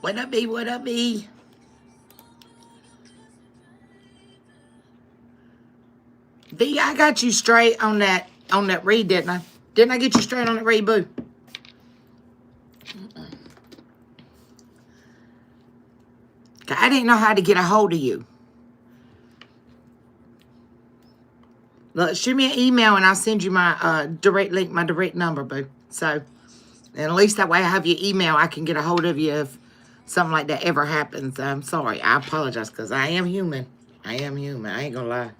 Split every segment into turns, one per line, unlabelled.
What up, B? What up, B? B, I got you straight on that read, didn't I? Didn't I get you straight on that read, boo? I didn't know how to get a hold of you. Look, shoot me an email and I'll send you my direct link, my direct number, boo. So, and at least that way I have your email. I can get a hold of you if something like that ever happens. I'm sorry. I apologize because I am human. I am human. I ain't gonna lie.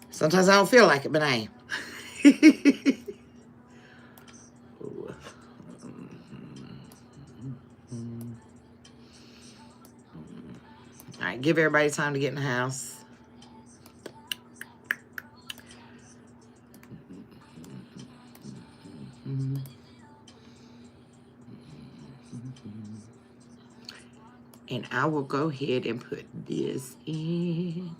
Sometimes I don't feel like it, but I am. All right, give everybody time to get in the house. And I will go ahead and put this in.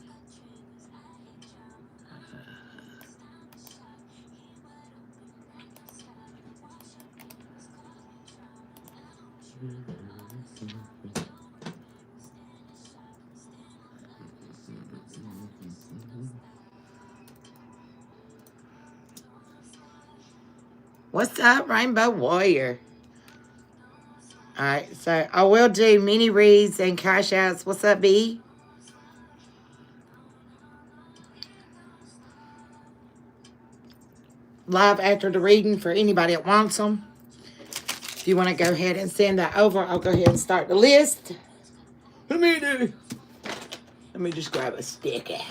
What's up, Rainbow Warrior? Alright, so I will do mini reads and cash outs. What's up, B? Live after the reading for anybody that wants them. If you want to go ahead and send that over, I'll go ahead and start the list. Let me just grab a sticky.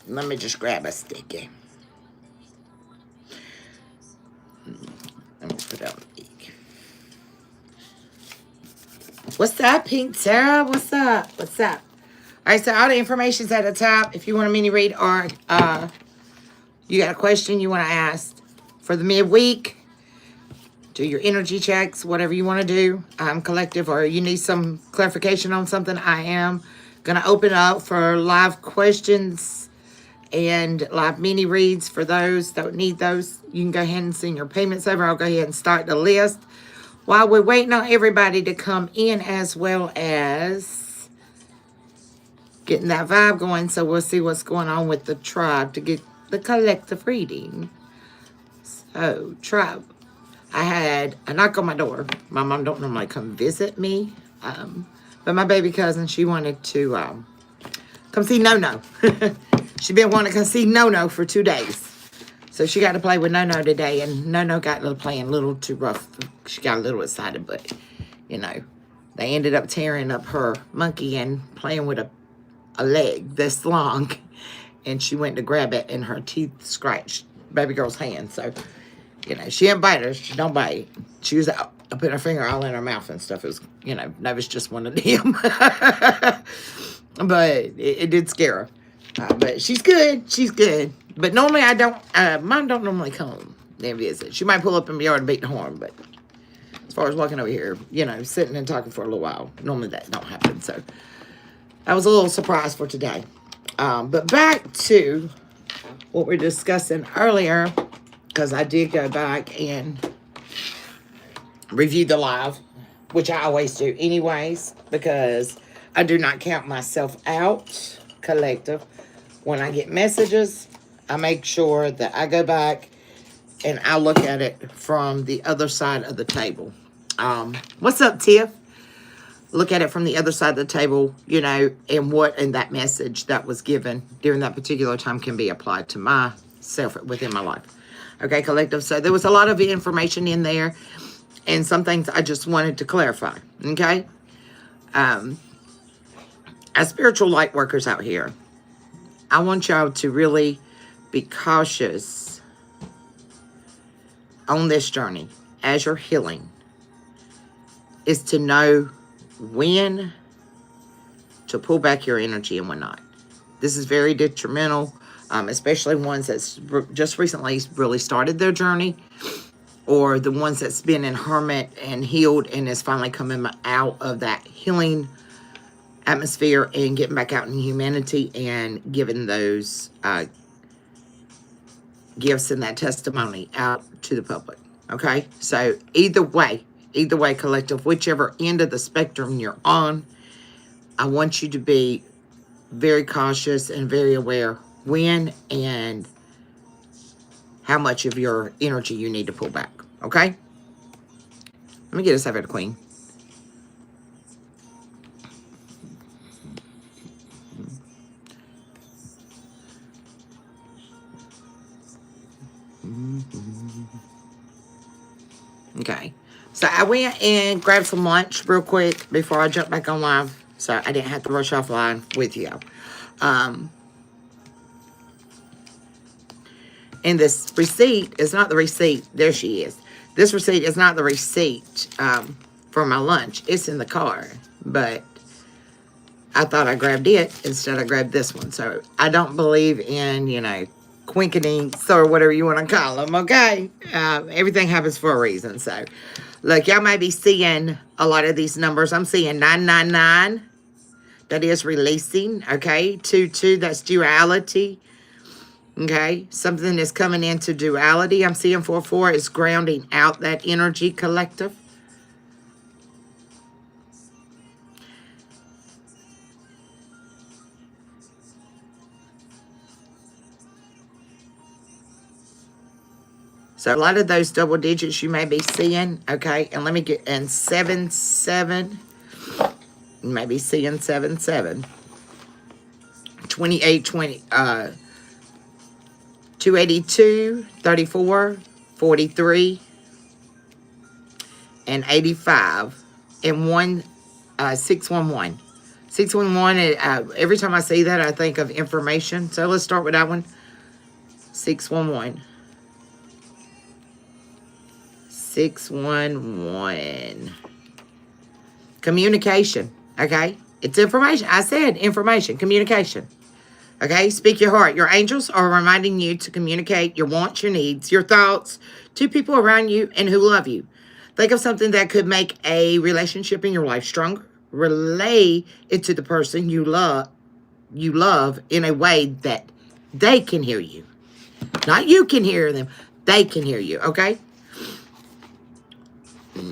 Let me just grab a sticky. Let me put out the beak. What's up, Pink Sarah? What's up? What's up? All right, so all the information's at the top. If you want a mini read or you got a question you want to ask for the midweek, do your energy checks, whatever you want to do, collective, or you need some clarification on something, I am going to open up for live questions and live mini reads for those that need those. You can go ahead and send your payments over. I'll go ahead and start the list while we're waiting on everybody to come in, as well as getting that vibe going. So we'll see what's going on with the tribe to get the collective reading. So, tribe. I had a knock on my door. My mom don't normally come visit me. But my baby cousin, she wanted to come see No-No. She been wanting to come see No-No for 2 days. So she got to play with No-No today. And No-No got playing a little too rough. She got a little excited. But, you know, they ended up tearing up her monkey and playing with a leg this long. And she went to grab it and her teeth scratched baby girl's hand. So... you know, she didn't bite her. She don't bite. She was out. I put her finger all in her mouth and stuff. It was, you know, that was just one of them. But it did scare her. But she's good. She's good. But normally I don't, mom don't normally come and visit. She might pull up in my yard and beat the horn. But as far as walking over here, you know, sitting and talking for a little while, normally that don't happen. So that was a little surprise for today. But back to what we were discussing earlier. Because I did go back and review the live, which I always do anyways, because I do not count myself out, collective. When I get messages, I make sure that I go back and I look at it from the other side of the table. What's up, Tiff? Look at it from the other side of the table, you know, and what in that message that was given during that particular time can be applied to myself within my life. Okay, collective. So there was a lot of information in there and some things I just wanted to clarify. Okay. As spiritual light workers out here, I want y'all to really be cautious on this journey as you're healing, is to know when to pull back your energy and when not. This is very detrimental. Especially ones that's just recently really started their journey, or the ones that's been in hermit and healed and is finally coming out of that healing atmosphere and getting back out in humanity and giving those gifts and that testimony out to the public. Okay, so either way, Either way, collective, whichever end of the spectrum you're on, I want you to be very cautious and very aware when and how much of your energy you need to pull back, okay? Let me get us over to Queen. Okay, so I went and grabbed some lunch real quick before I jumped back on live, so I didn't have to rush offline with you. And this receipt is not the receipt. There she is. This receipt is not the receipt for my lunch. It's in the car, but I thought I grabbed it. Instead, I grabbed this one. So I don't believe in, you know, quinkadinks or whatever you want to call them, okay? Everything happens for a reason. So, look, y'all may be seeing a lot of these numbers. I'm seeing 999. That is releasing, okay? 22, that's duality. Okay, something is coming into duality. I'm seeing 4-4 is grounding out that energy collective. So a lot of those double digits you may be seeing, okay, and let me get, and 7-7, you may be seeing 7-7. 28-20, 282, 34, 43, and 85, and 611. 611, every time I see that, I think of information. So let's start with that one. 611. 611. Communication, okay? It's information. I said information, communication. Okay, speak your heart. Your angels are reminding you to communicate your wants, your needs, your thoughts to people around you and who love you. Think of something that could make a relationship in your life stronger. Relay it to the person you love in a way that they can hear you. Not you can hear them. They can hear you, okay? Let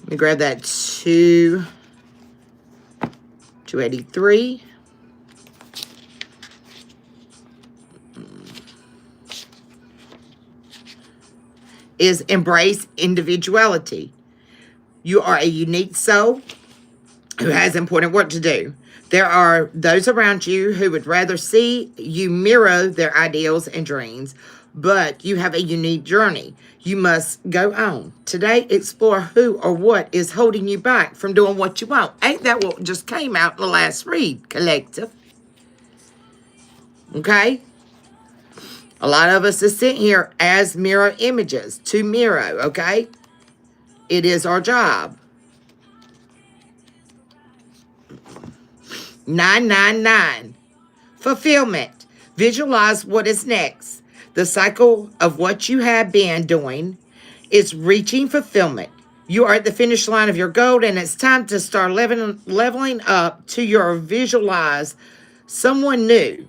me grab that 283. Is embrace individuality. You are a unique soul who has important work to do. There are those around you who would rather see you mirror their ideals and dreams, but you have a unique journey. You must go on. Today, explore who or what is holding you back from doing what you want. Ain't that what just came out in the last read, collective? Okay? A lot of us are sitting here as mirror images to mirror, okay? It is our job. 999. Fulfillment. Visualize what is next. The cycle of what you have been doing is reaching fulfillment. You are at the finish line of your goal, and it's time to start leveling up to your visualize someone new.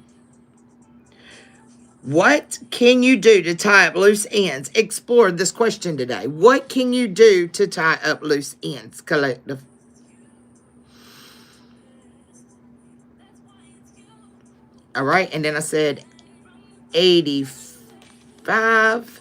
What can you do to tie up loose ends? Explore this question today. What can you do to tie up loose ends, collective? All right, and then I said 85.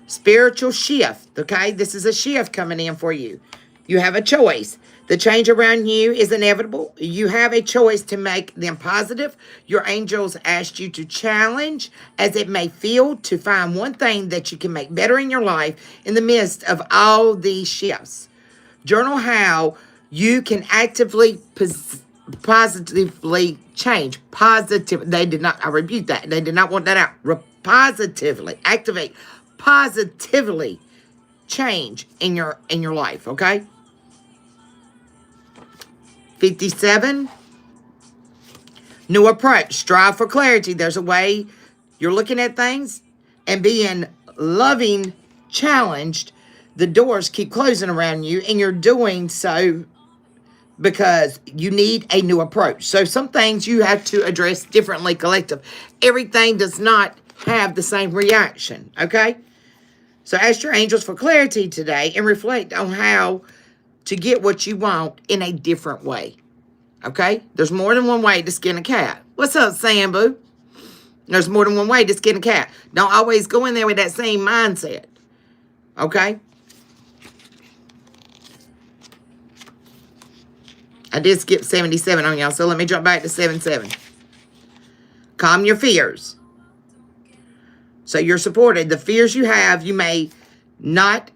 Spiritual shift, okay? This is a shift coming in for you. You have a choice. The change around you is inevitable. You have a choice to make them positive. Your angels asked you to challenge, as it may feel, to find one thing that you can make better in your life in the midst of all these shifts. Journal how you can actively, positively change. Positive. They did not, I rebuke that. They did not want that out. Positively. Activate. Positively change in your life, okay? 57, new approach. Strive for clarity. There's a way you're looking at things and being loving, challenged. The doors keep closing around you, and you're doing so because you need a new approach. So some things you have to address differently, collective. Everything does not have the same reaction, okay? So ask your angels for clarity today and reflect on how to get what you want in a different way. Okay? There's more than one way to skin a cat. What's up, Sambu? There's more than one way to skin a cat. Don't always go in there with that same mindset. Okay? I did skip 77 on y'all, so let me drop back to 77. Calm your fears. So you're supported. The fears you have, you may not,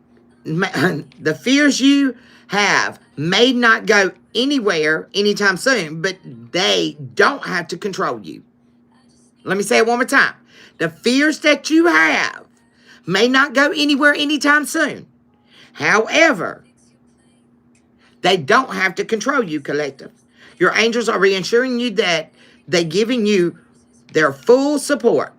the fears you have may not go anywhere anytime soon, but they don't have to control you. Let me say it one more time. The fears that you have may not go anywhere anytime soon. However, they don't have to control you, collective. Your angels are reassuring you that they're giving you their full support.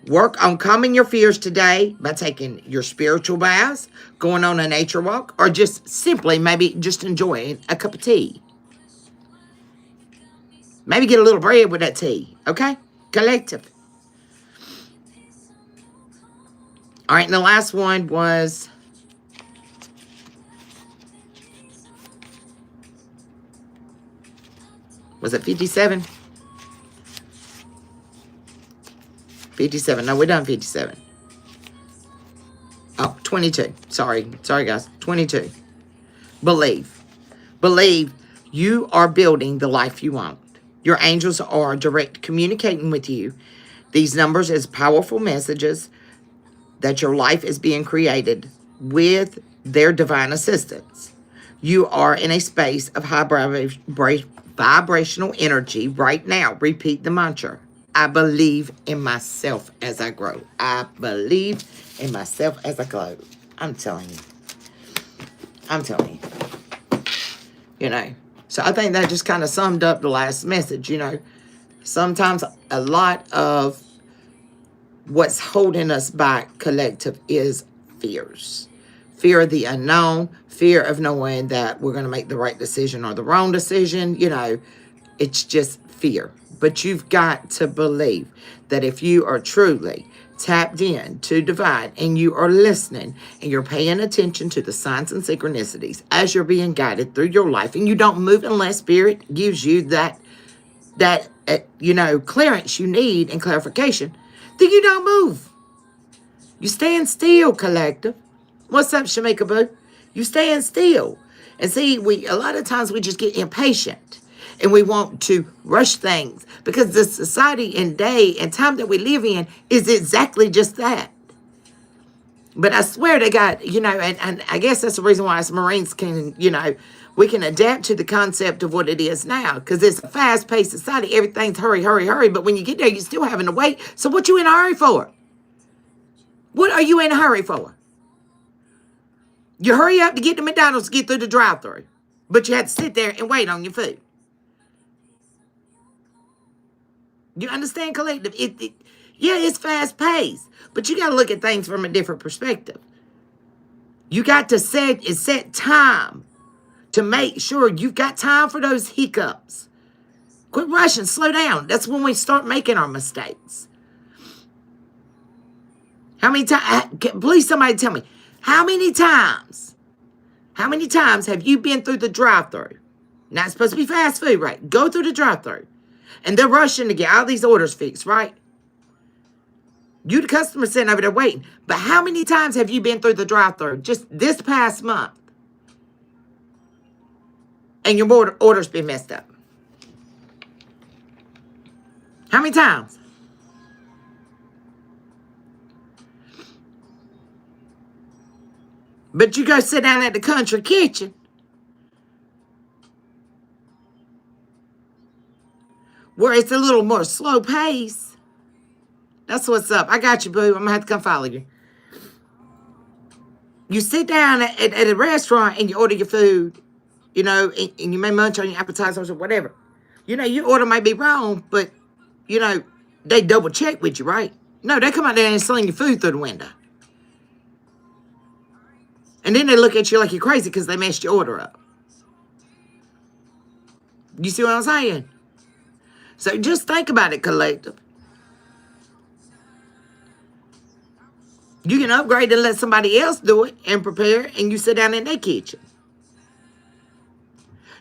Work on calming your fears today by taking your spiritual baths, going on a nature walk, or just simply maybe just enjoying a cup of tea. Maybe get a little bread with that tea, okay? Collective. All right, and the last one was it 57? 57. No, we're done 57. Oh, 22. Sorry, guys. 22. Believe. Believe you are building the life you want. Your angels are direct communicating with you. These numbers is powerful messages that your life is being created with their divine assistance. You are in a space of high vibrational energy right now. Repeat the mantra. I believe in myself as I grow. I believe in myself as I grow. I'm telling you. You know. So I think that just kind of summed up the last message, you know. Sometimes a lot of what's holding us back, collective, is fears. Fear of the unknown. Fear of knowing that we're going to make the right decision or the wrong decision. You know, it's just fear. But you've got to believe that if you are truly tapped in to divine and you are listening and you're paying attention to the signs and synchronicities as you're being guided through your life, and you don't move unless spirit gives you that clearance you need and clarification, then you don't move. You stand still, collective. What's up, Shamika Boo? You stand still. And see, a lot of times we just get impatient. And we want to rush things because the society and day and time that we live in is exactly just that. But I swear to God, and I guess that's the reason why us Marines can, we can adapt to the concept of what it is now, because it's a fast-paced society. Everything's hurry, hurry, hurry. But when you get there, you're still having to wait. So what you in a hurry for? What are you in a hurry for? You hurry up to get to McDonald's to get through the drive-thru, but you had to sit there and wait on your food. You understand, collective? It's fast-paced, but you got to look at things from a different perspective. You got to set time to make sure you've got time for those hiccups. Quit rushing. Slow down. That's when we start making our mistakes. How many times? Please, somebody tell me. How many times have you been through the drive-thru? Not supposed to be fast food, right? Go through the drive-thru. And they're rushing to get all these orders fixed, right? You, the customer, sitting over there waiting. But how many times have you been through the drive-thru just this past month? And your order's been messed up? How many times? But you go sit down at the country kitchen. Where it's a little more slow pace. That's what's up. I got you, boo. I'm going to have to come follow you. You sit down at a restaurant and you order your food, and you may munch on your appetizers or whatever. Your order might be wrong, but, they double check with you, right? No, they come out there and sling your food through the window. And then they look at you like you're crazy because they messed your order up. You see what I'm saying? So just think about it, collective. You can upgrade and let somebody else do it and prepare, and you sit down in their kitchen.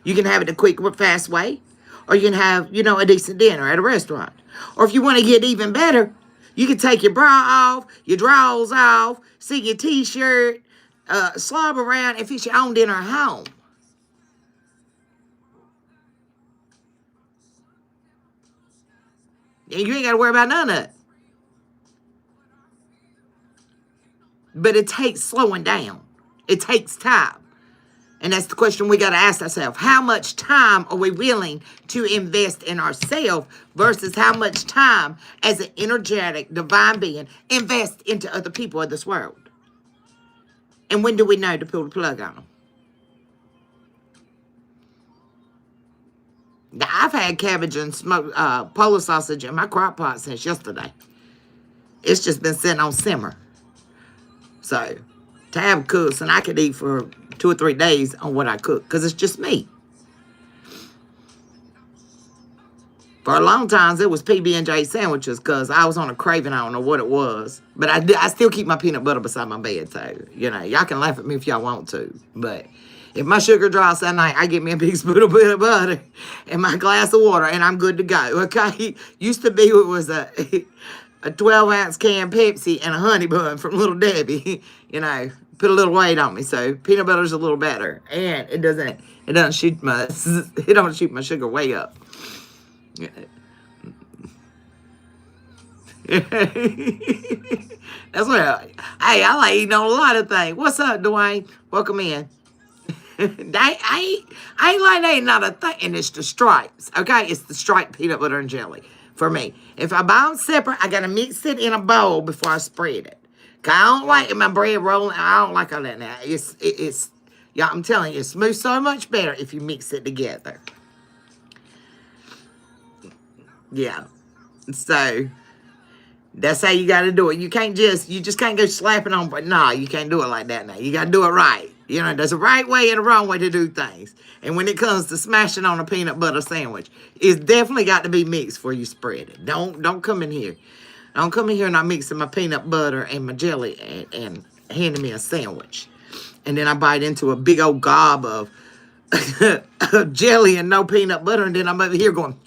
You can have it a quick, fast way, or you can have, a decent dinner at a restaurant. Or if you want to get even better, you can take your bra off, your drawers off, see your t-shirt, slob around, and fix your own dinner at home. And you ain't got to worry about none of it. But it takes slowing down. It takes time. And that's the question we got to ask ourselves. How much time are we willing to invest in ourselves versus how much time as an energetic, divine being invest into other people of this world? And when do we know to pull the plug on them? Now, I've had cabbage and smoked Polish sausage in my crock pot since yesterday. It's just been sitting on simmer. So, tab cooks, and I could eat for 2 or 3 days on what I cook, because it's just me. For a long time, it was PB&J sandwiches, because I was on a craving. I don't know what it was. But I still keep my peanut butter beside my bed, so, y'all can laugh at me if y'all want to. But if my sugar drops that night, I get me a big spoon of peanut butter and my glass of water, and I'm good to go, okay? Used to be, it was a 12-ounce can Pepsi and a honey bun from Little Debbie, put a little weight on me. So peanut butter's a little better, and it don't shoot my sugar way up. That's what. I like eating on a lot of things. What's up, Dwayne? Welcome in. I ain't like that ain't not a thing, and it's the stripes. Okay, it's the striped peanut butter and jelly for me. If I buy them separate, I gotta mix it in a bowl before I spread it. Cause I don't like my bread rolling. I don't like all that now. It's yeah. I'm telling you, it smooths so much better if you mix it together. Yeah. So that's how you got to do it. You just can't go slapping on. But nah, you can't do it like that now. You got to do it right. There's a right way and a wrong way to do things. And when it comes to smashing on a peanut butter sandwich, it's definitely got to be mixed before you spread it. Don't come in here. Don't come in here and I'm mixing my peanut butter and my jelly and handing me a sandwich. And then I bite into a big old gob of jelly and no peanut butter. And then I'm over here going,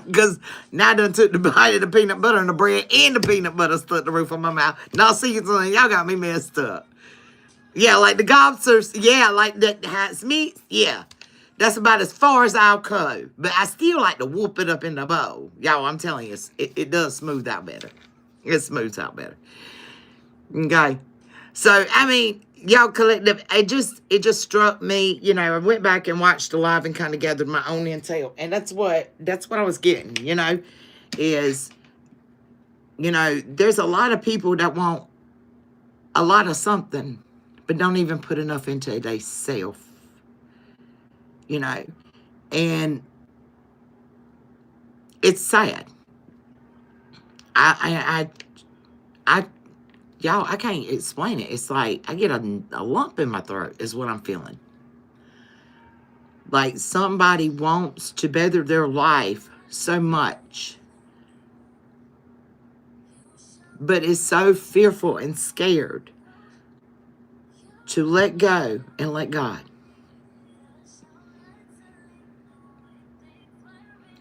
because now I done took the bite of the peanut butter and the bread and the peanut butter stuck the roof of my mouth. Now see, y'all got me messed up. Yeah, like the gobsters. Yeah, like that hats meat. Yeah, that's about as far as I'll go. But I still like to whoop it up in the bowl. Y'all, I'm telling you, it does smooth out better. It smooths out better. Okay. So, I mean, y'all collective, it just struck me, I went back and watched the live and kind of gathered my own intel. And that's what I was getting, is, there's a lot of people that want a lot of something, but don't even put enough into they self, and it's sad. Y'all, I can't explain it. It's like I get a lump in my throat is what I'm feeling. Like somebody wants to better their life so much, but is so fearful and scared to let go and let God.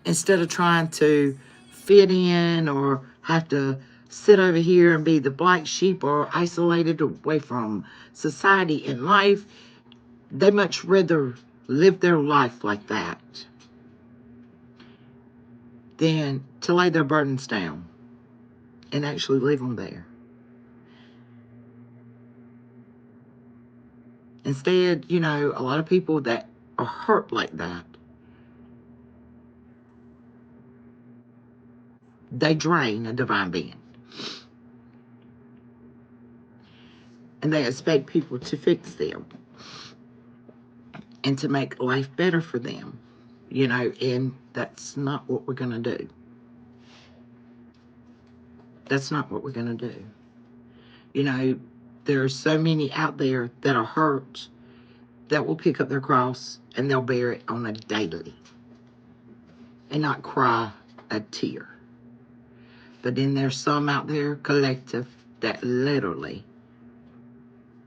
Instead of trying to fit in or have to sit over here and be the black sheep or isolated away from society and life, they much rather live their life like that than to lay their burdens down and actually leave them there. Instead, a lot of people that are hurt like that, they drain a divine being. And they expect people to fix them and to make life better for them, and that's not what we're going to do. That's not what we're going to do. There are so many out there that are hurt that will pick up their cross and they'll bear it on a daily and not cry a tear. But then there's some out there, collective, that literally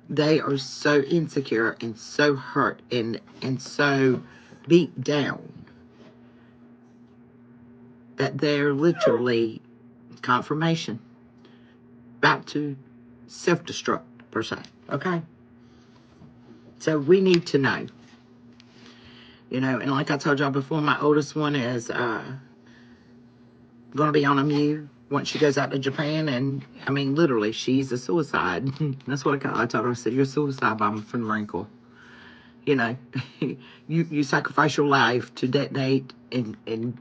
they are so insecure and so hurt and so beat down that they're literally confirmation about to self-destruct per se. Okay, so we need to know, you know, and like I told y'all before, my oldest one is gonna be on a Mew once she goes out to Japan, and I mean literally she's a suicide. That's what I told her. I said, you're a suicide bomber from the Marine Corps. You know, you sacrifice your life to detonate and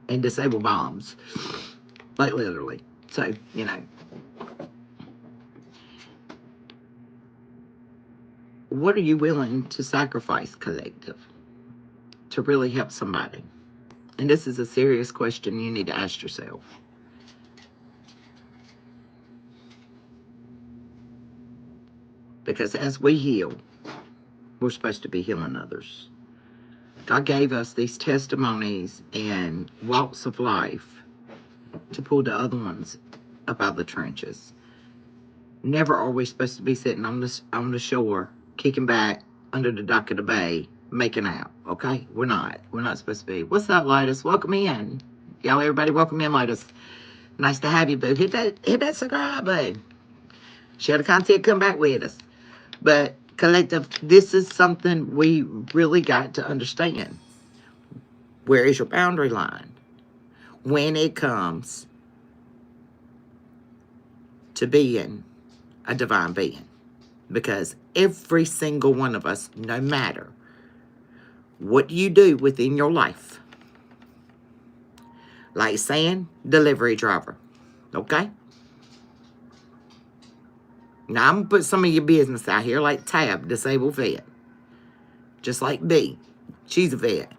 disable bombs, like literally. So, you know, what are you willing to sacrifice, collective, to really help somebody? And this is a serious question you need to ask yourself. Because as we heal, we're supposed to be healing others. God gave us these testimonies and walks of life to pull the other ones up out of the trenches. Never are we supposed to be sitting on the shore, kicking back under the dock of the bay, making out. Okay, we're not supposed to be. What's up, Lotus? Welcome in, y'all. Everybody, welcome in, Lotus. Nice to have you, boo. Hit that subscribe button. Share the content. Come back with us. But collective, this is something we really got to understand. Where is your boundary line when it comes to being a divine being? Because every single one of us, no matter what you do within your life, like saying delivery driver, okay? Now I'm gonna put some of your business out here, like Tab, disabled vet, just like B, she's a vet.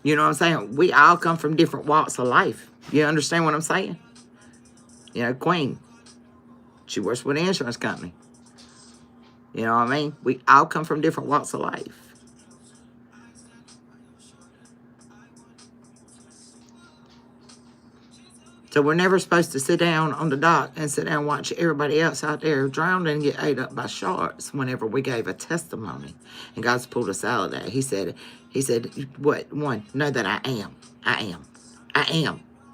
You know what I'm saying? We all come from different walks of life. You understand what I'm saying? You know, Queen, she works with an insurance company. You know what I mean? We all come from different walks of life. So we're never supposed to sit down on the dock and sit down and watch everybody else out there drown and get ate up by sharks whenever we gave a testimony. And God's pulled us out of that. He said, what? One, know that I am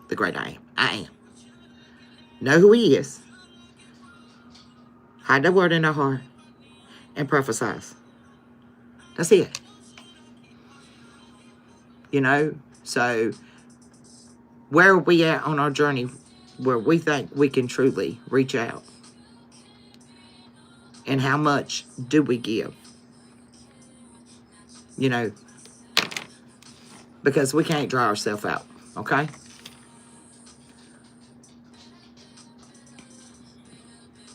the great I am. I am. Know who he is. Hide the word in our heart and prophesize. That's it. You know, so where are we at on our journey where we think we can truly reach out? And how much do we give? You know, because we can't dry ourselves out, okay?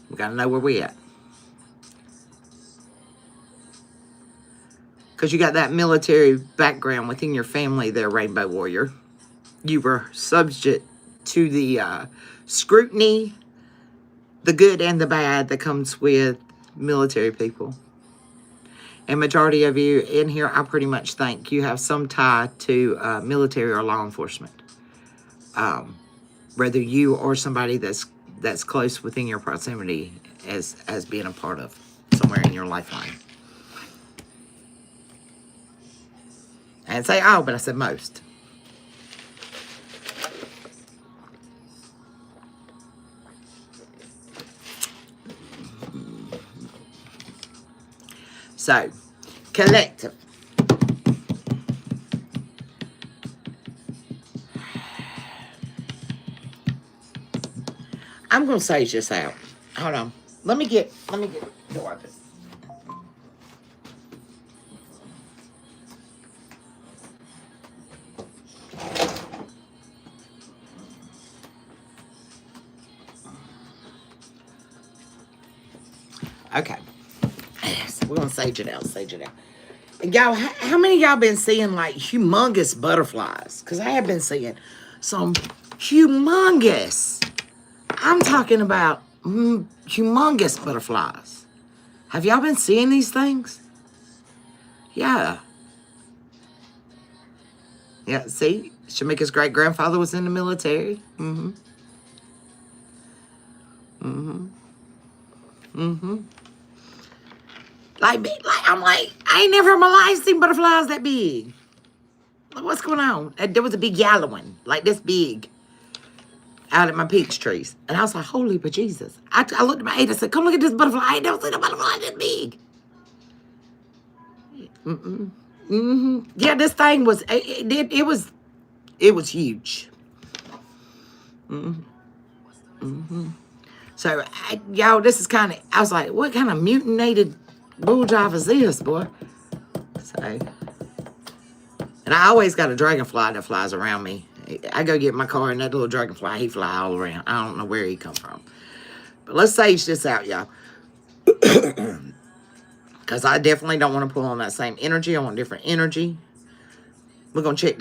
We got to know where we at. Because you got that military background within your family there, Rainbow Warrior. You were subject to the scrutiny, the good and the bad that comes with military people. And majority of you in here, I pretty much think you have some tie to military or law enforcement. Whether you or somebody that's close within your proximity as being a part of somewhere in your lifeline. I didn't say all, but I said most. So, collective. I'm going to sage this out. Hold on. Let me get the weapon. Okay. So we're going to sage it out. And y'all, how many of y'all been seeing like humongous butterflies? Because I have been seeing some humongous. I'm talking about humongous butterflies. Have y'all been seeing these things? Yeah. Yeah, see? Shamika's great-grandfather was in the military. Like, I'm like, I ain't never in my life seen butterflies that big. Like, what's going on? There was a big yellow one, like this big, out at my peach trees. And I was like, holy bejesus. I looked at my aunt and said, come look at this butterfly. I ain't never seen a butterfly this big. Yeah, this thing was, it was huge. So, y'all, this is kind of, I was like, what kind of mutated bull jive is this, boy? So, and I always got a dragonfly that flies around me. I go get my car, and that little dragonfly, he fly all around. I don't know where he come from. But let's sage this out, y'all. Because I definitely don't want to pull on that same energy. I want different energy. We're going to check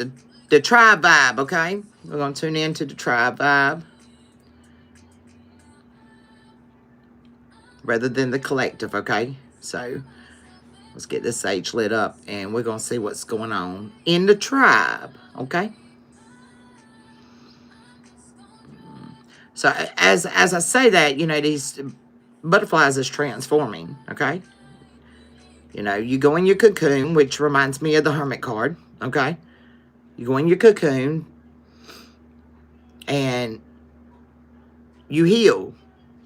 the tribe vibe, okay? We're going to tune into the tribe vibe. Rather than the collective, okay? So, let's get this sage lit up, and we're going to see what's going on in the tribe, okay? So, as I say that, you know, these butterflies is transforming, okay? You know, you go in your cocoon, which reminds me of the Hermit card, okay? You go in your cocoon, and you heal.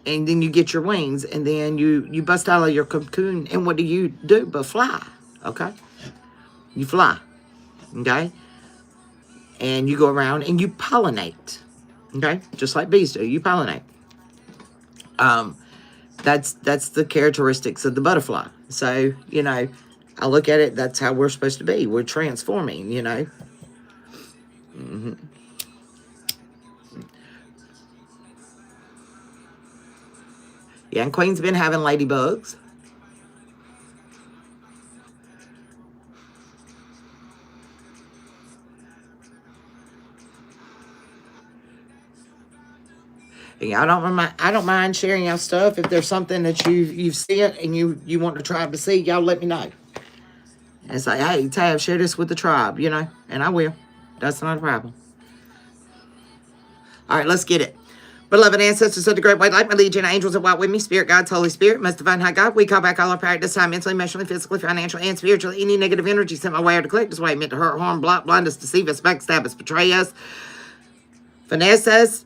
And then you get your wings, and then you bust out of your cocoon, and what do you do but fly, okay? You fly, okay? And you go around and you pollinate, okay? Just like bees do, you pollinate. That's the characteristics of the butterfly. So, you know, I look at it, that's how we're supposed to be. We're transforming, you know. Yeah, and Queen's been having ladybugs. Yeah, I don't mind sharing y'all stuff. If there's something that you've seen and you want the tribe to see, y'all let me know. And say, hey, Tab, share this with the tribe, you know, and I will. That's not a problem. All right, let's get it. Beloved ancestors of the great white light, my legion angels that walk with me, spirit guides, Holy Spirit, most divine high God, we call back all our power at this time, mentally, emotionally, physically, financially, and spiritually. Any negative energy sent my way or to collect this way, meant to hurt, harm, block, blind us, deceive us, backstab us, betray us, finesse us.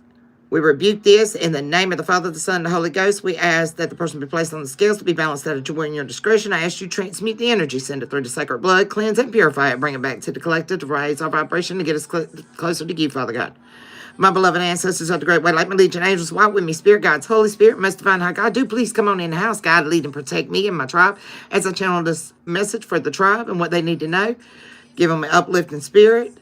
We rebuke this in the name of the Father, the Son, and the Holy Ghost. We ask that the person be placed on the scales to be balanced out at your will and your discretion. I ask you to transmute the energy, send it through the sacred blood, cleanse and purify it, bring it back to the collective to raise our vibration to get us closer to you, Father God. My beloved ancestors of the great white light, my legion angels, walk with me, spirit guides, Holy Spirit, most divine high God, do please come on in the house, guide, lead, and protect me and my tribe as I channel this message for the tribe and what they need to know. Give them an uplifting spirit.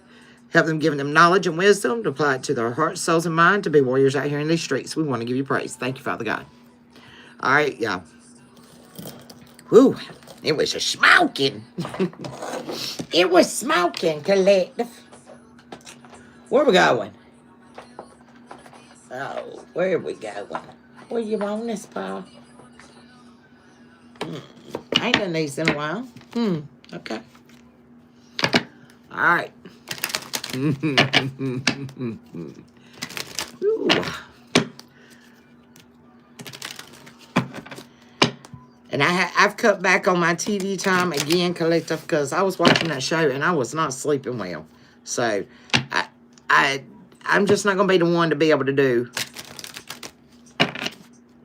Help them, giving them knowledge and wisdom to apply it to their hearts, souls, and mind to be warriors out here in these streets. We want to give you praise. Thank you, Father God. All right, y'all. Whew. It was a smoking. It was smoking, collective. Where we going? Oh, where are we going? Where you on this, Paul? I ain't done these in a while. Okay. All right. Ooh. And I've cut back on my TV time again, collective, because I was watching that show and I was not sleeping well. So I'm just not gonna be the one to be able to do.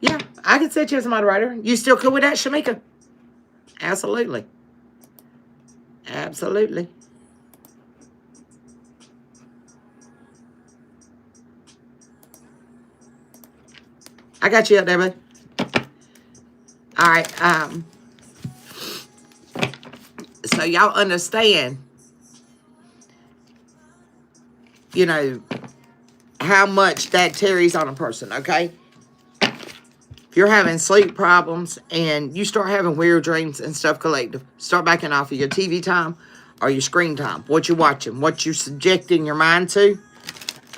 Yeah, I can set you as a moderator. You still cool with that, Shamika? Absolutely. Absolutely. I got you up there, bud. All right. So y'all understand, you know, how much that carries on a person, okay? If you're having sleep problems and you start having weird dreams and stuff, collective, start backing off of your TV time or your screen time. What you're watching, what you're subjecting your mind to,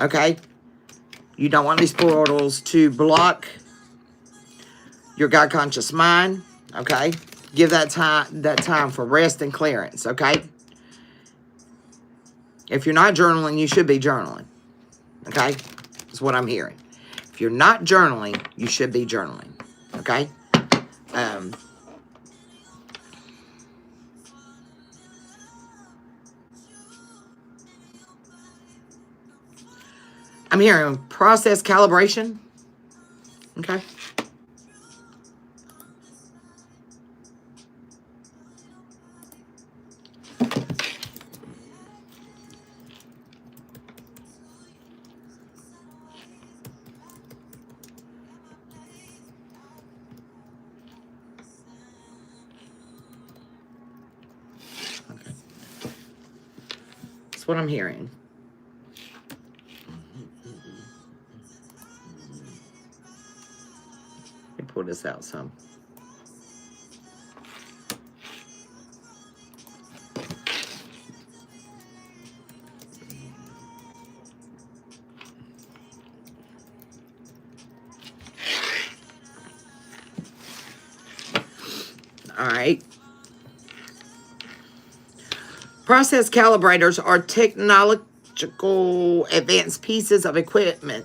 okay? You don't want these portals to block your God conscious mind, okay? Give that time for rest and clearance, okay? If you're not journaling, you should be journaling, okay? That's what I'm hearing. If you're not journaling, you should be journaling. Okay? I'm hearing process calibration. Okay? Okay. That's what I'm hearing. Let me pull this out some. All right. Process calibrators are technological advanced pieces of equipment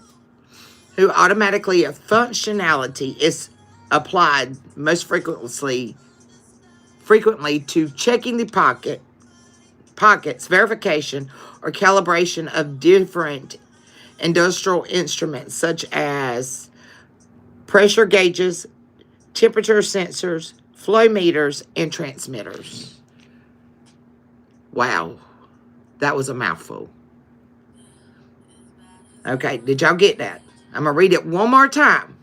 who automatically a functionality is applied most frequently to checking the pockets, verification, or calibration of different industrial instruments such as pressure gauges, temperature sensors, flow meters, and transmitters. Wow, that was a mouthful. Okay, did y'all get that? I'm going to read it one more time.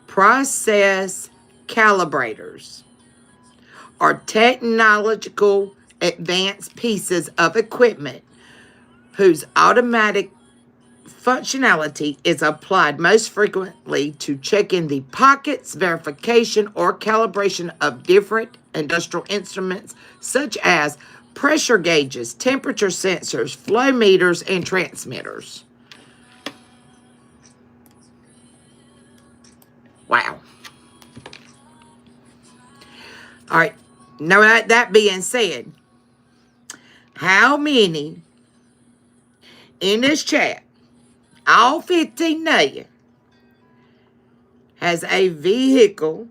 Process calibrators are technological advanced pieces of equipment whose automatic functionality is applied most frequently to checking the pockets, verification, or calibration of different industrial instruments such as pressure gauges, temperature sensors, flow meters, and transmitters. Wow. All right. Now, that being said, how many in this chat, all 15 of you, has a vehicle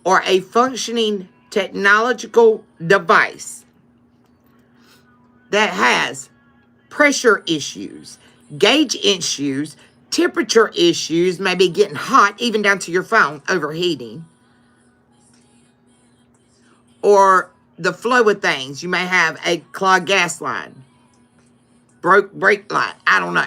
or a functioning technological device that has pressure issues, gauge issues, temperature issues, maybe getting hot, even down to your phone overheating, or the flow of things? You may have a clogged gas line, broke brake light, I don't know.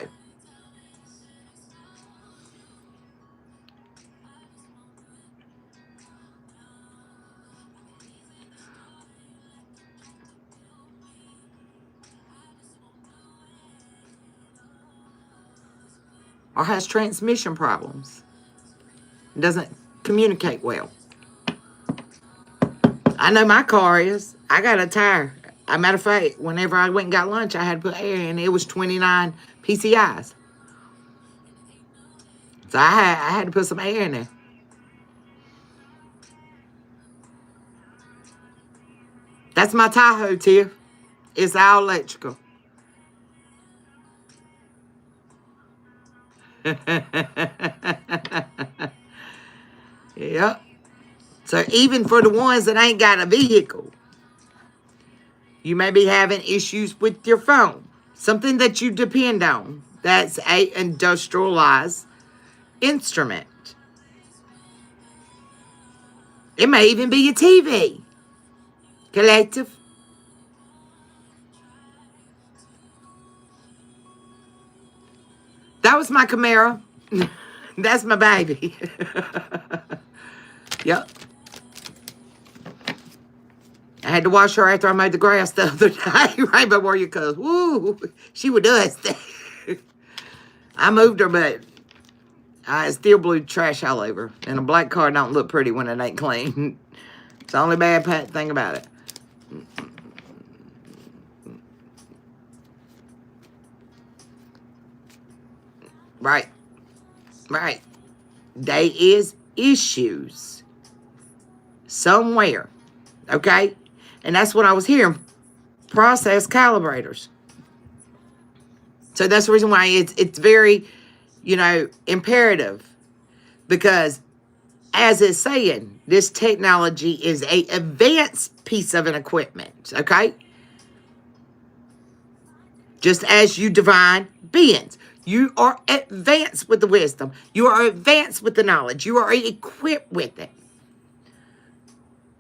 Or has transmission problems. It doesn't communicate well. I know my car is. I got a tire. As a matter of fact, whenever I went and got lunch, I had to put air in. It was 29 PCIs. So I had to put some air in there. That's my Tahoe, Tiff. It's all electrical. Yep. So even for the ones that ain't got a vehicle, you may be having issues with your phone. Something that you depend on. That's a industrialized instrument. It may even be your TV. Collective. That was my Camaro. That's my baby. Yep. I had to wash her after I mowed the grass the other day, right before you cuz. Woo, she was dust. I moved her, but I still blew trash all over. And a black car don't look pretty when it ain't clean. It's the only bad thing about it. Right. Right. There is issues somewhere. Okay? And that's what I was hearing. process calibrators. So that's the reason why it's very, imperative. Because as it's saying, this technology is a advanced piece of an equipment, okay? Just as you divine beings. You are advanced with the wisdom. You are advanced with the knowledge. You are equipped with it.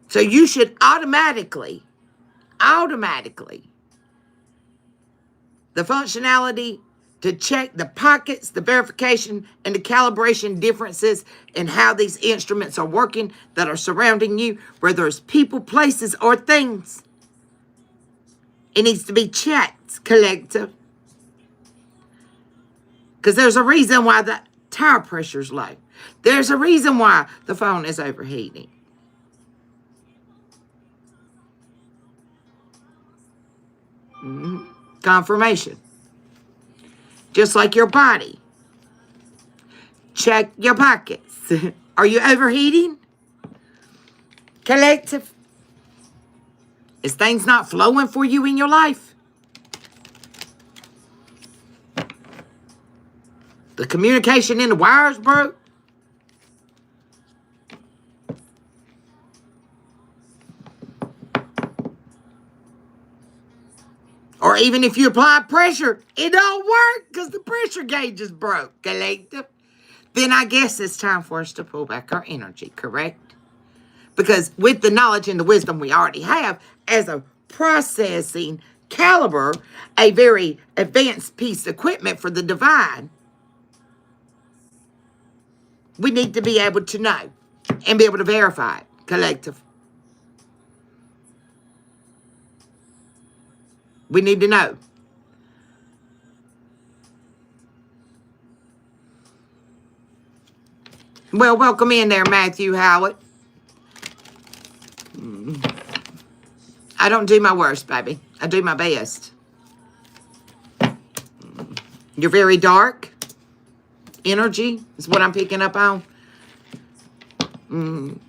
So you should automatically, the functionality to check the pockets, the verification, and the calibration differences in how these instruments are working that are surrounding you, whether it's people, places, or things. It needs to be checked, collective. Because there's a reason why the tire pressure's low. There's a reason why the phone is overheating. Confirmation. Just like your body. Check your pockets. Are you overheating? Collective. Is things not flowing for you in your life? The communication in the wires broke? Or even if you apply pressure, it don't work because the pressure gauge is broke, collective. Then I guess it's time for us to pull back our energy, correct? Because with the knowledge and the wisdom we already have, as a processing caliber, a very advanced piece of equipment for the divine, we need to be able to know and be able to verify it, collective. We need to know. Well, welcome in there, Matthew Howard. I don't do my worst, baby. I do my best. You're very dark. Energy is what I'm picking up on. And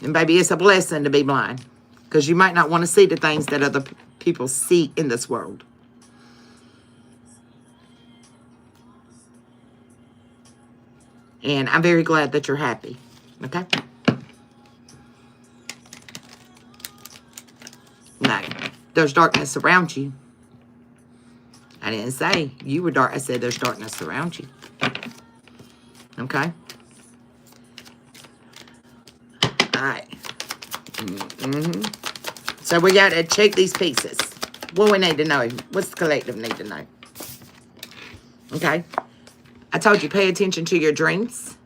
baby, it's a blessing to be blind. Because you might not want to see the things that other people see in this world. And I'm very glad that you're happy. Okay? No. There's darkness around you. I didn't say you were dark. I said there's darkness around you. Okay? Alright. So we got to check these pieces. What we need to know. What's the collective need to know? Okay? I told you, pay attention to your dreams.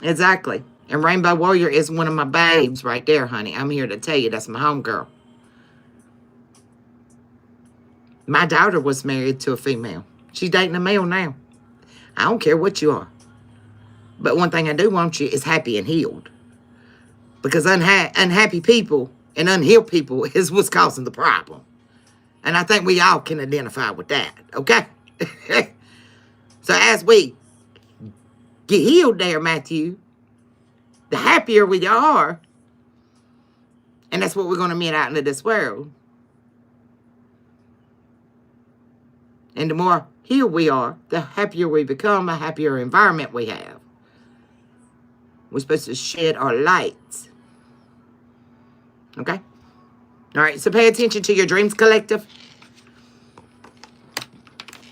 Exactly. And Rainbow Warrior is one of my babes right there, honey. I'm here to tell you that's my homegirl. My daughter was married to a female. She's dating a male now. I don't care what you are. But one thing I do want you is happy and healed. Because unhappy people and unhealed people is what's causing the problem. And I think we all can identify with that. Okay? So as we get healed there, Matthew, the happier we are, and that's what we're going to meet out into this world. And the more healed we are, the happier we become, the happier environment we have. We're supposed to shed our light. Okay? All right, so pay attention to your dreams, collective.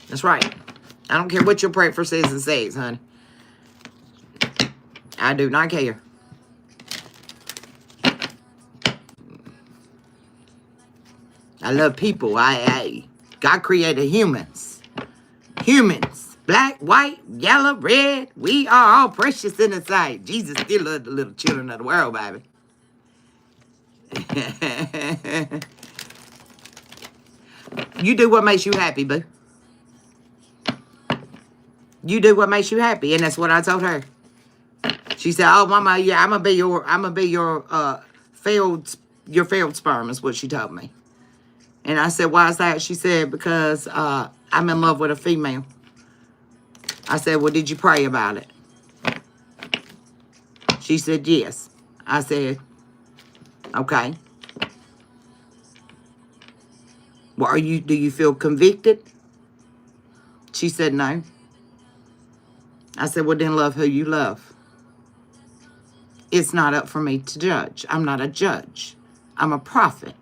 That's right. I don't care what your prayer for says and says, honey. I do not care. I love people. God created humans. Humans. Black, white, yellow, red. We are all precious in His sight. Jesus still loved the little children of the world, baby. You do what makes you happy, boo. You do what makes you happy, and that's what I told her. She said, "Oh, Mama, yeah, I'm gonna be your failed sperm," is what she told me. And I said, "Why is that?" She said, "Because I'm in love with a female." I said, "Well, did you pray about it?" She said, "Yes." I said, okay. Well, do you feel convicted? She said, no. I said, well, then love who you love. It's not up for me to judge. I'm not a judge. I'm a prophet.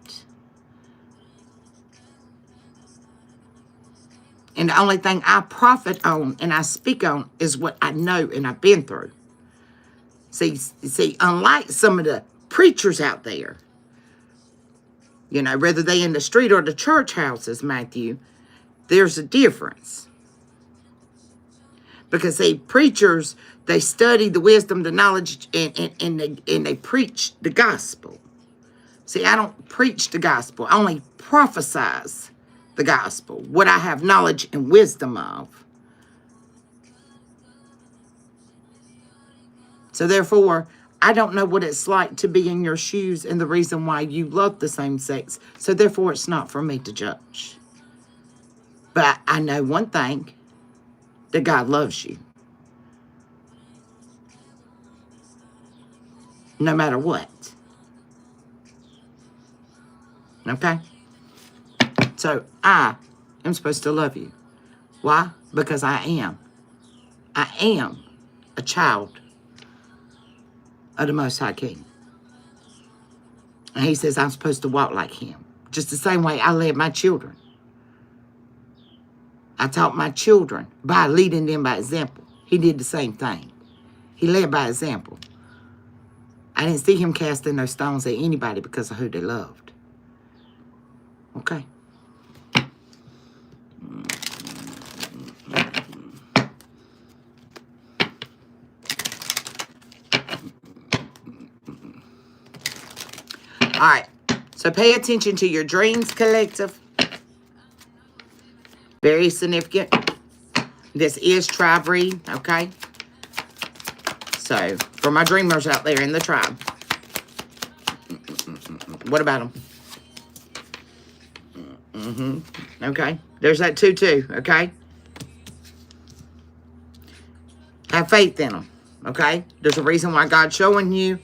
And the only thing I profit on and I speak on is what I know and I've been through. See, unlike some of the preachers out there, you know, whether they in the street or the church houses, Matthew, there's a difference. Because, see, preachers, they study the wisdom, the knowledge, and they preach the gospel. See, I don't preach the gospel. I only prophesize the gospel, what I have knowledge and wisdom of. So, therefore, I don't know what it's like to be in your shoes and the reason why you love the same sex. So, therefore, it's not for me to judge. But I know one thing, that God loves you. No matter what. Okay? So, I am supposed to love you. Why? Because I am. I am a child of the Most High King. And he says I'm supposed to walk like him. Just the same way I led my children. I taught my children by leading them by example. He did the same thing. He led by example. I didn't see him casting those stones at anybody because of who they loved. Okay? All right. So pay attention to your dreams, collective. Very significant. This is tribe read, okay? So, for my dreamers out there in the tribe. What about them? Okay. There's that 2 too, okay? Have faith in them, okay? There's a reason why God's showing you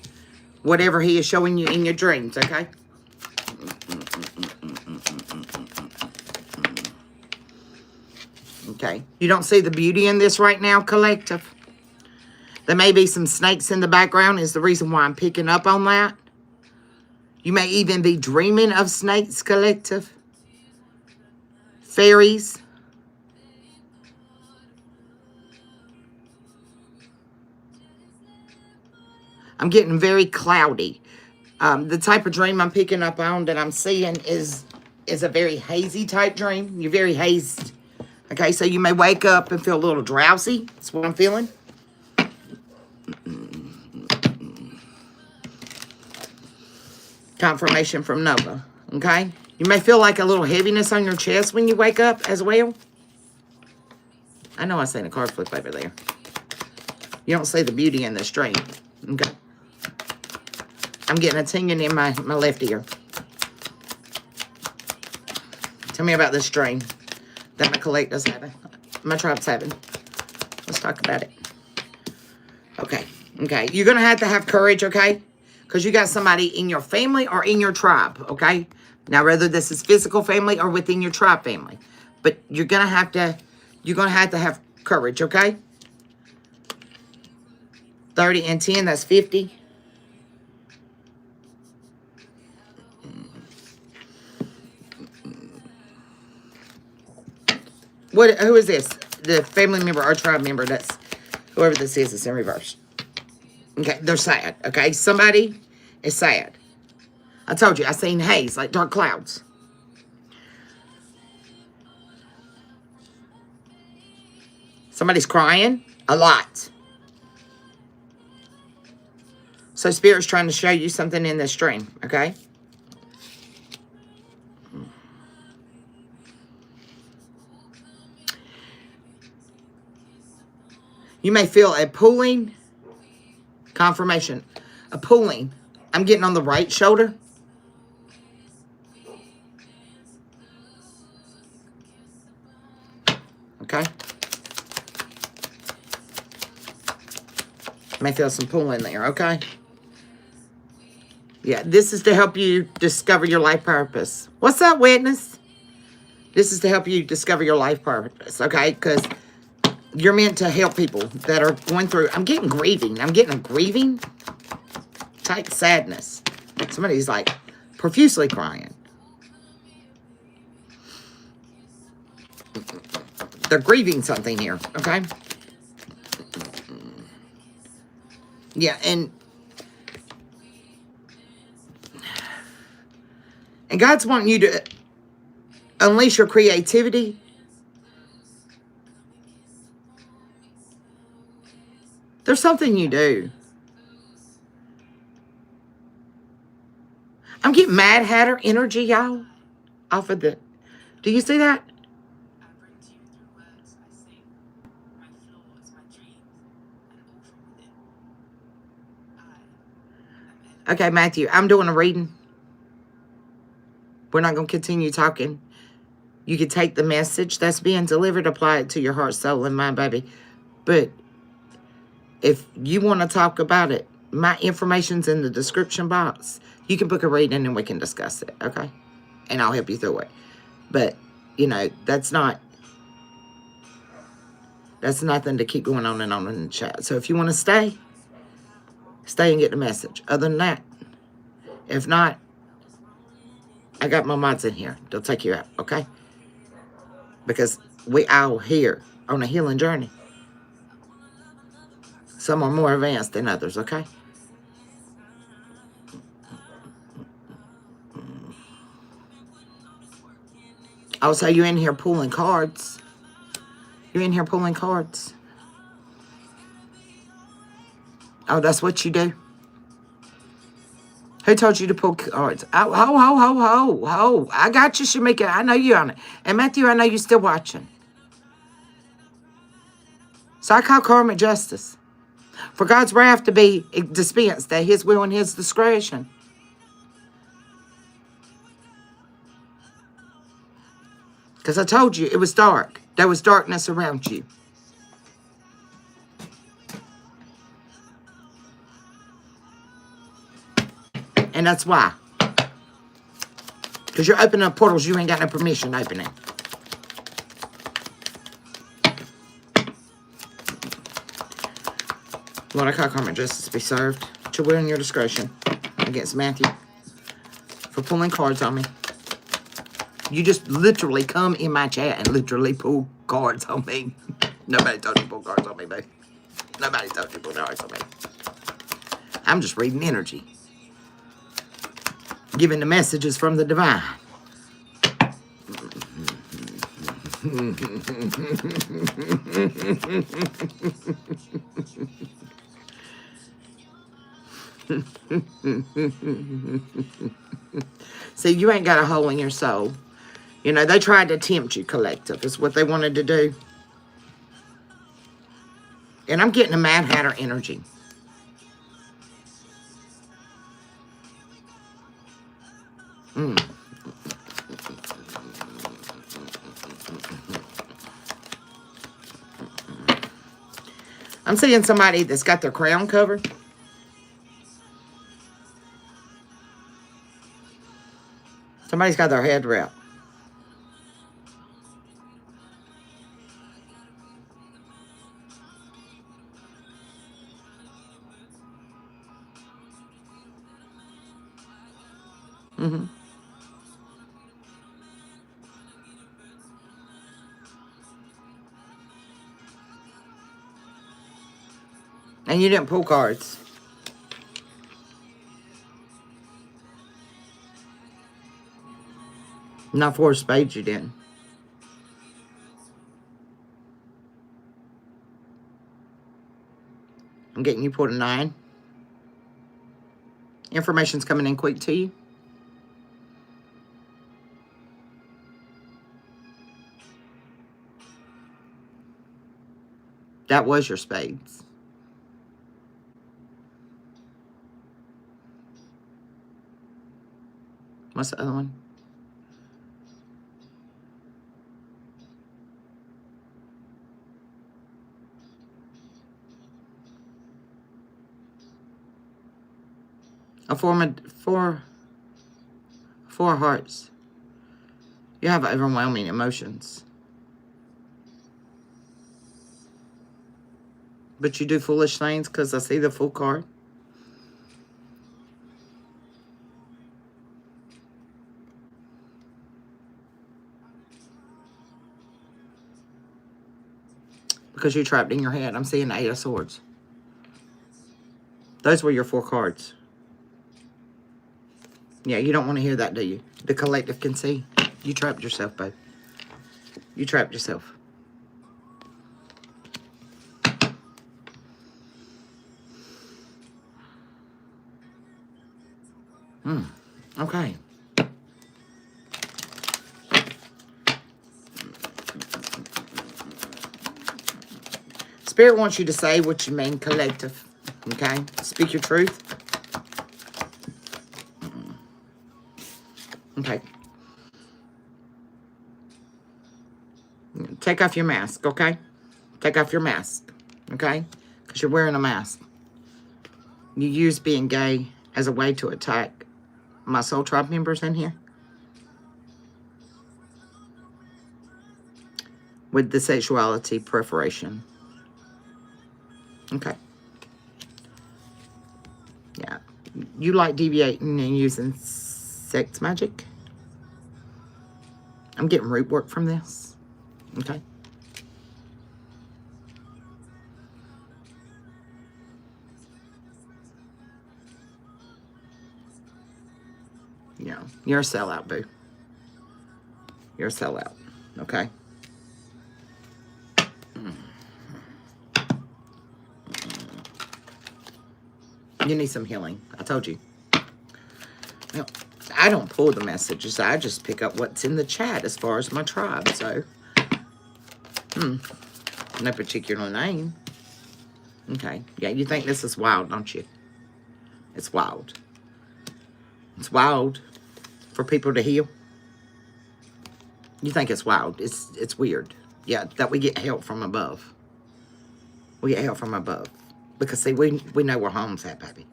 whatever he is showing you in your dreams, okay? Okay. You don't see the beauty in this right now, collective? There may be some snakes in the background is the reason why I'm picking up on that. You may even be dreaming of snakes, collective. Fairies. I'm getting very cloudy. The type of dream I'm picking up on that I'm seeing is a very hazy type dream. You're very hazed. Okay, so you may wake up and feel a little drowsy. That's what I'm feeling. Confirmation from Nova. Okay? You may feel like a little heaviness on your chest when you wake up as well. I know I seen a card flip over there. You don't see the beauty in this dream. Okay? I'm getting a tingling in my left ear. Tell me about this dream that my collector's having. My tribe's having. Let's talk about it. Okay. Okay. You're going to have courage, okay? Because you got somebody in your family or in your tribe, okay? Now, whether this is physical family or within your tribe family. But you're going to have to have courage, okay? 30 and 10, that's 50. Who is this? The family member or tribe member. That's whoever this is. It's in reverse. Okay, they're sad. Okay, somebody is sad. I told you, I seen haze, like dark clouds. Somebody's crying a lot. So Spirit's trying to show you something in this dream, okay? You may feel a pulling. Confirmation. A pulling. I'm getting on the right shoulder. Okay. May feel some pulling there, okay? Yeah, this is to help you discover your life purpose. What's up, witness? This is to help you discover your life purpose, okay? Because you're meant to help people that are going through, I'm getting grieving. I'm getting a grieving type sadness. Somebody's like profusely crying. They're grieving something here, okay? Yeah, and God's wanting you to unleash your creativity. There's something you do. I'm getting Mad Hatter energy, y'all, off of the... Do you see that? Okay, Matthew, I'm doing a reading. We're not going to continue talking. You can take the message that's being delivered, apply it to your heart, soul, and mind, baby. But if you want to talk about it, my information's in the description box. You can book a reading and we can discuss it, okay? And I'll help you through it. But, you know, that's nothing to keep going on and on in the chat. So if you want to stay and get the message. Other than that, if not, I got my mods in here. They'll take you out, okay? Because we all here on a healing journey. Some are more advanced than others, okay? Oh, so you're in here pulling cards. You're in here pulling cards. Oh, that's what you do? Who told you to pull cards? Oh, ho. I got you, Shamika. I know you on it. And Matthew, I know you're still watching. So I call karmic justice. For God's wrath to be dispensed at his will and his discretion. Because I told you it was dark. There was darkness around you. And that's why. Because you're opening up portals you ain't got no permission opening. Lord, I call karmic justice be served. At your will and your discretion. Against Matthew. For pulling cards on me. You just literally come in my chat and literally pull cards on me. Nobody told you to pull cards on me, babe. Nobody told you to pull cards on me. I'm just reading energy. Giving the messages from the divine. See, you ain't got a hole in your soul. You know, they tried to tempt you, collective, is what they wanted to do. And I'm getting a Mad Hatter energy. I'm seeing somebody that's got their crown covered. Somebody's got their head wrapped. And you didn't pull cards. Not 4 spades, you didn't. I'm getting you pulled a 9. Information's coming in quick to you. That was your spades. What's the other one? Four hearts. You have overwhelming emotions. But you do foolish things because I see the Fool card. Because you're trapped in your head. I'm seeing the 8 of Swords. Those were your 4 cards. Yeah, you don't want to hear that, do you? The collective can see. You trapped yourself, babe. You trapped yourself. Okay. Spirit wants you to say what you mean, collective. Okay? Speak your truth. Okay. Take off your mask, okay? Take off your mask, okay? Because you're wearing a mask. You use being gay as a way to attack my soul tribe members in here. With the sexuality preparation. Okay. Yeah. You like deviating and using sex magic? I'm getting root work from this. Okay. Yeah. You're a sellout, boo. You're a sellout. Okay. You need some healing. I told you. Now, I don't pull the messages. I just pick up what's in the chat as far as my tribe. So, no particular name. Okay. Yeah, you think this is wild, don't you? It's wild. It's wild for people to heal. You think it's wild. It's weird. Yeah, that we get help from above. We get help from above. Because, see, we know where home's at, baby.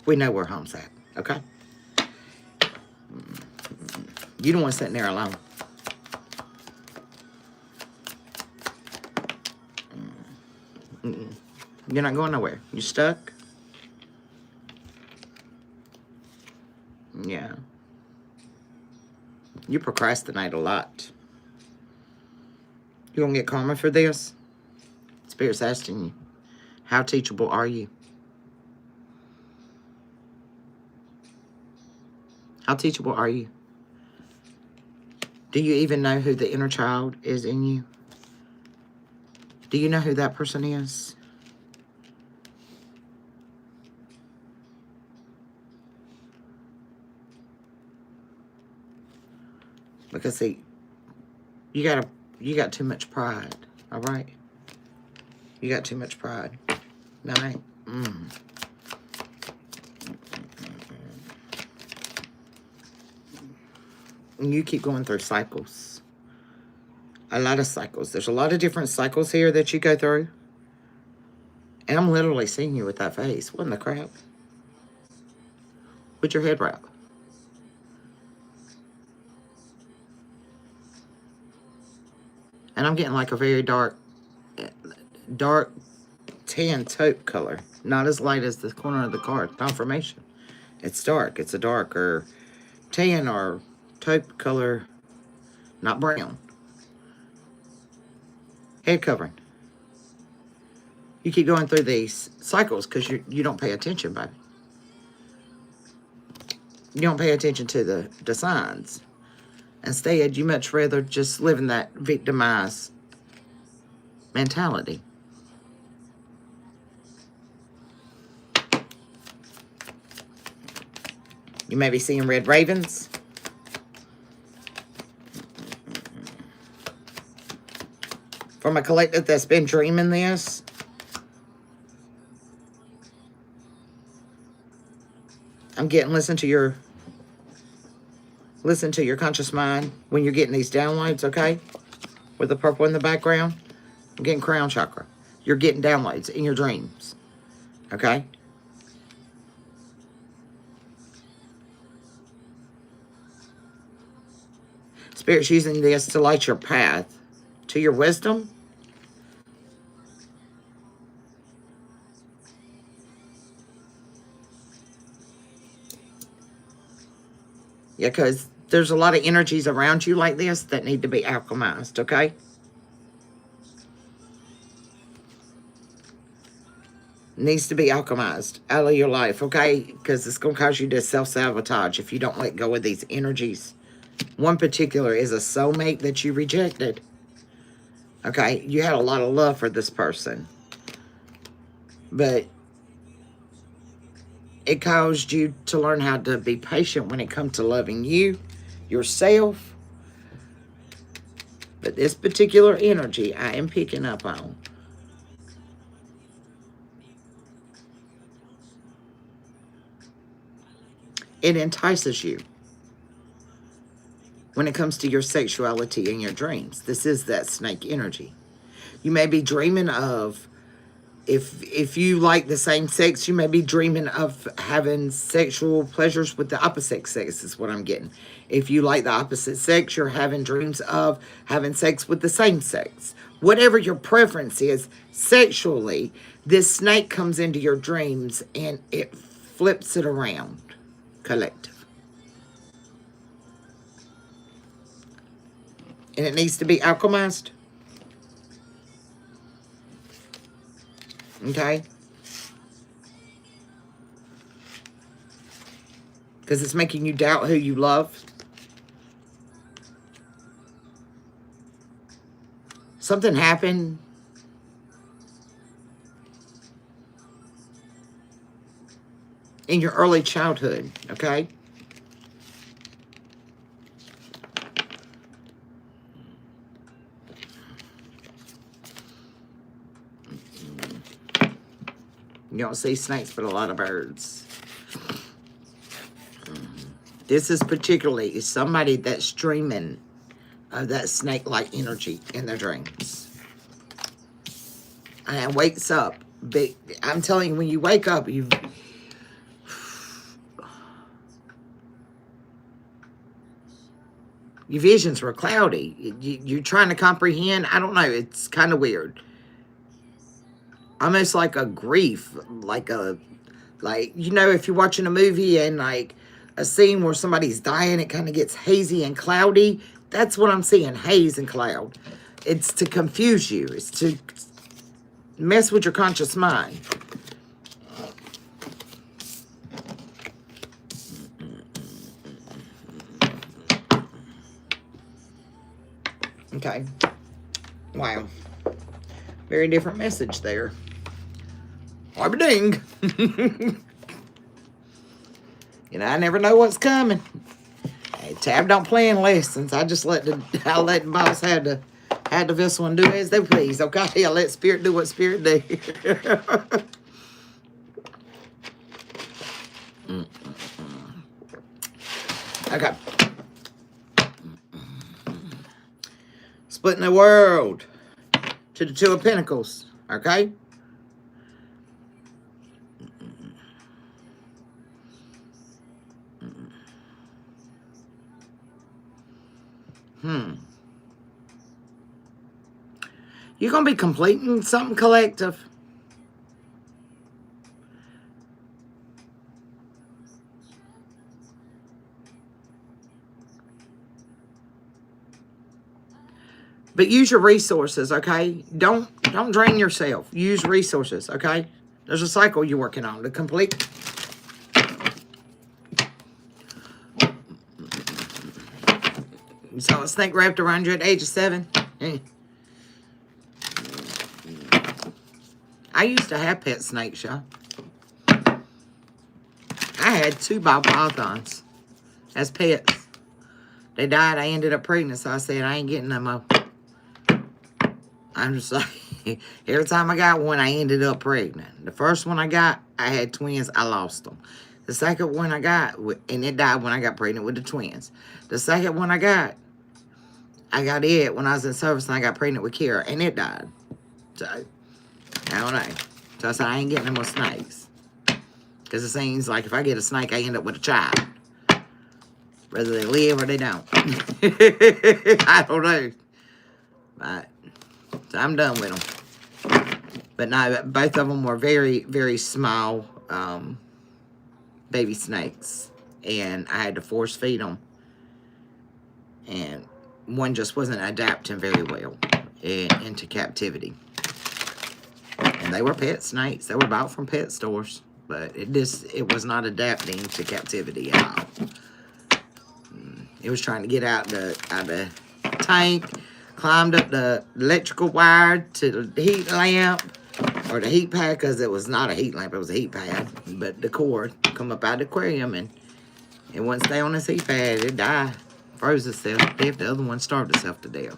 We know where home's at, okay? You don't want to sit there alone. You're not going nowhere. You stuck? Yeah. You procrastinate a lot. You gonna get karma for this? Spirit's asking you. How teachable are you? How teachable are you? Do you even know who the inner child is in you? Do you know who that person is? Because, see, you got too much pride, all right? You got too much pride. All right? And you keep going through cycles. A lot of cycles. There's a lot of different cycles here that you go through. And I'm literally seeing you with that face. What in the crap? With your head wrap. And I'm getting like a very dark tan taupe color. Not as light as the corner of the card. Confirmation. It's dark. It's a darker tan or taupe color. Not brown. Head covering. You keep going through these cycles because you don't pay attention, baby. You don't pay attention to the signs. Instead, you much rather just live in that victimized mentality. You may be seeing red ravens. From a collective that's been dreaming this. I'm getting listen to your conscious mind when you're getting these downloads, okay? With the purple in the background. I'm getting crown chakra. You're getting downloads in your dreams. Okay? Spirit's using this to light your path to your wisdom. Yeah, because there's a lot of energies around you like this that need to be alchemized, okay? Needs to be alchemized out of your life, okay? Because it's going to cause you to self-sabotage if you don't let go of these energies. One particular is a soulmate that you rejected. Okay? You had a lot of love for this person. But it caused you to learn how to be patient when it comes to loving you, yourself. But this particular energy I am picking up on. It entices you when it comes to your sexuality and your dreams. This is that snake energy. You may be dreaming of, if you like the same sex, you may be dreaming of having sexual pleasures with the opposite sex, is what I'm getting. If you like the opposite sex, you're having dreams of having sex with the same sex. Whatever your preference is sexually, this snake comes into your dreams and it flips it around. Collective. And it needs to be alchemized. Okay? Because it's making you doubt who you love. Something happened. In your early childhood, okay? You don't see snakes, but a lot of birds. This is particularly somebody that's dreaming of that snake-like energy in their dreams. And wakes up. I'm telling you, when you wake up, your visions were cloudy. You're trying to comprehend. I don't know. It's kind of weird. Almost like a grief. Like, you know, if you're watching a movie and, like, a scene where somebody's dying, it kind of gets hazy and cloudy. That's what I'm seeing, haze and cloud. It's to confuse you. It's to mess with your conscious mind. Okay. Wow. Very different message there. Ding. You know, I never know what's coming. Hey, Tab don't play in lessons. I just let the boss have the vessel and do as they please. Okay, I let spirit do what spirit do. Okay. Splitting the world to the Two of Pentacles. Okay. You're going to be completing something collective. But use your resources, okay? Don't drain yourself. Use resources, okay? There's a cycle you're working on to complete. You saw a snake wrapped around you at the age of 7. I used to have pet snakes, y'all. I had 2 ball pythons as pets. They died. I ended up pregnant, so I said, I ain't getting no more. I'm just like, every time I got one, I ended up pregnant. The first one I got, I had twins. I lost them. The second one I got, and it died when I got pregnant with the twins. The second one I got it when I was in service, and I got pregnant with Kira, and it died. So, I don't know. So I said, I ain't getting no more snakes. Because it seems like if I get a snake, I end up with a child. Whether they live or they don't. I don't know. But, so I'm done with them. But no, both of them were very, very small baby snakes. And I had to force feed them. And one just wasn't adapting very well into captivity. And they were pet snakes. They were bought from pet stores. But it was not adapting to captivity at all. It was trying to get out the tank, climbed up the electrical wire to the heat lamp, or the heat pad, because it was not a heat lamp, it was a heat pad. But the cord come up out of the aquarium, and it wouldn't stay on this heat pad. It died, froze itself to death. The other one starved itself to death.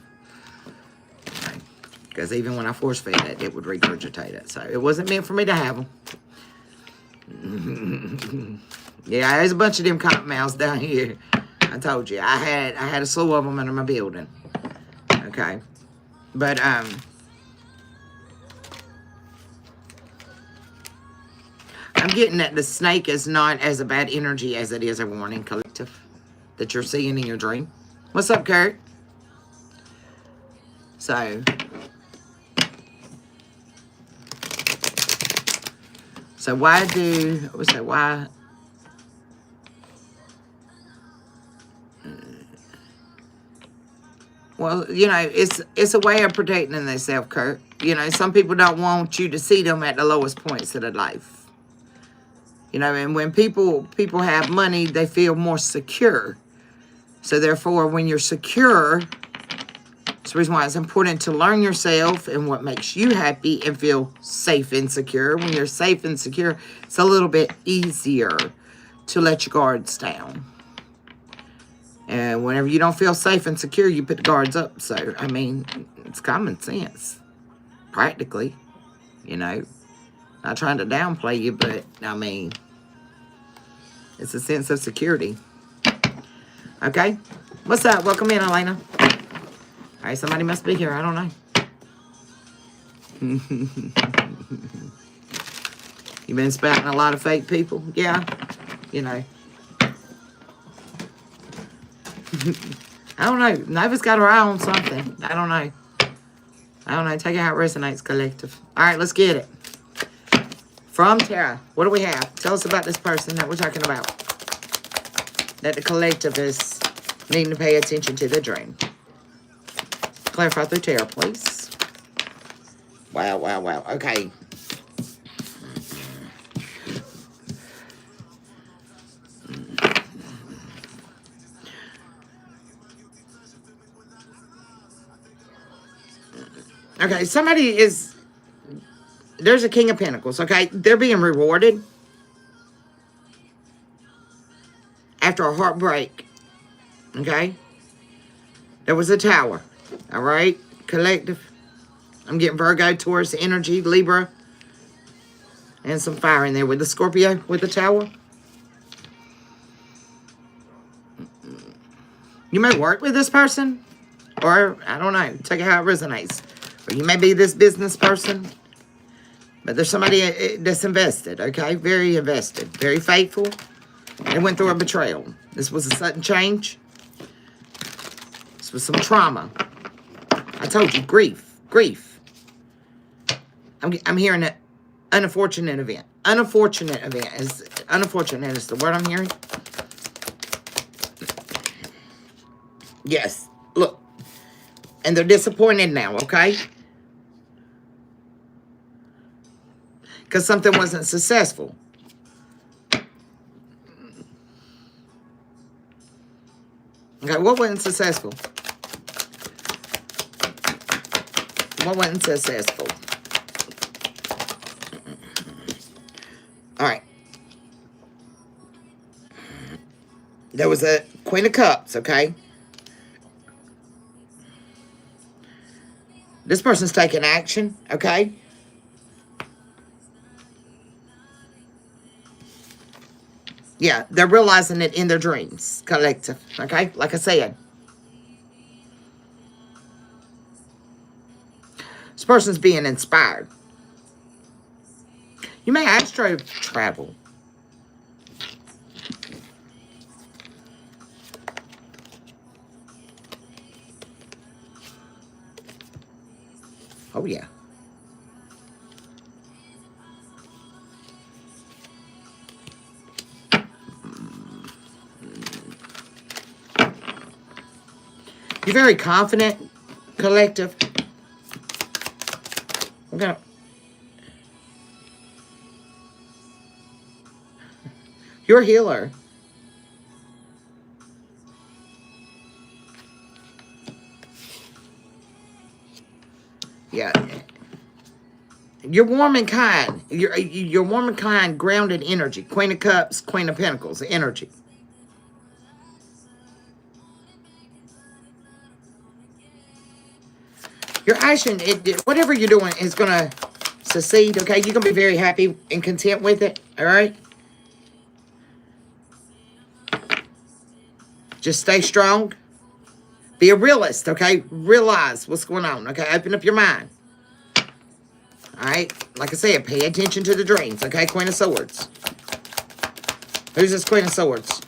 Because even when I force fed it, it would regurgitate it. So it wasn't meant for me to have them. Yeah, there's a bunch of them cottonmouths down here. I told you, I had a slew of them under my building. Okay. But, I'm getting that the snake is not as a bad energy as it is a warning collective that you're seeing in your dream. What's up, Kurt? So why well, you know, it's a way of protecting themselves, Kurt. You know, some people don't want you to see them at the lowest points of their life. You know, and when people have money, they feel more secure. So therefore, when you're secure, it's the reason why it's important to learn yourself and what makes you happy and feel safe and secure. When you're safe and secure, it's a little bit easier to let your guards down. And whenever you don't feel safe and secure, you put the guards up. So, I mean, it's common sense. Practically. You know. Not trying to downplay you, but, I mean, it's a sense of security. Okay? What's up? Welcome in, Elena. All right, somebody must be here. I don't know. You've been spouting a lot of fake people? Yeah. You know. I don't know. Nova's got her eye on something. I don't know. Take it how it resonates, collective. All right, let's get it. From Tara, what do we have? Tell us about this person that we're talking about. That the collective is needing to pay attention to the dream. Clarify through Tara, please. Wow, wow, wow. Okay. Okay, there's a King of Pentacles, okay? They're being rewarded after a heartbreak, okay? There was a Tower, all right? Collective. I'm getting Virgo, Taurus, energy, Libra, and some fire in there with the Scorpio with the Tower. You may work with this person, or, I don't know, take it how it resonates. Or you may be this business person. But there's somebody that's invested, okay? Very invested. Very faithful. They went through a betrayal. This was a sudden change. This was some trauma. I told you, grief. Grief. I'm hearing an unfortunate event. Unfortunate event is the word I'm hearing. Yes. Look. And they're disappointed now, okay? Because something wasn't successful. Okay, what wasn't successful? What wasn't successful? All right. There was a Queen of Cups, okay? This person's taking action, okay? Yeah, they're realizing it in their dreams, collective, okay? Like I said. This person's being inspired. You may astro travel. Oh, yeah. You're very confident, collective. I'm gonna... You're a healer. Yeah. You're warm and kind. You're warm and kind, grounded energy. Queen of Cups, Queen of Pentacles, energy. Your action, whatever you're doing is going to succeed, okay? You're going to be very happy and content with it, all right? Just stay strong. Be a realist, okay? Realize what's going on, okay? Open up your mind. All right? Like I said, pay attention to the dreams, okay? Queen of Swords. Who's this Queen of Swords?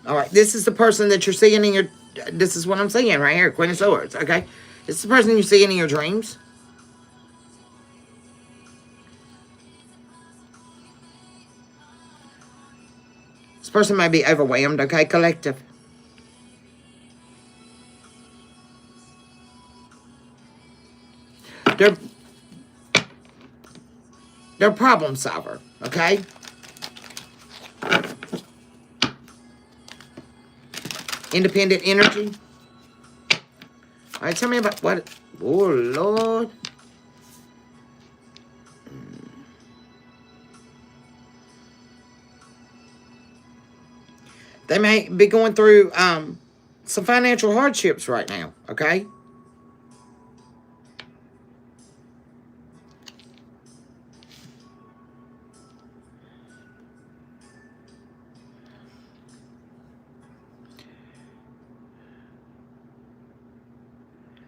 All right, this is the person that you're seeing in your... This is what I'm seeing right here, Queen of Swords, okay? This is the person you're seeing in your dreams. This person may be overwhelmed, okay, collective. They're a problem solver, okay? Independent energy. All right, tell me about what... Oh, Lord. They may be going through some financial hardships right now, okay?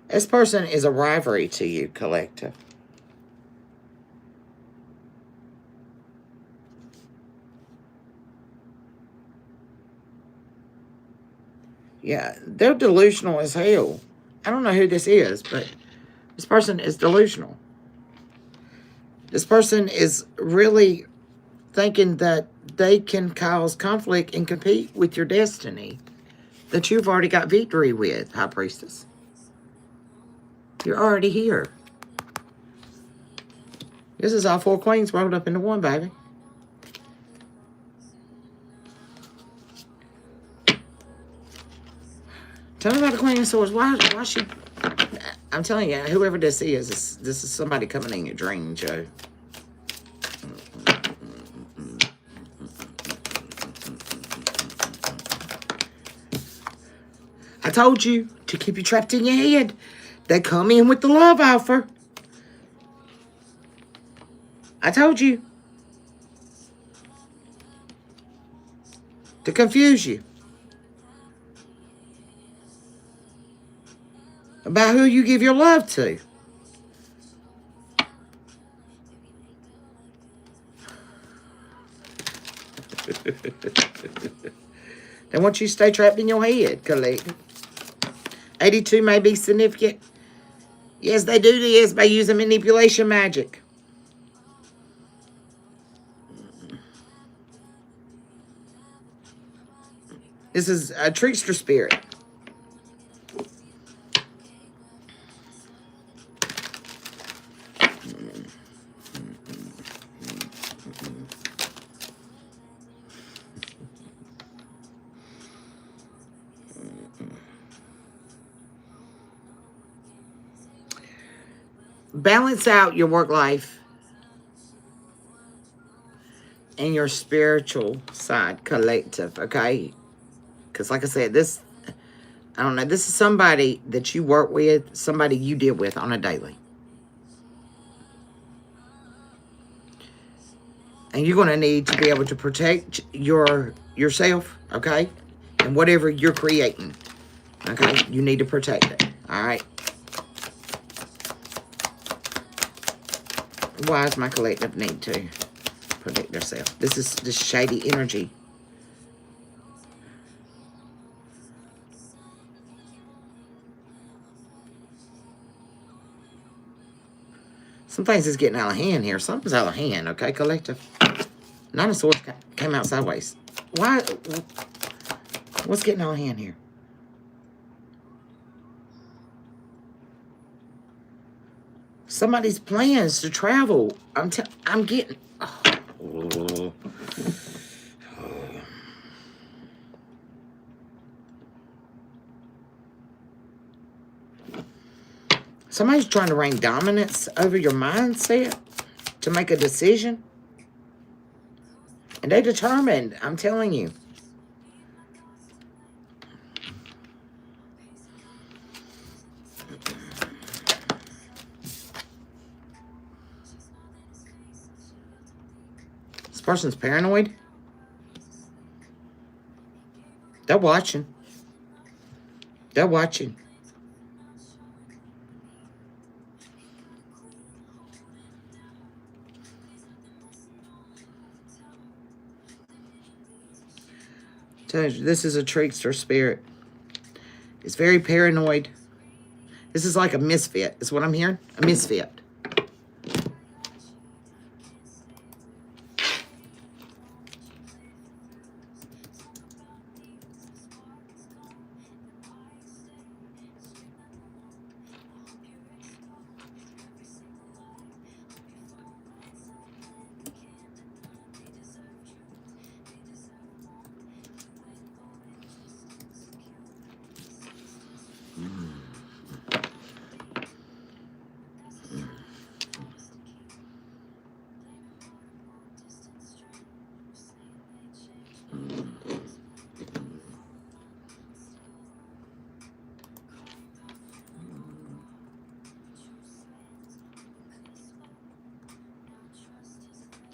This person is a rivalry to you, collective. Yeah, they're delusional as hell. I don't know who this is, but this person is delusional. This person is really thinking that they can cause conflict and compete with your destiny that you've already got victory with, High Priestess. You're already here. This is all 4 queens rolled up into one, baby. Tell me about the Queen of Swords. Why she... I'm telling you, whoever this is somebody coming in your dream, Joe. I told you to keep you trapped in your head. They come in with the love offer. I told you. To confuse you. About who you give your love to. They want you to stay trapped in your head, collective. 82 may be significant. Yes, they do this by using manipulation magic. This is a trickster spirit. Balance out your work life and your spiritual side, collective, okay? Because like I said, this, I don't know, this is somebody that you work with, somebody you deal with on a daily. And you're going to need to be able to protect yourself, okay? And whatever you're creating, okay? You need to protect it, all right? Why does my collective need to protect themselves? This is this shady energy. Some things is getting out of hand here. Something's out of hand, okay, collective? Nine of Swords came out sideways. Why? What's getting out of hand here? Somebody's plans to travel. I'm getting... Oh. Somebody's trying to reign dominance over your mindset to make a decision. And they're determined, I'm telling you. This person's paranoid. They're watching. They're watching. This is a trickster spirit. It's very paranoid. This is like a misfit, is what I'm hearing. A misfit.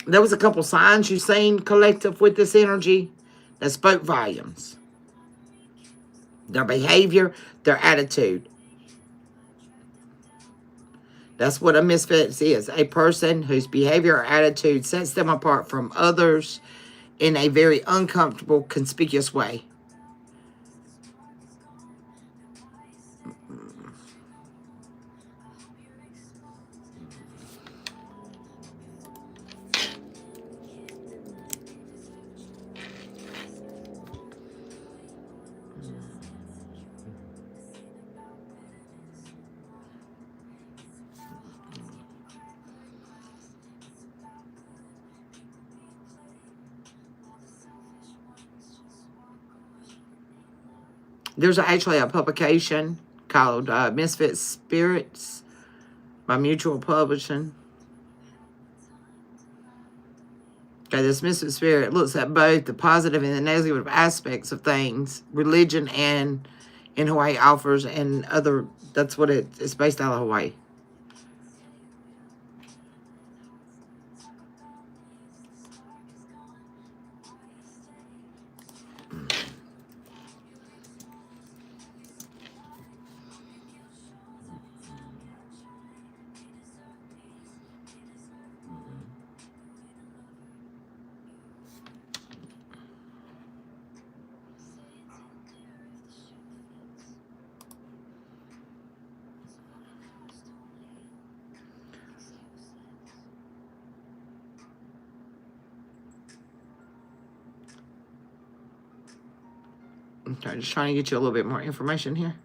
There was a couple signs you seen, collective, with this energy that spoke volumes. Their behavior, their attitude. That's what a misfit is. A person whose behavior or attitude sets them apart from others in a very uncomfortable, conspicuous way. There's actually a publication called Misfit Spirits by Mutual Publishing. Okay, this Misfit Spirit looks at both the positive and the negative aspects of things, religion and in Hawaii offers, and other, that's what it's based out of Hawaii. Okay, just trying to get you a little bit more information here.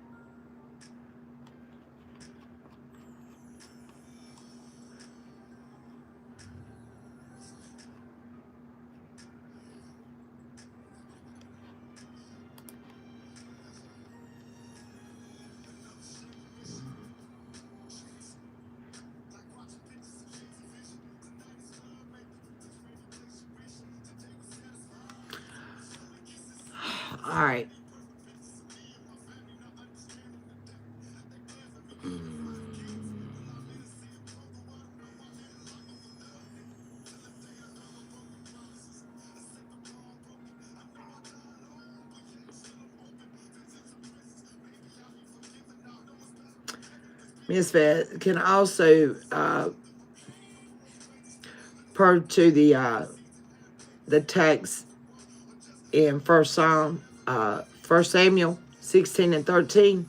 All right. Misfit can also per to the text in 1 Samuel 16 and 13.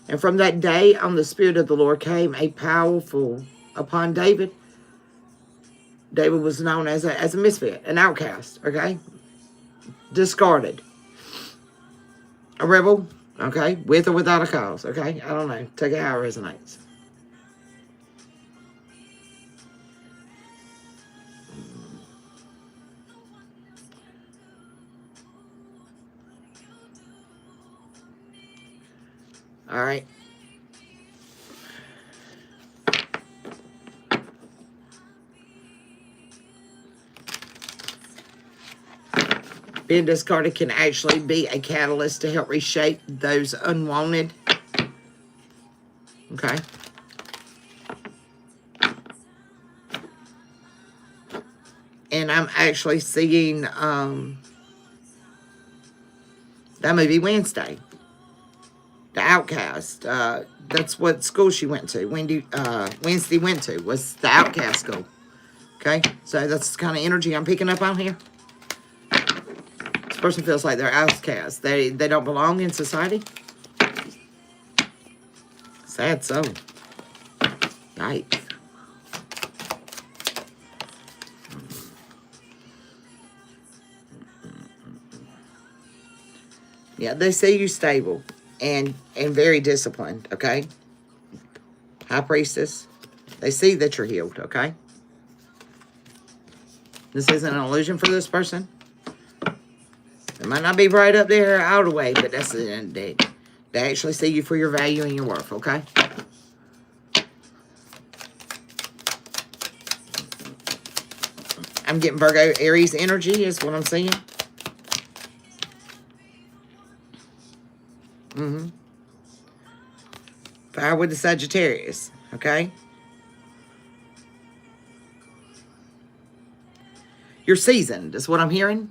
And from that day on, the Spirit of the Lord came, a powerful upon David. David was known as a misfit, an outcast, okay? Discarded. A rebel, okay? With or without a cause, okay? I don't know. Take it how it resonates. All right. Being discarded can actually be a catalyst to help reshape those unwanted. Okay. And I'm actually seeing that movie Wednesday. The Outcast. That's what school she went to. Wednesday went to was the Outcast school. Okay. So that's the kind of energy I'm picking up on here. This person feels like they're outcast. They don't belong in society. Sad soul. Yikes. Yeah, they see you stable and very disciplined, okay? High Priestess. They see that you're healed, okay? This isn't an illusion for this person. It might not be right up there all the way, but that's the end. They actually see you for your value and your worth, okay? I'm getting Virgo Aries energy is what I'm seeing. Fire with the Sagittarius, okay? You're seasoned, is what I'm hearing.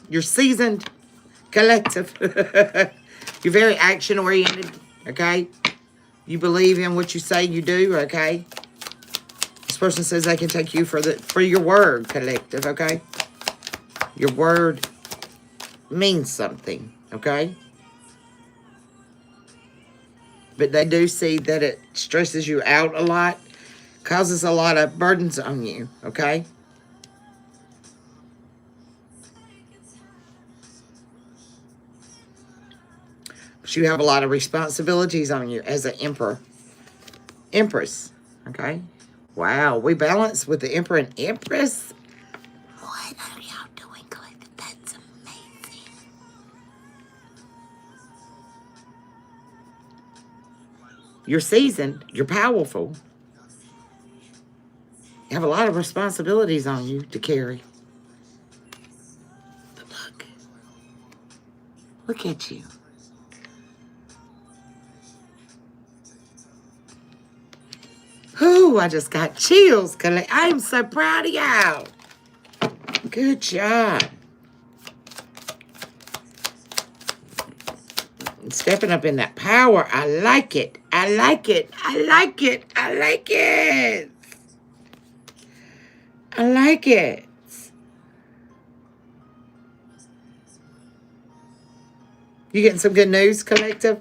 You're seasoned, collective. You're very action-oriented, okay? You believe in what you say you do, okay? This person says they can take you for your word, collective, okay? Your word means something, okay? But they do see that it stresses you out a lot, causes a lot of burdens on you, okay? But you have a lot of responsibilities on you as an empress, okay? Wow, we balance with the emperor and empress. What are y'all doing, collective? That's amazing. You're seasoned. You're powerful. You have a lot of responsibilities on you to carry. But look at you. Ooh, I just got chills. I am so proud of y'all. Good job. Stepping up in that power. I like it. I like it. I like it. I like it. I like it. You getting some good news, collective?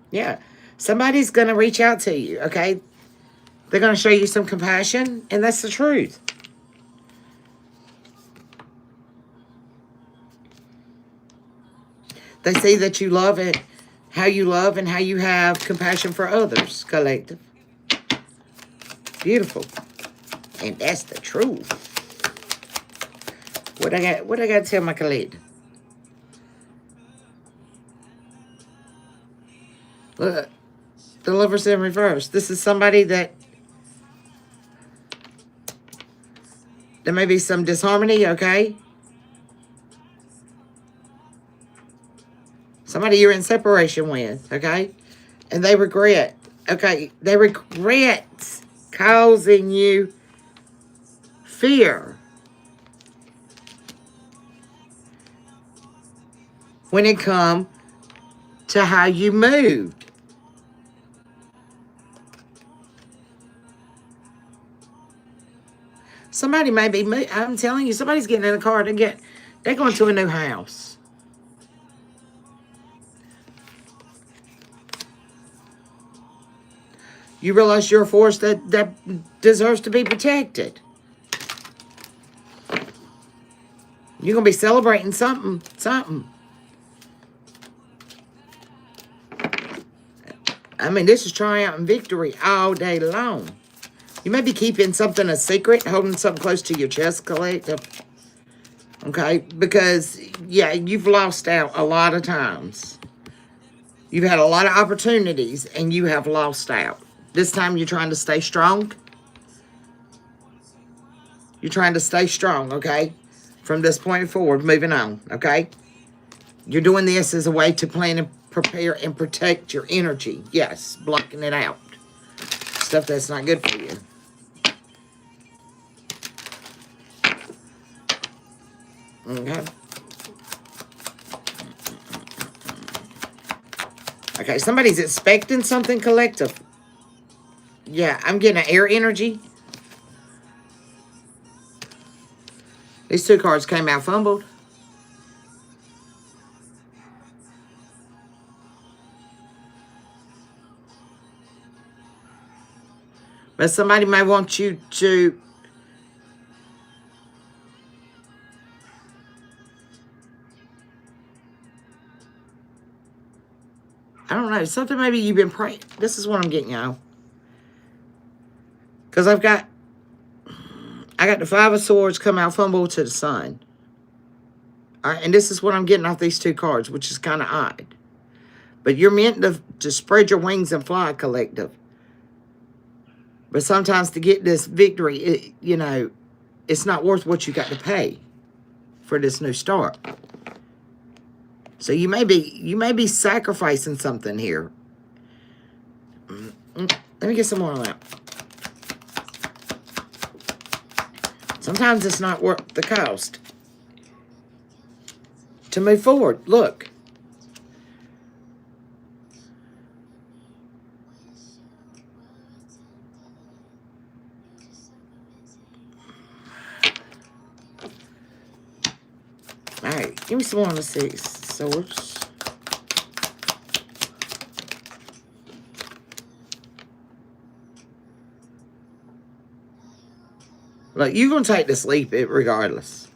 Yeah. Somebody's going to reach out to you, okay? They're going to show you some compassion, and that's the truth. They see that you love it, how you love and how you have compassion for others, collective. Beautiful. And that's the truth. What I got to tell my collective? Look, the Lover's in reverse. This is somebody that there may be some disharmony, okay? Somebody you're in separation with, okay? And they regret, okay? They regret causing you fear when it comes to how you moved. Somebody may be, I'm telling you, somebody's getting in a car they're going to a new house. You realize you're a force that deserves to be protected. You're going to be celebrating something. I mean, this is triumph and victory all day long. You may be keeping something a secret, holding something close to your chest, collective. Okay? Because, yeah, you've lost out a lot of times. You've had a lot of opportunities, and you have lost out. This time, you're trying to stay strong. You're trying to stay strong, okay? From this point forward, moving on, okay? You're doing this as a way to plan and prepare and protect your energy. Yes, blocking it out. Stuff that's not good for you. Okay. Okay, somebody's expecting something, collective. Yeah, I'm getting an air energy. These two cards came out fumbled. But somebody may want you to... I don't know. Something maybe you've been praying. This is what I'm getting, y'all. Because I got the Five of Swords come out fumble to the Sun. All right, and this is what I'm getting off these two cards, which is kind of odd. But you're meant to spread your wings and fly, collective. But sometimes to get this victory, it's not worth what you got to pay for this new start. So you may be sacrificing something here. Let me get some more on that. Sometimes it's not worth the cost to move forward. Look. All right, give me some more on the Six Swords. Look, you're going to take this leap regardless.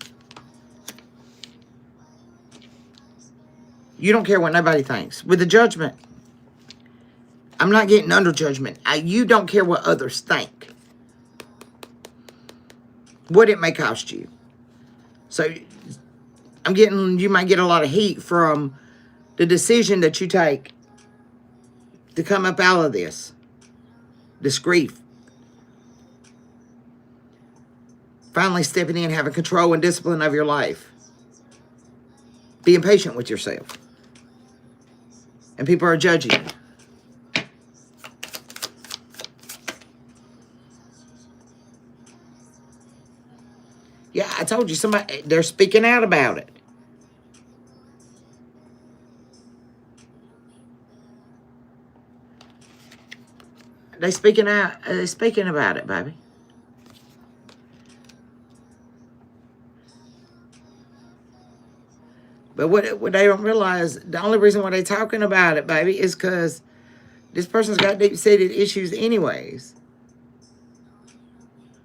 You don't care what nobody thinks. With the Judgment, I'm not getting under judgment. You don't care what others think. What it may cost you. So, I'm getting, you might get a lot of heat from the decision that you take to come up out of this grief. Finally stepping in, having control and discipline of your life. Being patient with yourself. And people are judging you. Yeah, I told you, they're speaking out about it. They're speaking about it, baby. But what they don't realize, the only reason why they're talking about it, baby, is because this person's got deep-seated issues anyways.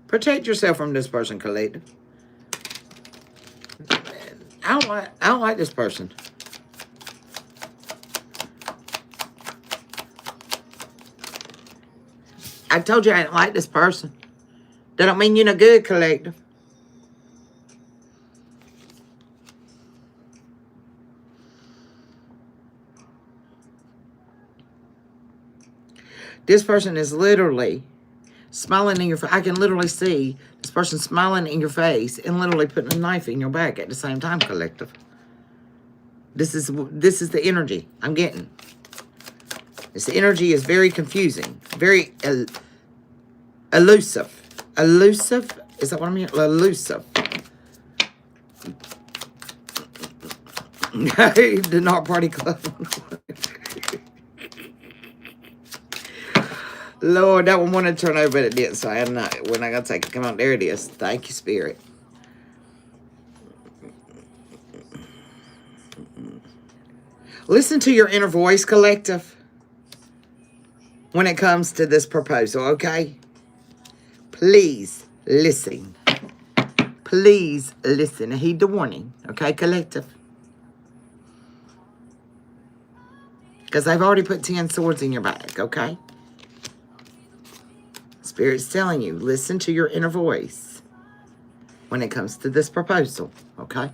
Protect yourself from this person, collective. I don't like this person. I told you I didn't like this person. That don't mean you're no good, collective. This person is literally smiling in your face. I can literally see this person smiling in your face and literally putting a knife in your back at the same time, collective. This is the energy I'm getting. This energy is very confusing. Very elusive. Elusive? Is that what I'm hearing? Elusive. The Not Party Club. Lord, that one wanted to turn over, but it didn't, so we're not going to take it. Come on, there it is. Thank you, Spirit. Listen to your inner voice, collective. when it comes to this proposal, okay? Please listen. Please listen and heed the warning, okay, collective? Because I've already put 10 swords in your bag, okay? Spirit's telling you, listen to your inner voice when it comes to this proposal, okay?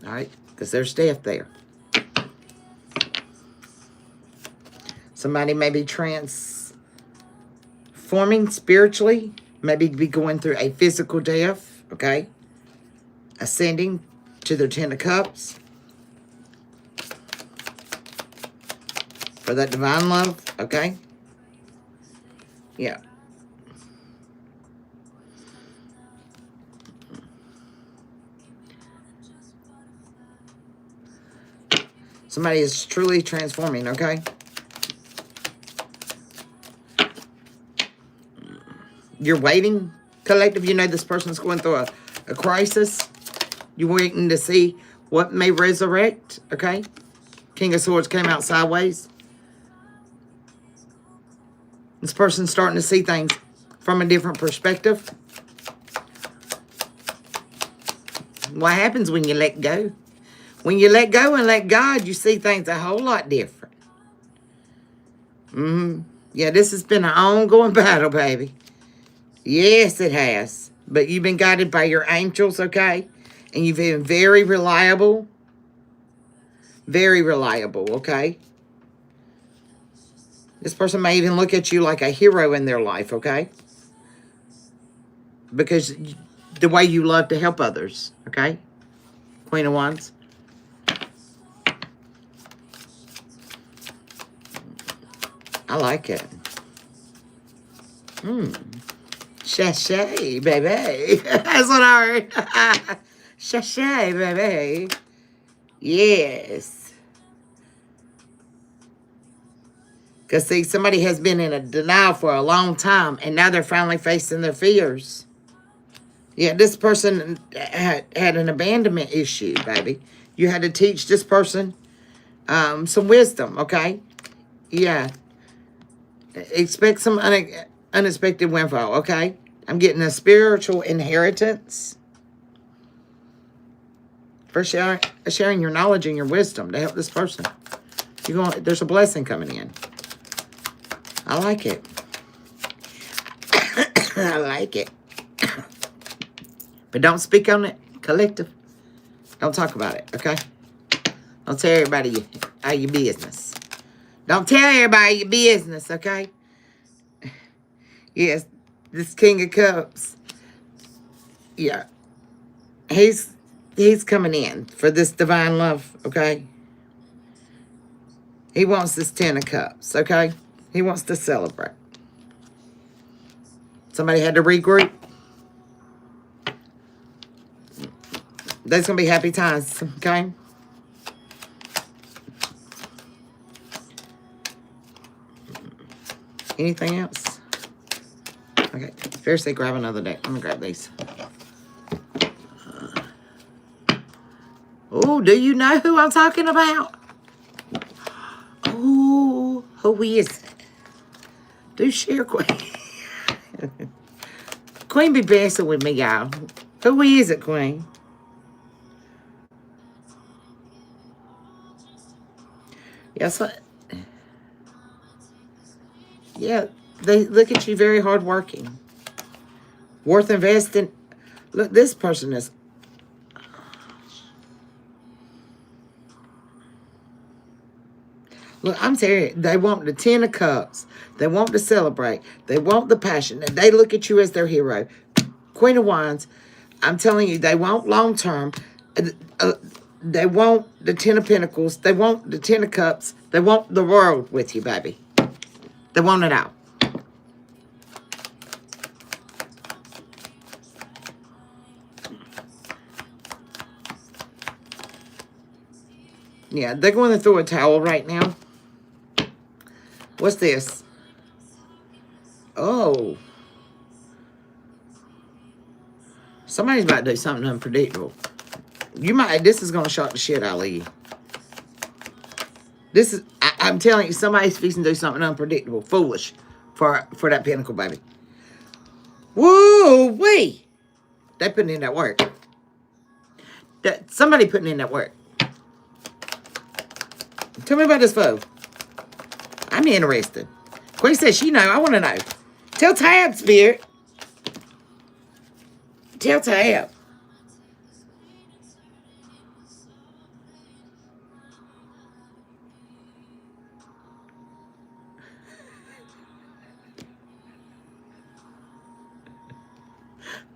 All right? Because there's death there. Somebody may be transforming spiritually, maybe be going through a physical death, okay? Ascending to their 10 of Cups. For that divine love, okay? Yeah. Somebody is truly transforming, okay? You're waiting, collective. You know this person's going through a crisis. You're waiting to see what may resurrect, okay? King of Swords came out sideways. This person's starting to see things from a different perspective. What happens when you let go? When you let go and let God, you see things a whole lot different. Yeah, this has been an ongoing battle, baby. Yes, it has. But you've been guided by your angels, okay? And you've been very reliable. Very reliable, okay? This person may even look at you like a hero in their life, okay? Because the way you love to help others, okay? Queen of Wands. I like it. Sachet, baby. That's what I heard. Sachet, baby. Yes. Because, see, somebody has been in a denial for a long time, and now they're finally facing their fears. Yeah, this person had an abandonment issue, baby. You had to teach this person some wisdom, okay? Yeah. Expect some unexpected windfall, okay? I'm getting a spiritual inheritance for sharing your knowledge and your wisdom to help this person. There's a blessing coming in. I like it. I like it. But don't speak on it, collective. Don't talk about it, okay? Don't tell everybody your business. Don't tell everybody your business, okay? Yes, this King of Cups. Yeah. He's coming in for this divine love, okay? He wants this 10 of Cups, okay? He wants to celebrate. Somebody had to regroup. There's going to be happy times, okay? Anything else? Okay, seriously, grab another deck. I'm going to grab these. Oh, do you know who I'm talking about? Oh, who is it? Do share, Queen. Queen be messing with me, y'all. Who is it, Queen? Yes, yeah, they look at you very hardworking. Worth investing. Look, this person is. Look, I'm telling you, they want the 10 of Cups. They want to celebrate. They want the passion. They look at you as their hero. Queen of Wands, I'm telling you, they want long term. They want the 10 of Pentacles. They want the 10 of Cups. They want the world with you, baby. They want it all. Yeah, they're going to throw a towel right now. What's this? Oh. Somebody's about to do something unpredictable. This is going to shock the shit out of you. This is, I'm telling you, somebody's fixing to do something unpredictable, foolish for that pinnacle, baby. Woo wee! They putting in that work. Somebody putting in that work. Tell me about this foe. I'm interested. Queen says she know. I want to know. Tell Tab, Spirit. Tell Tab.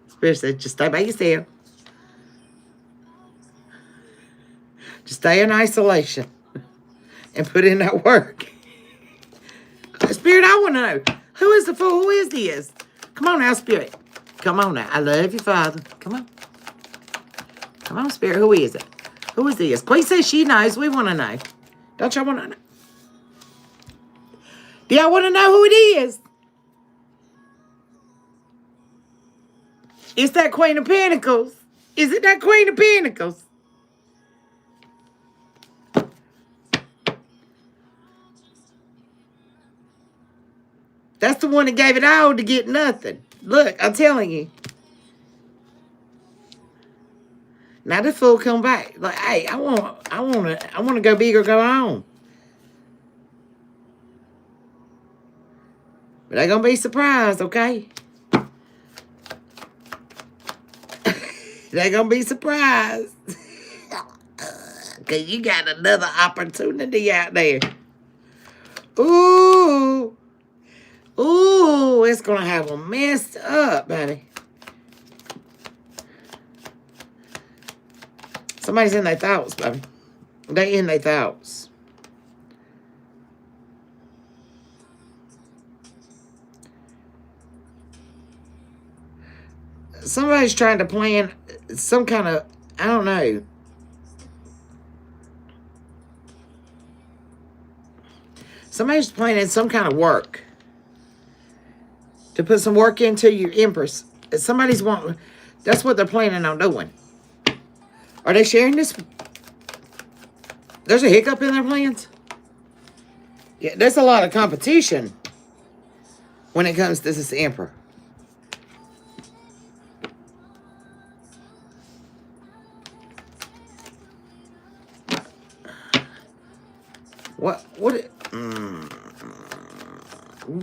Spirit said, just stay by yourself. Just stay in isolation. And put in that work. Spirit, I want to know. Who is the fool? Who is this? Come on now, Spirit. Come on now. I love you, Father. Come on. Come on, Spirit. Who is it? Who is this? Queen says she knows. We want to know. Don't y'all want to know? Do y'all want to know who it is? It's that Queen of Pentacles. Is it that Queen of Pentacles? That's the one that gave it all to get nothing. Look, I'm telling you. Now this fool come back. Like, hey, I want to go big or go home. But they're gonna be surprised, okay? They're gonna be surprised. Cause you got another opportunity out there. Ooh. Ooh, it's gonna have them messed up, buddy. Somebody's in their thoughts, baby. They in their thoughts. Somebody's trying to plan some kind of, I don't know. Somebody's planning some kind of work. To put some work into your Empress. Somebody's wanting, that's what they're planning on doing. Are they sharing this? There's a hiccup in their plans? Yeah, there's a lot of competition when it comes to this Emperor.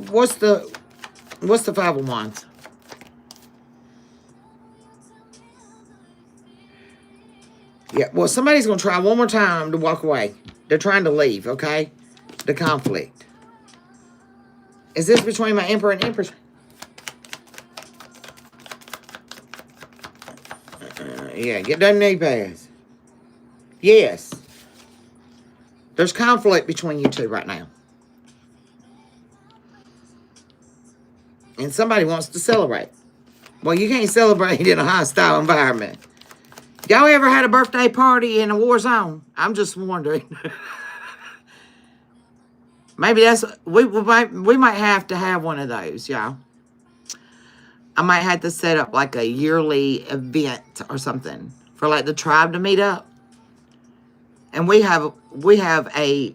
What's the Five of Wands? Yeah, well, somebody's going to try one more time to walk away. They're trying to leave, okay? The conflict. Is this between my Emperor and Empress? Yeah, get that knee pass. Yes. There's conflict between you two right now. And somebody wants to celebrate. Well, you can't celebrate in a hostile environment. Y'all ever had a birthday party in a war zone? I'm just wondering. Maybe that's, we might have to have one of those, y'all. I might have to set up like a yearly event or something for like the tribe to meet up. And we have a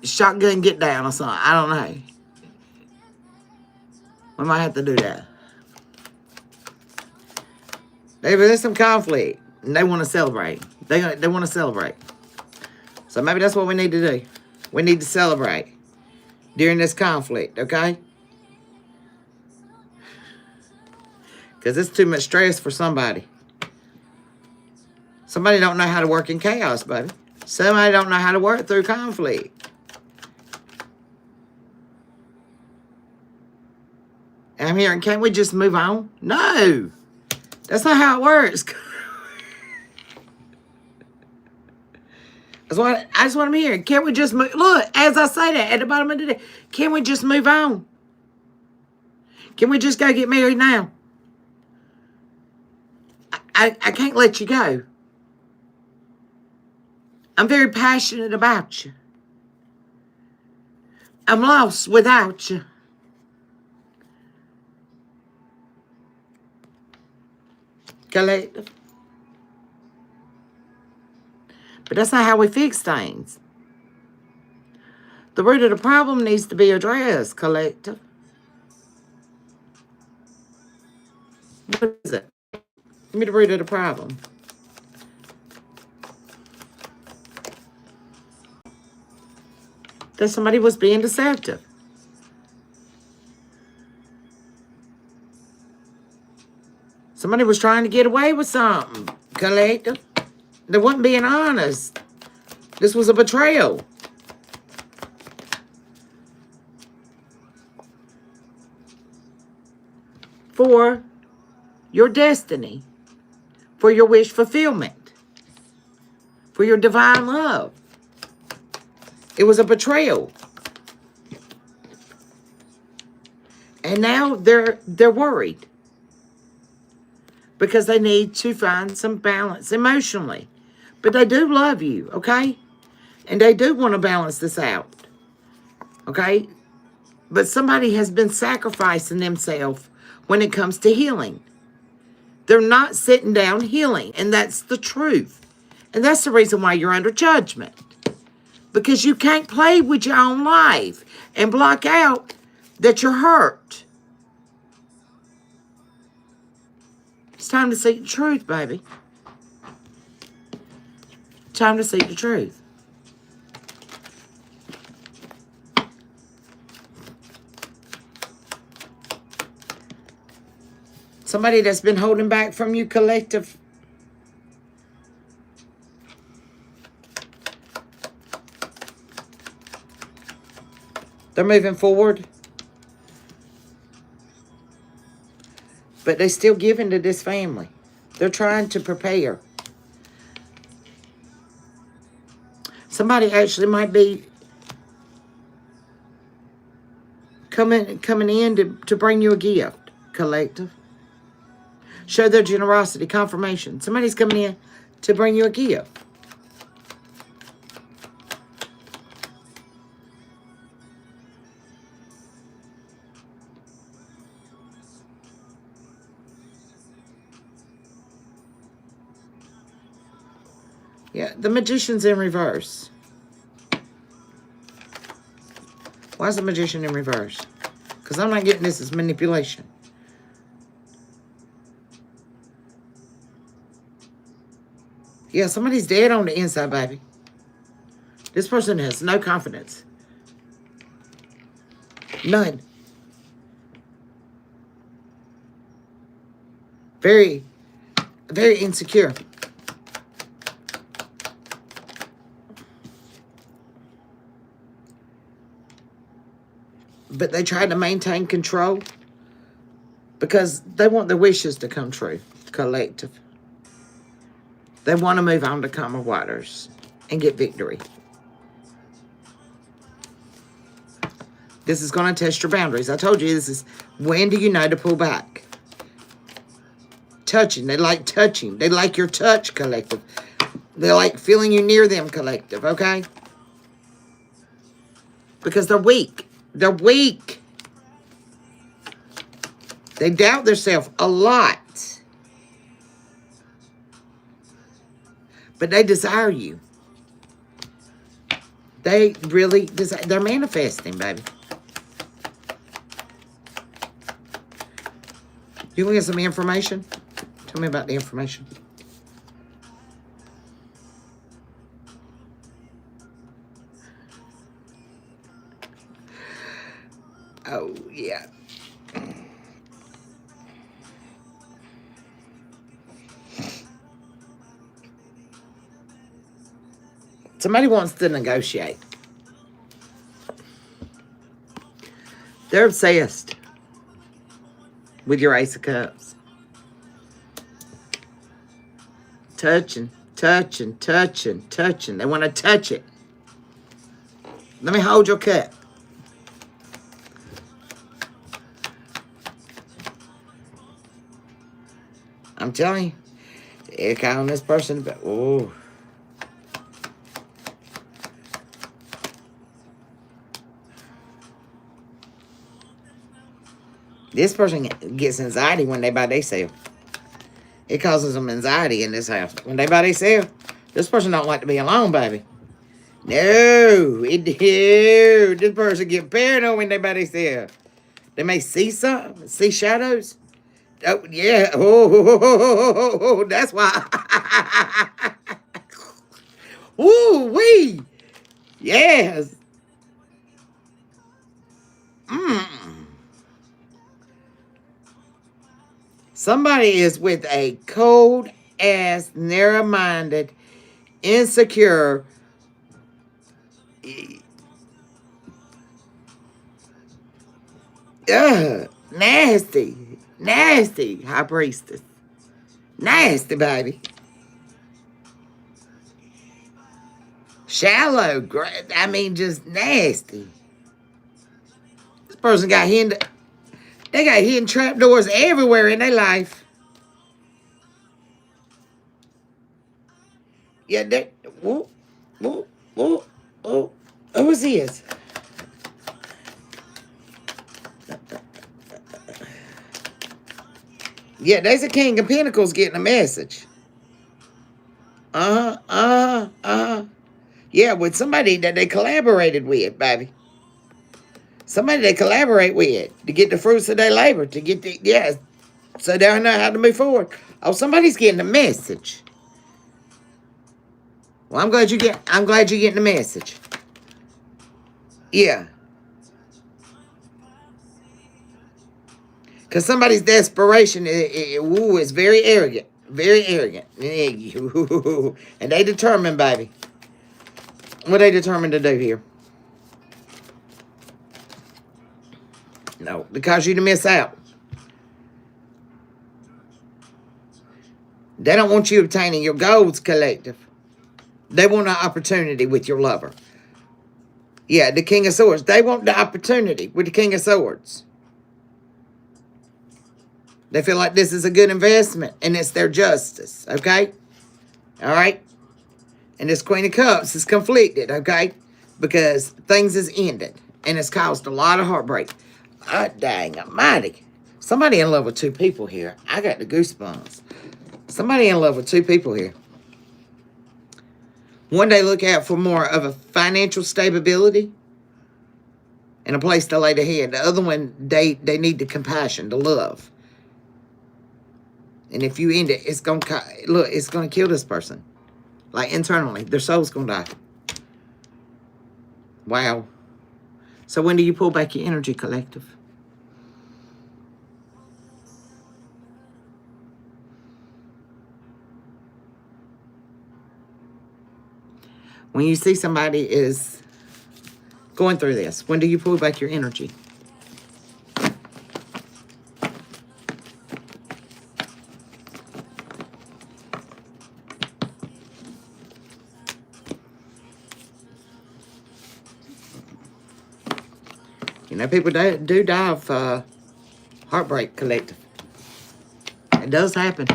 shotgun get down or something. I don't know. We might have to do that. There's some conflict, and they want to celebrate. They want to celebrate. So maybe that's what we need to do. We need to celebrate during this conflict, okay? Because it's too much stress for somebody. Somebody don't know how to work in chaos, baby. Somebody don't know how to work through conflict. And I'm hearing, can't we just move on? No. That's not how it works. That's what I'm hearing. Can't we just move? Look, as I say that at the bottom of the day, can we just move on? Can we just go get married now? I can't let you go. I'm very passionate about you. I'm lost without you. Collective. But that's not how we fix things. The root of the problem needs to be addressed, collective. What is it? Give me the root of the problem. That somebody was being deceptive. Somebody was trying to get away with something, collective. They wasn't being honest. This was a betrayal. For your destiny, for your wish fulfillment, for your divine love. It was a betrayal. And now they're worried because they need to find some balance emotionally. But they do love you, okay? And they do want to balance this out, okay? But somebody has been sacrificing themselves when it comes to healing. They're not sitting down healing, and that's the truth. And that's the reason why you're under judgment. Because you can't play with your own life and block out that you're hurt. It's time to seek the truth, baby. Time to seek the truth. Somebody that's been holding back from you, collective. They're moving forward. But they're still giving to this family. They're trying to prepare. Somebody actually might be coming in to bring you a gift, collective. Show their generosity, confirmation. Somebody's coming in to bring you a gift. Yeah, the Magician's in reverse. Why is the Magician in reverse? Because I'm not getting this as manipulation. Yeah, somebody's dead on the inside, baby. This person has no confidence. None. Very, very insecure. But they try to maintain control because they want their wishes to come true, collective. They want to move on to calmer waters and get victory. This is going to test your boundaries. I told you this is when do you know to pull back? Touching. They like touching. They like your touch, collective. They like feeling you near them, collective, okay? Because they're weak. They're weak. They doubt themselves a lot. But they desire you. They really desire. They're manifesting, baby. You want to get some information? Tell me about the information. Oh, yeah. Somebody wants to negotiate. They're obsessed with your Ace of Cups. Touching, touching, touching, touching. They want to touch it. Let me hold your cup. I'm telling you, they're calling this person, but oh. This person gets anxiety when they buy themselves. It causes them anxiety in this house. When they buy themselves, This person don't like to be alone, baby. No, this person get paranoid when they by themselves. They may see something, see shadows. Oh, yeah. Oh, that's why. Ooh, wee. Yes. Somebody is with a cold ass, narrow-minded, insecure, nasty high priestess. Nasty, baby. Shallow, I mean, just nasty. This person got hidden. They got hidden trapdoors everywhere in their life. Yeah, they. Whoa, whoa, whoa, whoa. Who's this? Yeah, there's a King of Pentacles getting a message. Yeah, with somebody that they collaborated with, baby. Somebody they collaborate with to get the fruits of their labor, to get the, yes, so they don't know how to move forward. Oh, somebody's getting a message. Well, I'm glad you're getting the message. Yeah. Because somebody's desperation is very arrogant. Very arrogant. And they determined, baby. What they determined to do here? No, to cause you to miss out. They don't want you obtaining your goals, collective. They want an opportunity with your lover. Yeah, the King of Swords. They want the opportunity with the King of Swords. They feel like this is a good investment, and it's their justice, okay? All right? And this Queen of Cups is conflicted, okay? Because things is ended, and it's caused a lot of heartbreak. Ah, dang almighty. Somebody in love with two people here. I got the goosebumps. Somebody in love with two people here. One, they look out for more of a financial stability and a place to lay their head. The other one, they need the compassion, the love. And if you end it, it's going to kill this person. Like internally, their soul's going to die. Wow. So when do you pull back your energy, collective? When you see somebody is going through this, when do you pull back your energy? You know, people do die of heartbreak, collective. It does happen.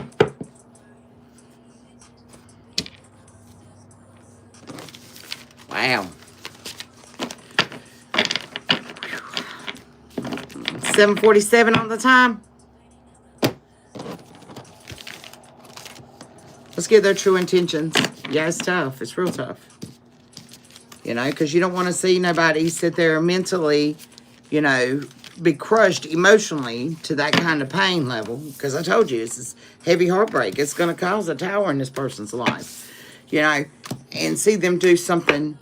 Wow. 7:47 on the time. Let's get their true intentions. Yeah, it's tough. It's real tough. You know, because you don't want to see nobody sit there mentally, you know, be crushed emotionally to that kind of pain level. Because I told you, it's this heavy heartbreak. It's going to cause a tower in this person's life. You know, and see them do something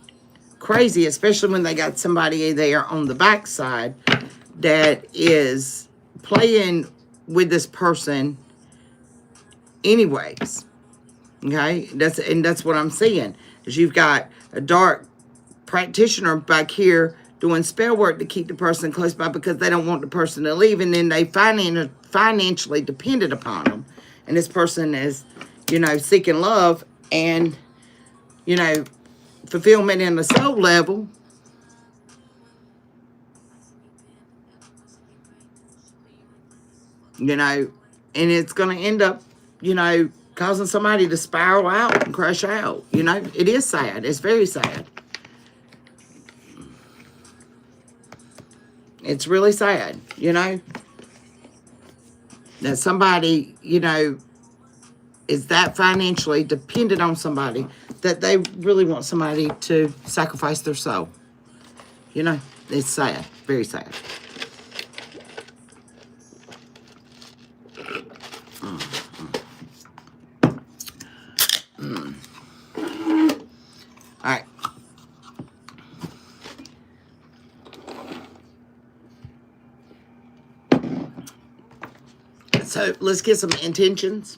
crazy, especially when they got somebody there on the backside that is playing with this person anyways. Okay, that's what I'm seeing. Is you've got a dark practitioner back here doing spell work to keep the person close by because they don't want the person to leave, and then they financially dependent upon them, and this person is, you know, seeking love and, you know, fulfillment in the soul level. You know, and it's going to end up, you know, causing somebody to spiral out and crash out. You know, it is sad. It's very sad. It's really sad, you know, that somebody, you know, is that financially dependent on somebody that they really want somebody to sacrifice their soul. You know, it's sad. Very sad. All right. So let's get some intentions.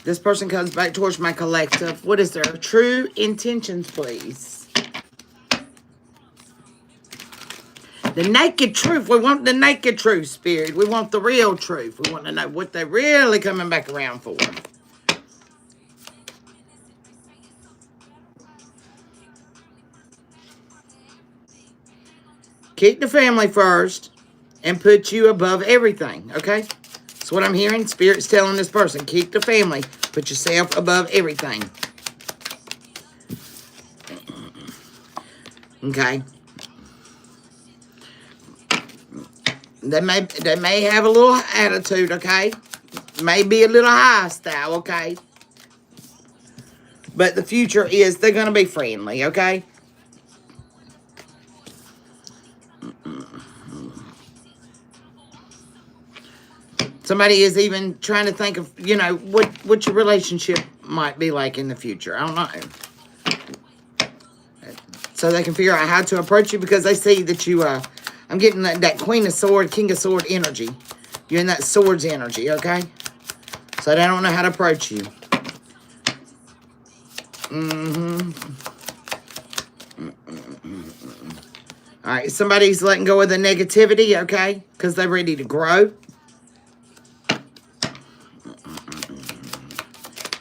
This person comes back towards my collective. What is their true intentions, please? The naked truth. We want the naked truth, Spirit. We want the real truth. We want to know what they're really coming back around for. Keep the family first and put you above everything, okay? That's what I'm hearing. Spirit's telling this person, keep the family. Put yourself above everything. Okay? They may have a little attitude, okay? Maybe a little hostile, okay? But the future is they're going to be friendly, okay? Somebody is even trying to think of, you know, what your relationship might be like in the future. I don't know. So they can figure out how to approach you because they see that you, I'm getting that Queen of Sword, King of Sword energy. You're in that Swords energy, okay? So they don't know how to approach you. All right, somebody's letting go of the negativity, okay? Because they're ready to grow.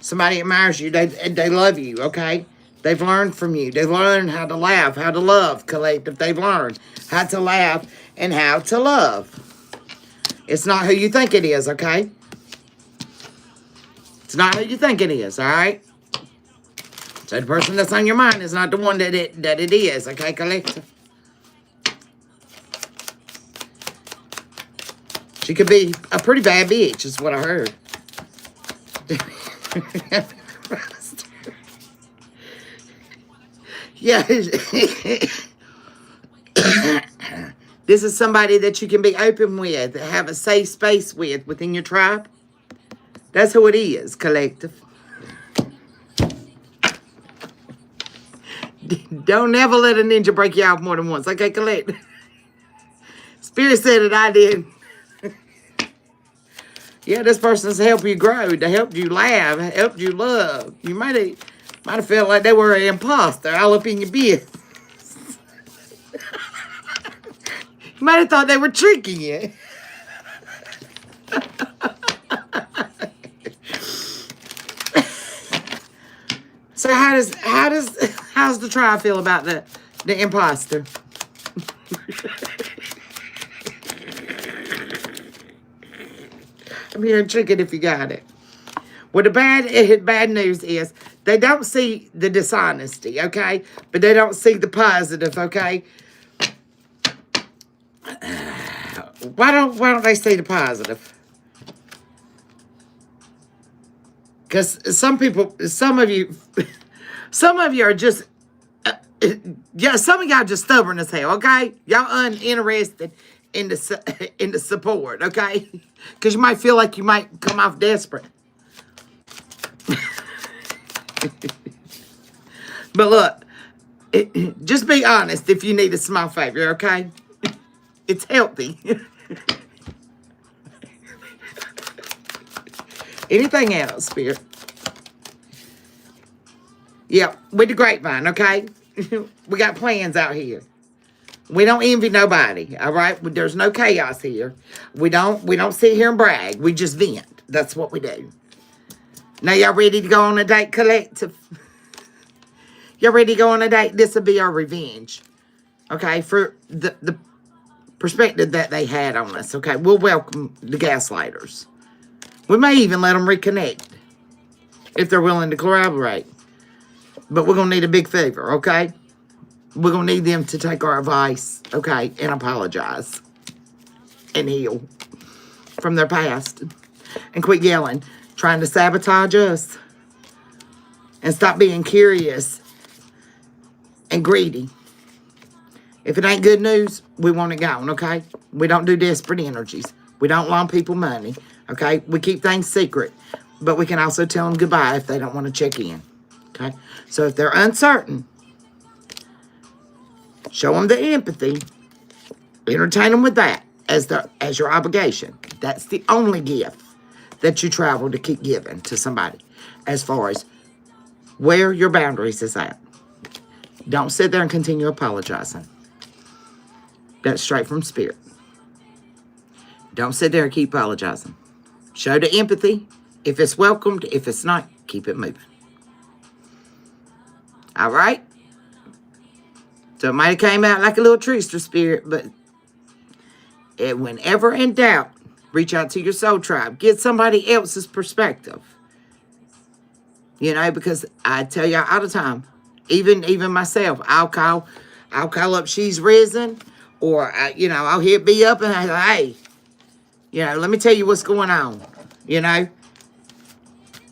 Somebody admires you. They love you, okay? They've learned from you. They've learned how to laugh, how to love, collective. They've learned how to laugh and how to love. It's not who you think it is, okay? It's not who you think it is, all right? So the person that's on your mind is not the one that it is, okay, collective? She could be a pretty bad bitch, is what I heard. Yeah. This is somebody that you can be open with, have a safe space with within your tribe. That's who it is, collective. Don't ever let a ninja break you off more than once. Okay, collective. Spirit said it, I did. Yeah, this person's helped you grow, to help you laugh, helped you love. You might have felt like they were an imposter all up in your business. You might have thought they were tricking you. So how's the tribe feel about the imposter? I'm here tricking if you got it. Well, the bad news is they don't see the dishonesty, okay? But they don't see the positive, okay? Why don't they see the positive? Because some of you are just, yeah, some of y'all just stubborn as hell, okay? Y'all uninterested in the support, okay? Because you might feel like you might come off desperate. But look, just be honest if you need a small favor, okay? It's healthy. Anything else, Spirit? Yeah, with the grapevine, okay? We got plans out here. We don't envy nobody, all right? There's no chaos here. We don't sit here and brag. We just vent. That's what we do. Now y'all ready to go on a date, collective? Y'all ready to go on a date? This will be our revenge, okay? For the perspective that they had on us, okay? We'll welcome the gaslighters. We may even let them reconnect if they're willing to collaborate. But we're going to need a big favor, okay? We're going to need them to take our advice, okay, and apologize and heal from their past and quit yelling, trying to sabotage us. And stop being curious and greedy. If it ain't good news, we want it gone, okay? We don't do desperate energies. We don't loan people money, okay? We keep things secret. But we can also tell them goodbye if they don't want to check in, okay? So if they're uncertain, show them the empathy. Entertain them with that as your obligation. That's the only gift that you travel to keep giving to somebody as far as where your boundaries is at. Don't sit there and continue apologizing. That's straight from spirit. Don't sit there and keep apologizing. Show the empathy. If it's welcomed, if it's not, keep it moving. All right? So it might have came out like a little trickster spirit, but whenever in doubt, reach out to your soul tribe. Get somebody else's perspective. You know, because I tell y'all all the time, even myself, I'll call up She's Risen, or, I'll hit B up and I say, hey, let me tell you what's going on.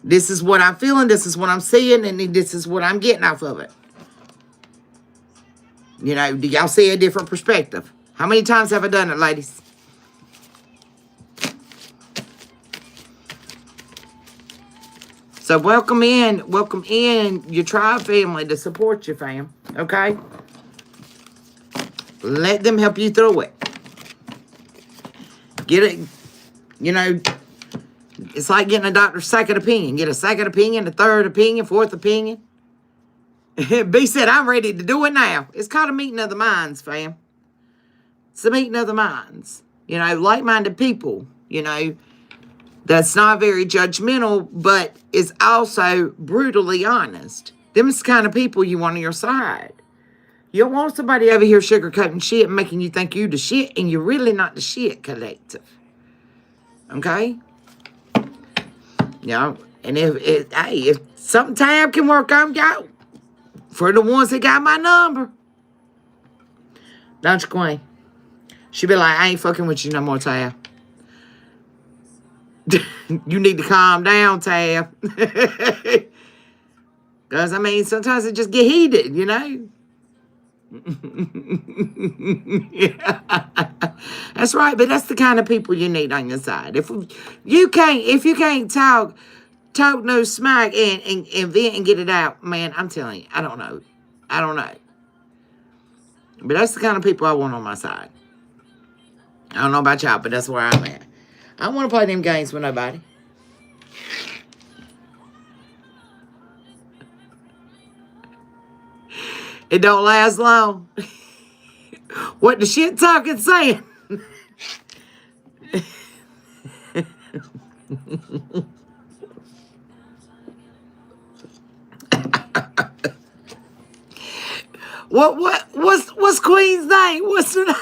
This is what I'm feeling, this is what I'm seeing, and this is what I'm getting off of it. Do y'all see a different perspective? How many times have I done it, ladies? So welcome in your tribe family to support you, fam. Okay? Let them help you through it. Get it, it's like getting a doctor's second opinion. Get a second opinion, a third opinion, fourth opinion. B said, I'm ready to do it now. It's called a meeting of the minds, fam. It's a meeting of the minds. Like-minded people, that's not very judgmental, but is also brutally honest. Them's the kind of people you want on your side. You don't want somebody over here sugarcoating shit and making you think you the shit, and you're really not the shit collective. Okay? And if something Tab can work on, go. For the ones that got my number. Don't you, Queen? She be like, I ain't fucking with you no more, Tab. You need to calm down, Tab. Because, sometimes it just get heated, Yeah. That's right, but that's the kind of people you need on your side. If you can't talk no smack and vent and get it out, man, I'm telling you, I don't know. But that's the kind of people I want on my side. I don't know about y'all, but that's where I'm at. I don't want to play them games with nobody. It don't last long. What the shit talking saying? What's Queen's name? What's her name?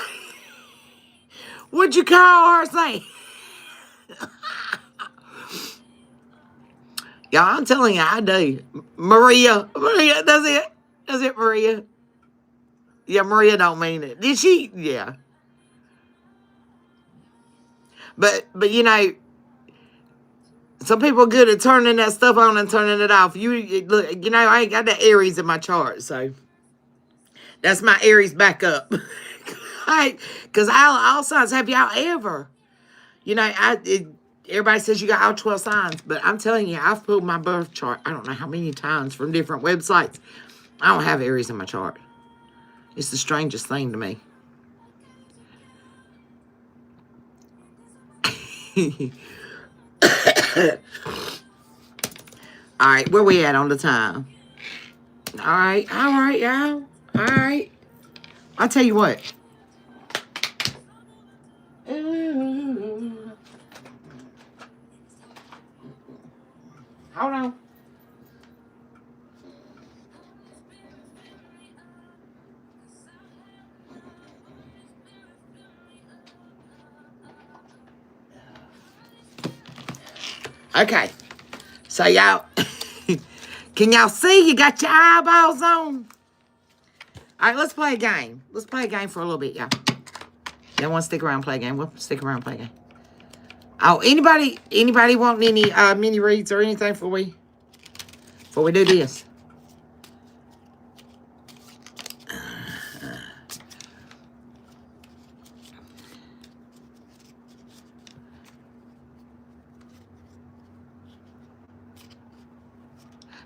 What'd you call her saying? Y'all, I'm telling you, I do. Maria, that's it, Maria. Yeah, Maria don't mean it. Did she? Yeah. But some people are good at turning that stuff on and turning it off. Look, I ain't got that Aries in my chart, so that's my Aries back up. Because all signs, have y'all ever? Everybody says you got all 12 signs, but I'm telling you, I've pulled my birth chart, I don't know how many times, from different websites. I don't have Aries in my chart. It's the strangest thing to me. All right, where we at on the time? All right, y'all. All right. I'll tell you what. Hold on. Okay. So y'all, can y'all see? You got your eyeballs on? All right, let's play a game. Let's play a game for a little bit, y'all. Y'all want to stick around and play a game? We'll stick around and play a game. Oh, anybody want any mini reads or anything for we? before we do this.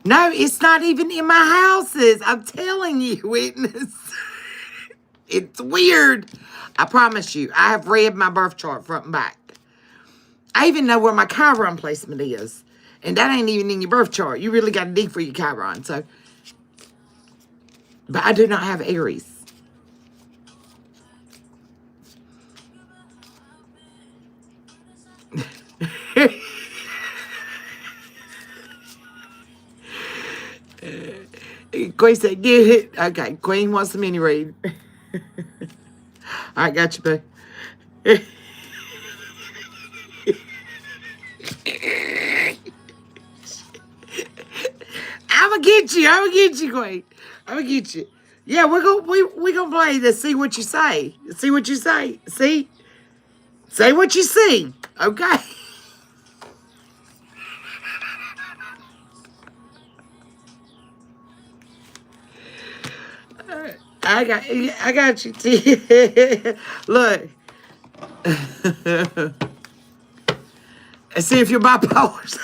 No, it's not even in my houses. I'm telling you, witness. It's weird. I promise you. I have read my birth chart front and back. I even know where my Chiron placement is. And that ain't even in your birth chart. You really got to dig for your Chiron. So, but I do not have Aries. Queen said, get it. Okay, Queen wants the mini read. All right, got you, boo. I'm gonna get you, Queen. I'm gonna get you. Yeah, we're gonna play this. See what you say. See what you say. See. Say what you see. Okay. I got you. Look. See if you're bipolar.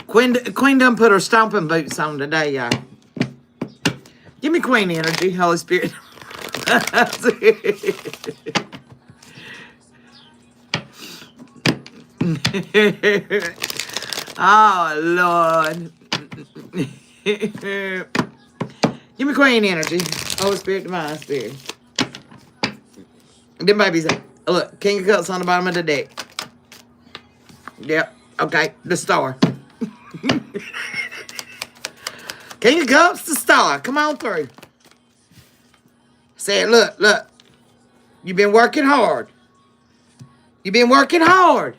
Queen done put her stomping boots on today, y'all. Give me Queen energy, Holy Spirit. Oh, Lord. Give me Queen energy. Holy Spirit, Divine Spirit. Them babies, look, King of Cups on the bottom of the deck. Yep, okay, the star. King of Cups, the star. Come on through. Say it, look. You've been working hard. You've been working hard.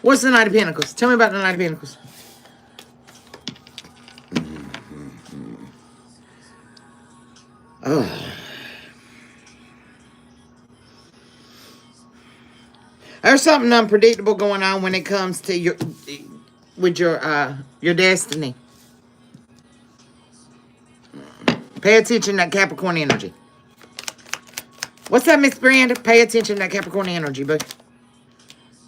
What's the Knight of Pentacles? Tell me about the Knight of Pentacles. Oh. There's something unpredictable going on when it comes to your destiny. Pay attention to that Capricorn energy. What's that, Miss Brenda? Pay attention to that Capricorn energy, but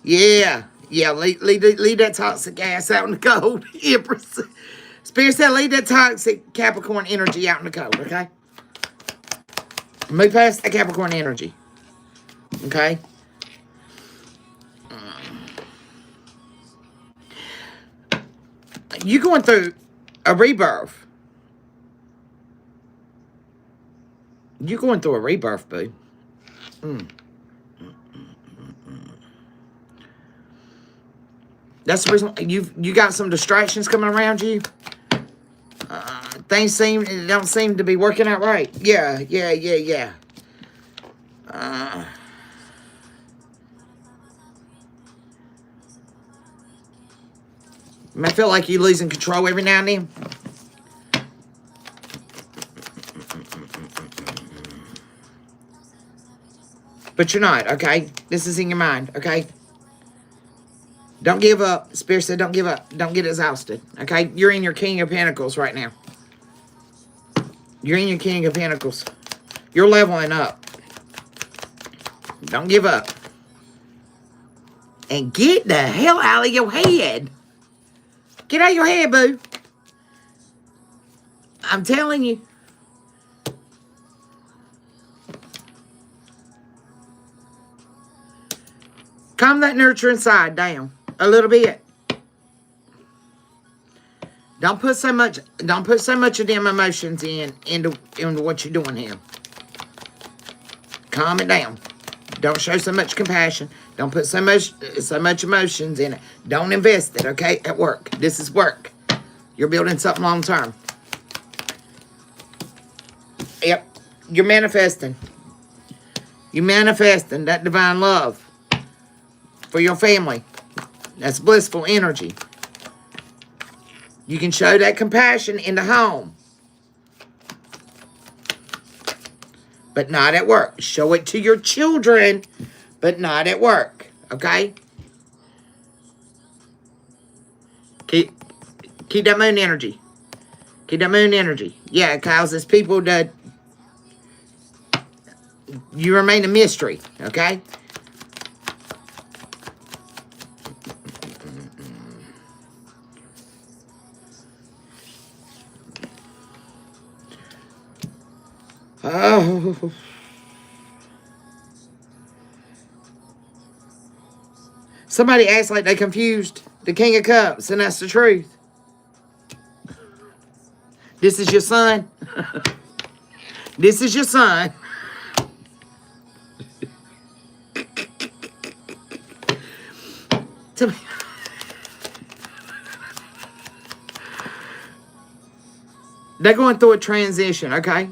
yeah, leave that toxic ass out in the cold. Empress. Spirit said, leave that toxic Capricorn energy out in the cold, okay? Move past that Capricorn energy, okay? You're going through a rebirth. You're going through a rebirth, boo. That's the reason you got some distractions coming around you. Things don't seem to be working out right. Yeah. I feel like you're losing control every now and then. But you're not, okay? This is in your mind, okay? Don't give up. Spirit said don't give up. Don't get exhausted, okay? You're in your King of Pentacles right now. You're in your King of Pentacles. You're leveling up. Don't give up. And get the hell out of your head. Get out of your head, boo. I'm telling you. Calm that nurturing side down a little bit. Don't put so much of them emotions into what you're doing here. Calm it down. Don't show so much compassion. Don't put so much emotions in it. Don't invest it, okay? At work. This is work. You're building something long term. Yep. You're manifesting. You're manifesting that divine love for your family. That's blissful energy. You can show that compassion in the home. but not at work. Show it to your children, but not at work. Okay? Keep that moon energy. Keep that moon energy. Yeah, it causes people to... You remain a mystery. Okay? Oh... Somebody acts like they confused the King of Cups, and that's the truth. This is your son. This is your son. They're going through a transition, okay?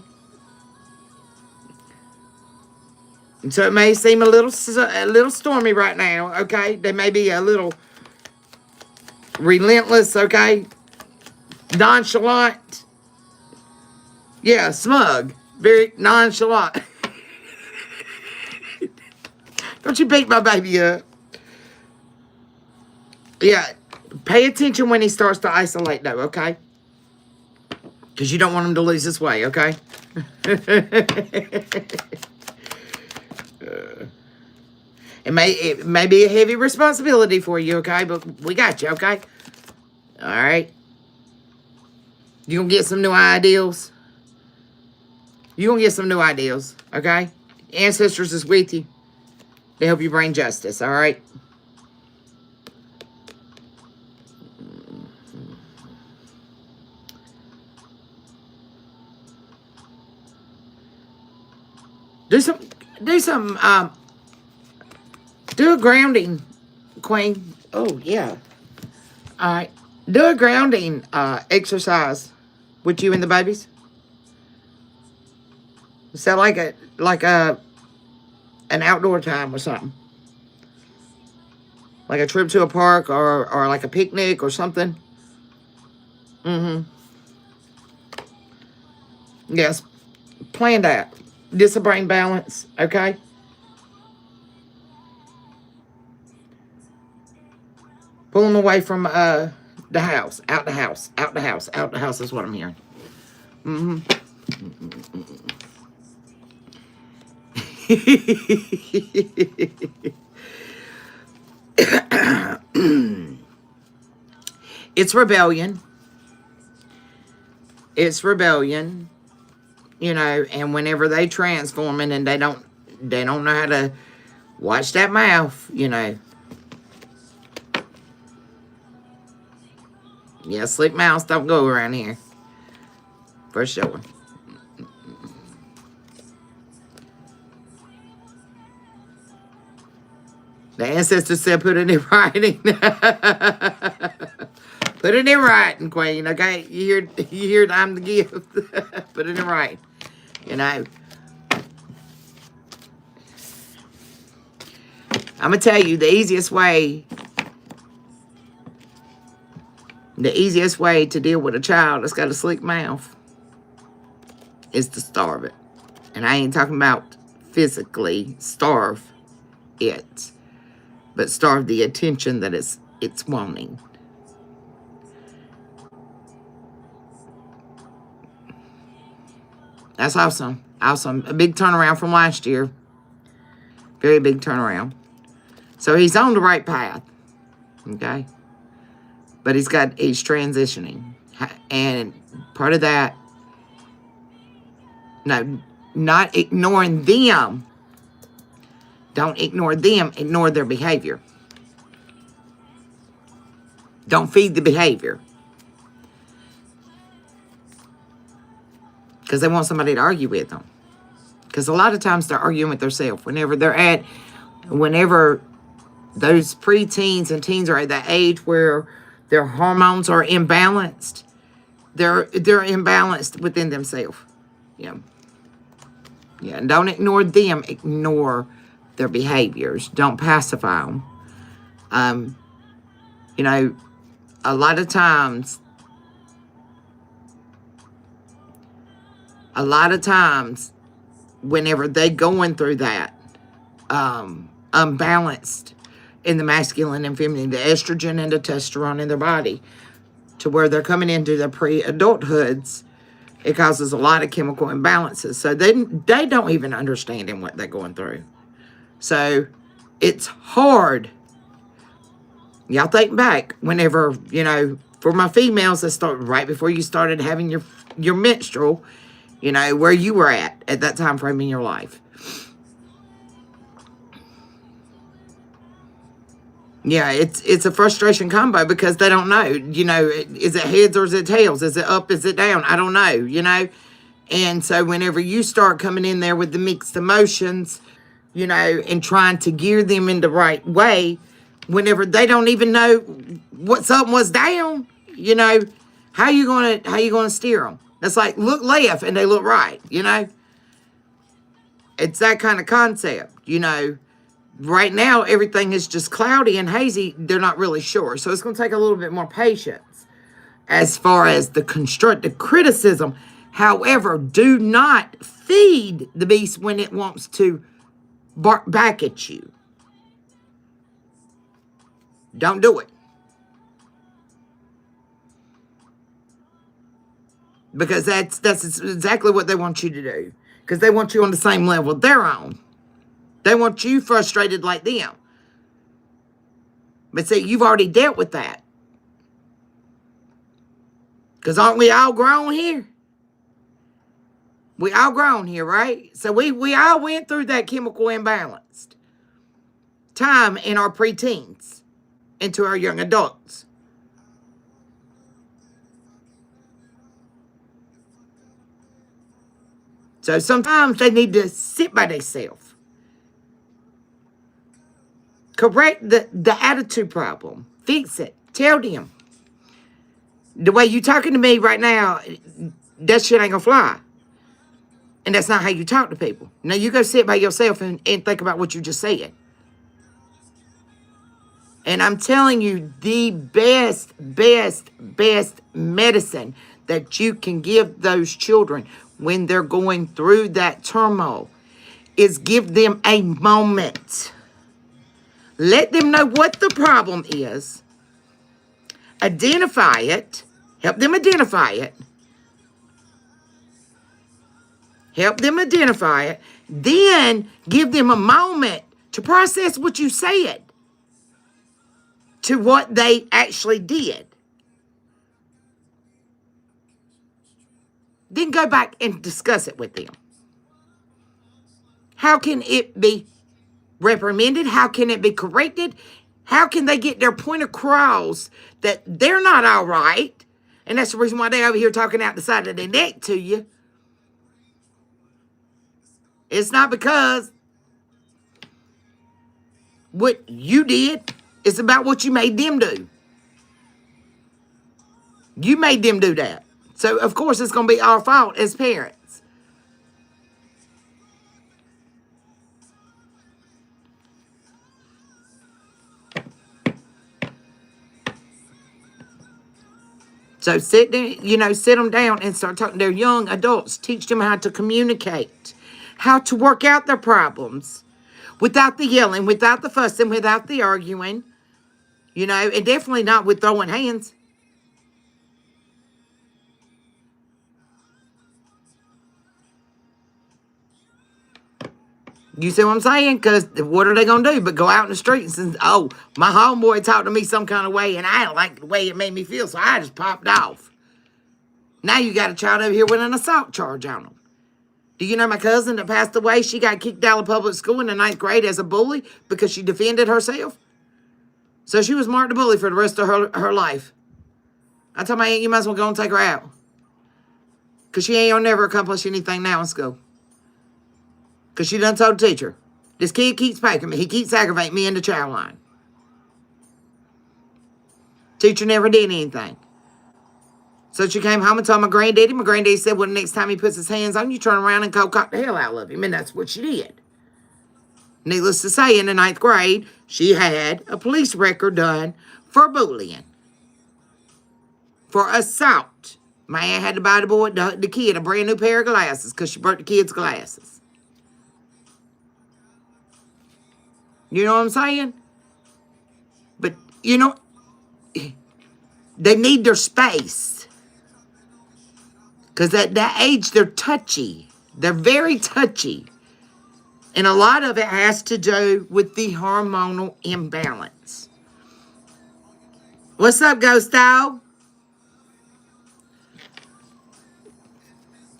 And so it may seem a little stormy right now, okay? They may be a little relentless, okay? Nonchalant. Yeah, smug. Very nonchalant. Don't you beat my baby up. Yeah, pay attention when he starts to isolate, though, okay? Because you don't want him to lose his way, okay? It may be a heavy responsibility for you, okay? But we got you, okay? All right? You gonna get some new ideals? You gonna get some new ideals, okay? Ancestors is with you. They help you bring justice, all right? Do a grounding, Queen. Oh, yeah. All right. Do a grounding exercise with you and the babies. Is that like an outdoor time or something? Like a trip to a park or like a picnic or something? Mm-hmm. Yes. Plan that. This a brain balance, okay? Pull them away from the house. Out the house. Out the house. Out the house is what I'm hearing. Mm-hmm. It's rebellion. It's rebellion. You know, and whenever they transforming and they don't know how to watch that mouth, you know. Yeah, slick mouths don't go around here. For sure. The ancestors said put it in writing. Put it in writing, Queen, okay? You hear I'm the gift. Put it in writing. You know. I'm going to tell you, the easiest way to deal with a child that's got a slick mouth is to starve it. And I ain't talking about physically starve it, but starve the attention that it's wanting. That's awesome. Awesome. A big turnaround from last year. Very big turnaround. So he's on the right path. Okay? But he's transitioning. And part of that, no, not ignoring them. Don't ignore them. Ignore their behavior. Don't feed the behavior. Because they want somebody to argue with them. Because a lot of times they're arguing with themselves. Whenever those preteens and teens are at that age where their hormones are imbalanced, they're imbalanced within themselves. Yeah. Yeah, and don't ignore them. Ignore their behaviors. Don't pacify them. You know, a lot of times whenever they going through that, unbalanced in the masculine and feminine, the estrogen and the testosterone in their body, to where they're coming into their pre-adulthoods, it causes a lot of chemical imbalances. So they don't even understand in what they're going through. So it's hard. Y'all think back whenever, for my females that start right before you started having your menstrual, where you were at that time frame in your life. Yeah, it's a frustration combo because they don't know, is it heads or is it tails? Is it up? Is it down? I don't know, And so whenever you start coming in there with the mixed emotions, and trying to gear them in the right way, whenever they don't even know what's up and what's down, how you gonna steer them? That's like, look left and they look right, It's that kind of concept, Right now, everything is just cloudy and hazy. They're not really sure. So it's going to take a little bit more patience as far as the constructive criticism. However, do not feed the beast when it wants to bark back at you. Don't do it. Because that's exactly what they want you to do. Because they want you on the same level they're on. They want you frustrated like them. But see, you've already dealt with that. Because aren't we all grown here? We all grown here, right? So we all went through that chemical imbalanced time in our preteens into our young adults. So sometimes they need to sit by themselves. Correct the attitude problem. Fix it. Tell them. The way you talking to me right now, that shit ain't gonna fly. And that's not how you talk to people. Now you go sit by yourself and think about what you just said. And I'm telling you, the best medicine that you can give those children when they're going through that turmoil is give them a moment. Let them know what the problem is. Identify it. Help them identify it. Help them identify it. Then give them a moment to process what you said to what they actually did. Then go back and discuss it with them. How can it be reprimanded? How can it be corrected? How can they get their point across that they're not all right? And that's the reason why they're over here talking out the side of their neck to you. It's not because what you did. It's about what you made them do. You made them do that. So, of course, it's going to be our fault as parents. So sit them down and start talking. They're young adults. Teach them how to communicate, how to work out their problems without the yelling, without the fussing, without the arguing, and definitely not with throwing hands. You see what I'm saying? Because what are they going to do but go out in the streets and, oh, my homeboy talked to me some kind of way and I don't like the way it made me feel, so I just popped off. Now you got a child over here with an assault charge on them. Do you know my cousin that passed away? She got kicked out of public school in the 9th grade as a bully because she defended herself. So she was marked a bully for the rest of her life. I told my aunt, you might as well go and take her out. Because she ain't gonna never accomplish anything now in school. Because she done told the teacher, this kid keeps picking me. He keeps aggravating me in the child line. Teacher never did anything. So she came home and told my granddaddy. My granddaddy said, well, the next time he puts his hands on you, turn around and cock the hell out of him. And that's what she did. Needless to say, in the 9th grade, she had a police record done for bullying. For assault. My aunt had to buy the kid a brand new pair of glasses because she broke the kid's glasses. You know what I'm saying? But, you know, they need their space. Because at that age, they're touchy. They're very touchy. And a lot of it has to do with the hormonal imbalance. What's up, Ghost Style?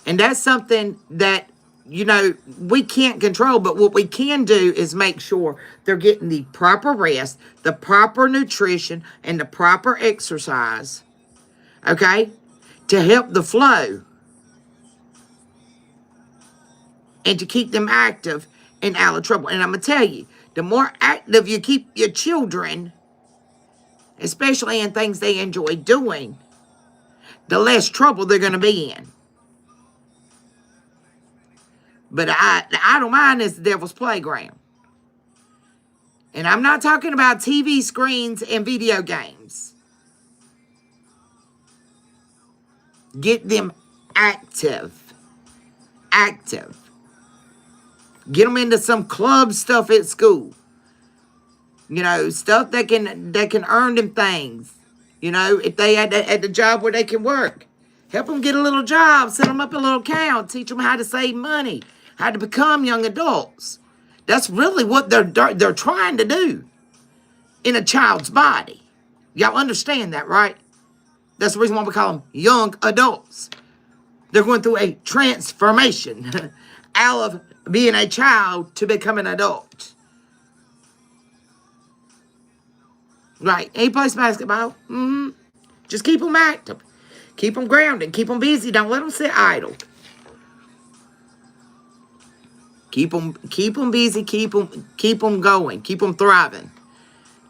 And that's something that, you know, we can't control. But what we can do is make sure they're getting the proper rest, the proper nutrition, and the proper exercise. Okay? To help the flow. And to keep them active and out of trouble. And I'm going to tell you, the more active you keep your children, especially in things they enjoy doing, the less trouble they're going to be in. But the idle mind is the devil's playground. And I'm not talking about TV screens and video games. Get them active. Active. Get them into some club stuff at school. You know, stuff that can earn them things. You know, if they at the job where they can work. Help them get a little job. Set them up a little account. Teach them how to save money. How to become young adults. That's really what they're trying to do in a child's body. Y'all understand that, right? That's the reason why we call them young adults. They're going through a transformation out of being a child to become an adult. Right. He plays basketball. Just keep them active. Keep them grounded. Keep them busy. Don't let them sit idle. Keep them busy. Keep them going. Keep them thriving.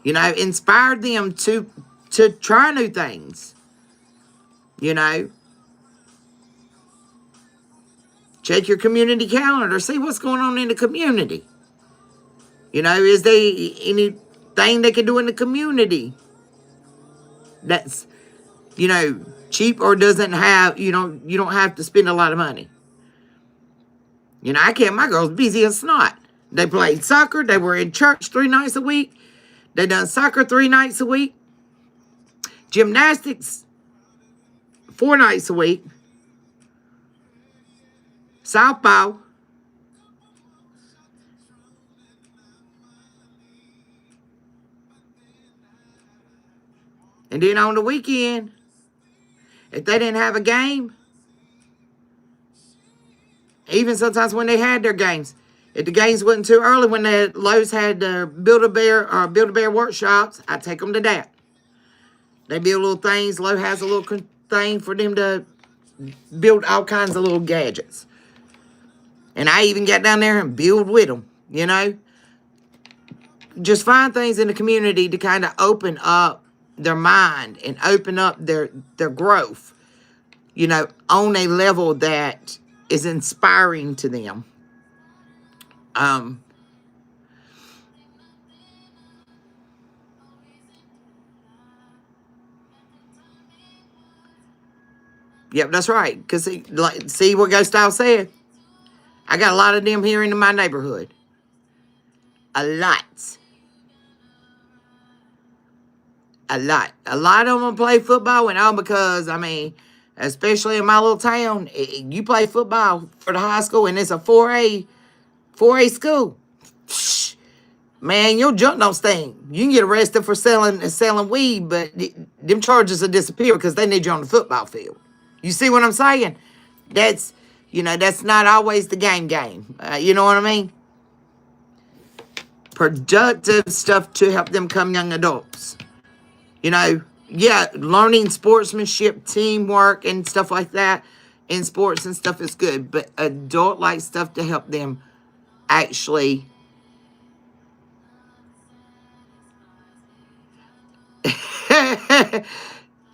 You know, inspire them to try new things. You know. Check your community calendar. See what's going on in the community. You know, is there anything they can do in the community that's, you know, cheap or doesn't have, you don't have to spend a lot of money. You know, I kept my girls busy as snot. They played soccer. They were in church 3 nights a week. They done soccer 3 nights a week. Gymnastics 4 nights a week. Softball. And then on the weekend, if they didn't have a game, even sometimes when they had their games, if the games wasn't too early, when Lowe's had Build-A-Bear workshops, I'd take them to that. They build little things. Lowe has a little thing for them to build all kinds of little gadgets. And I even got down there and build with them, you know. Just find things in the community to kind of open up their mind and open up their growth, you know, on a level that is inspiring to them. Yep, that's right. Because see what Ghost Style said? I got a lot of them here in my neighborhood. A lot. A lot. A lot of them play football and all because, I mean, especially in my little town, you play football for the high school and it's a 4A school. Man, your junk don't stink. You can get arrested for selling weed, but them charges will disappear because they need you on the football field. You see what I'm saying? That's, you know, that's not always the game. You know what I mean? Productive stuff to help them become young adults. You know, yeah, learning sportsmanship, teamwork, and stuff like that in sports and stuff is good. But adult-like stuff to help them actually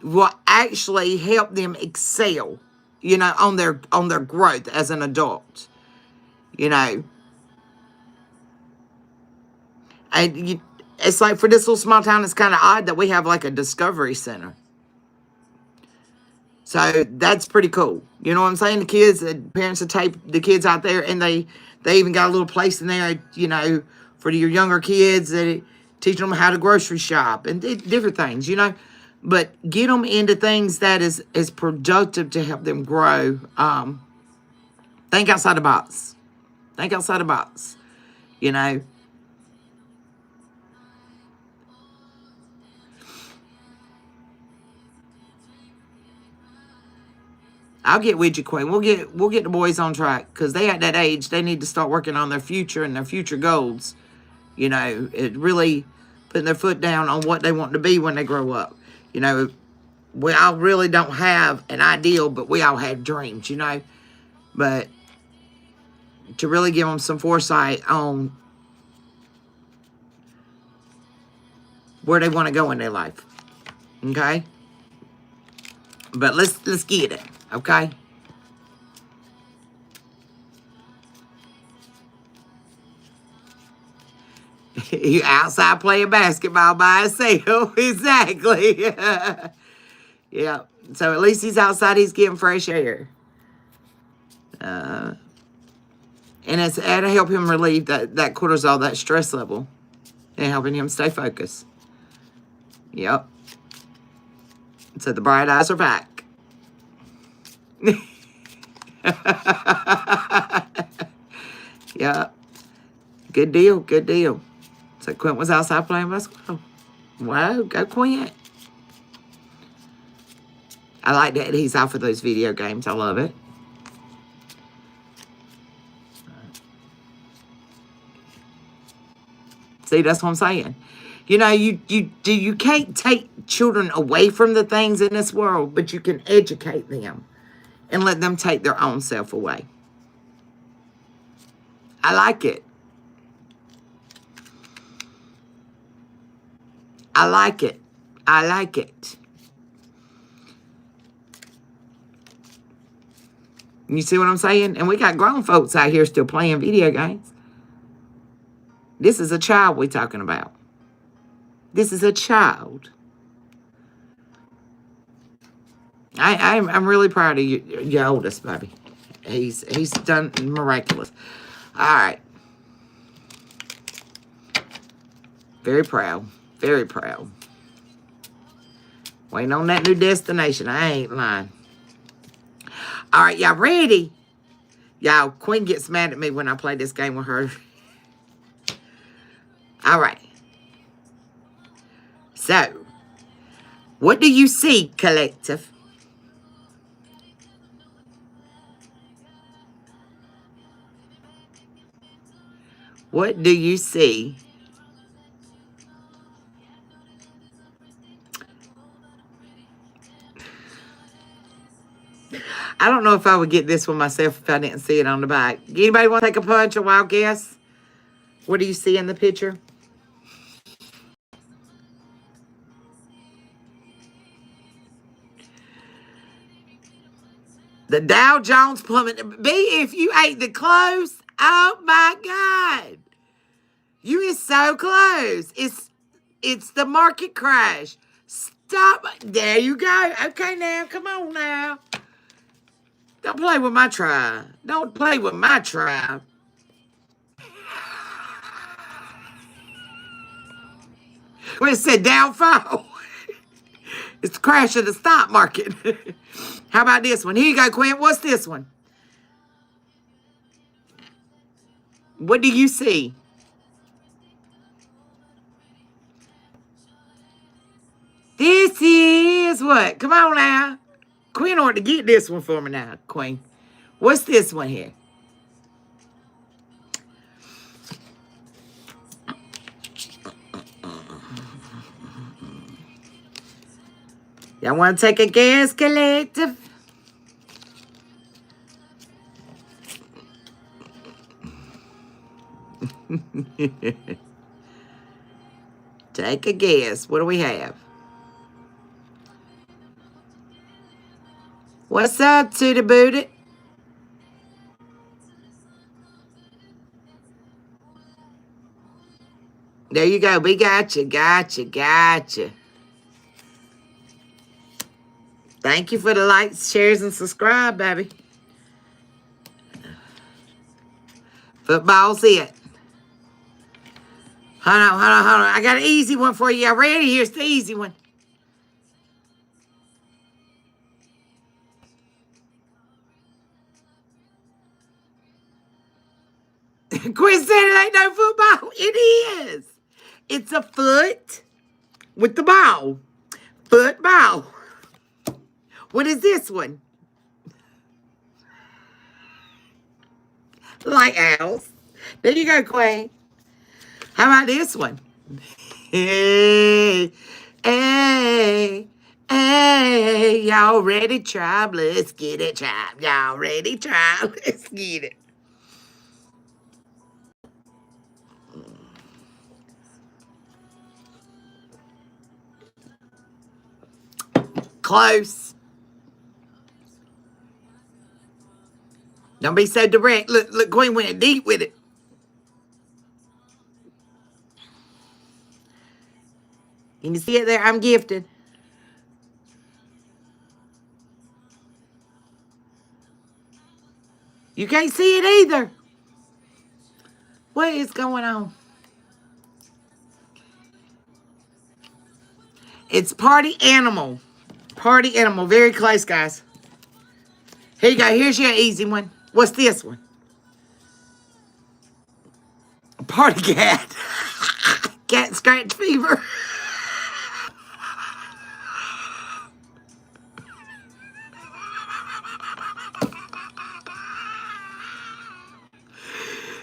will actually help them excel, you know, on their growth as an adult. You know. And it's like for this little small town, it's kind of odd that we have like a discovery center. So that's pretty cool. You know what I'm saying? The parents will take the kids out there and they even got a little place in there, you know, for your younger kids, that teach them how to grocery shop and different things, you know. But get them into things that is productive to help them grow. Think outside the box. Think outside the box, you know. I'll get with you, Queen. We'll get the boys on track, because they at that age, they need to start working on their future and their future goals. You know, it really putting their foot down on what they want to be when they grow up. You know, we all really don't have an ideal, but we all have dreams, you know. But to really give them some foresight on where they want to go in their life. Okay? But let's get it, okay? You outside playing basketball by himself. Exactly. Yeah. So at least he's outside. He's getting fresh air. And it'll help him relieve that cortisol, that stress level. And helping him stay focused. Yep. So the bright eyes are back. Yep. Good deal. Good deal. So Quint was outside playing basketball. Wow, go Quint. I like that he's out for those video games. I love it. See, that's what I'm saying. You know, you can't take children away from the things in this world, but you can educate them and let them take their own self away. I like it. I like it. I like it. You see what I'm saying? And we got grown folks out here still playing video games. This is a child we're talking about. This is a child. I'm really proud of your oldest, baby. He's done miraculous. All right. Very proud. Very proud. Waiting on that new destination. I ain't lying. All right, y'all ready? Y'all, Queen gets mad at me when I play this game with her. All right. So, what do you see, collective? What do you see? I don't know if I would get this one myself if I didn't see it on the back. Anybody want to take a punch, a wild guess? What do you see in the picture? The Dow Jones plummet. B, if you ate the close, oh my God. You is so close. It's the market crash. Stop. There you go. Okay, now. Come on now. Don't play with my tribe. Don't play with my tribe. When it said downfall, it's the crash of the stock market. How about this one? Here you go, Quinn. What's this one? What do you see? This is what? Come on now. Queen ought to get this one for me now, Queen. What's this one here? Y'all want to take a guess, collective? Take a guess. What do we have? What's up, Tutti Booty? There you go. We got you. Thank you for the likes, shares, and subscribe, baby. Football's it. Hold on, hold on, hold on. I got an easy one for you. Y'all ready? Here's the easy one. Quit saying it ain't no football. It is. It's a foot with the ball. Football. What is this one? Lighthouse. There you go, Quay. How about this one? Hey, hey, hey. Y'all ready, tribe? Let's get it, tribe. Y'all ready, tribe? Let's get it. Close. Don't be so direct. Look, Queen went deep with it. Can you see it there? I'm gifted. You can't see it either. What is going on? It's party animal. Party animal. Very close, guys. Here you go. Here's your easy one. What's this one? Party cat. Cat scratch fever.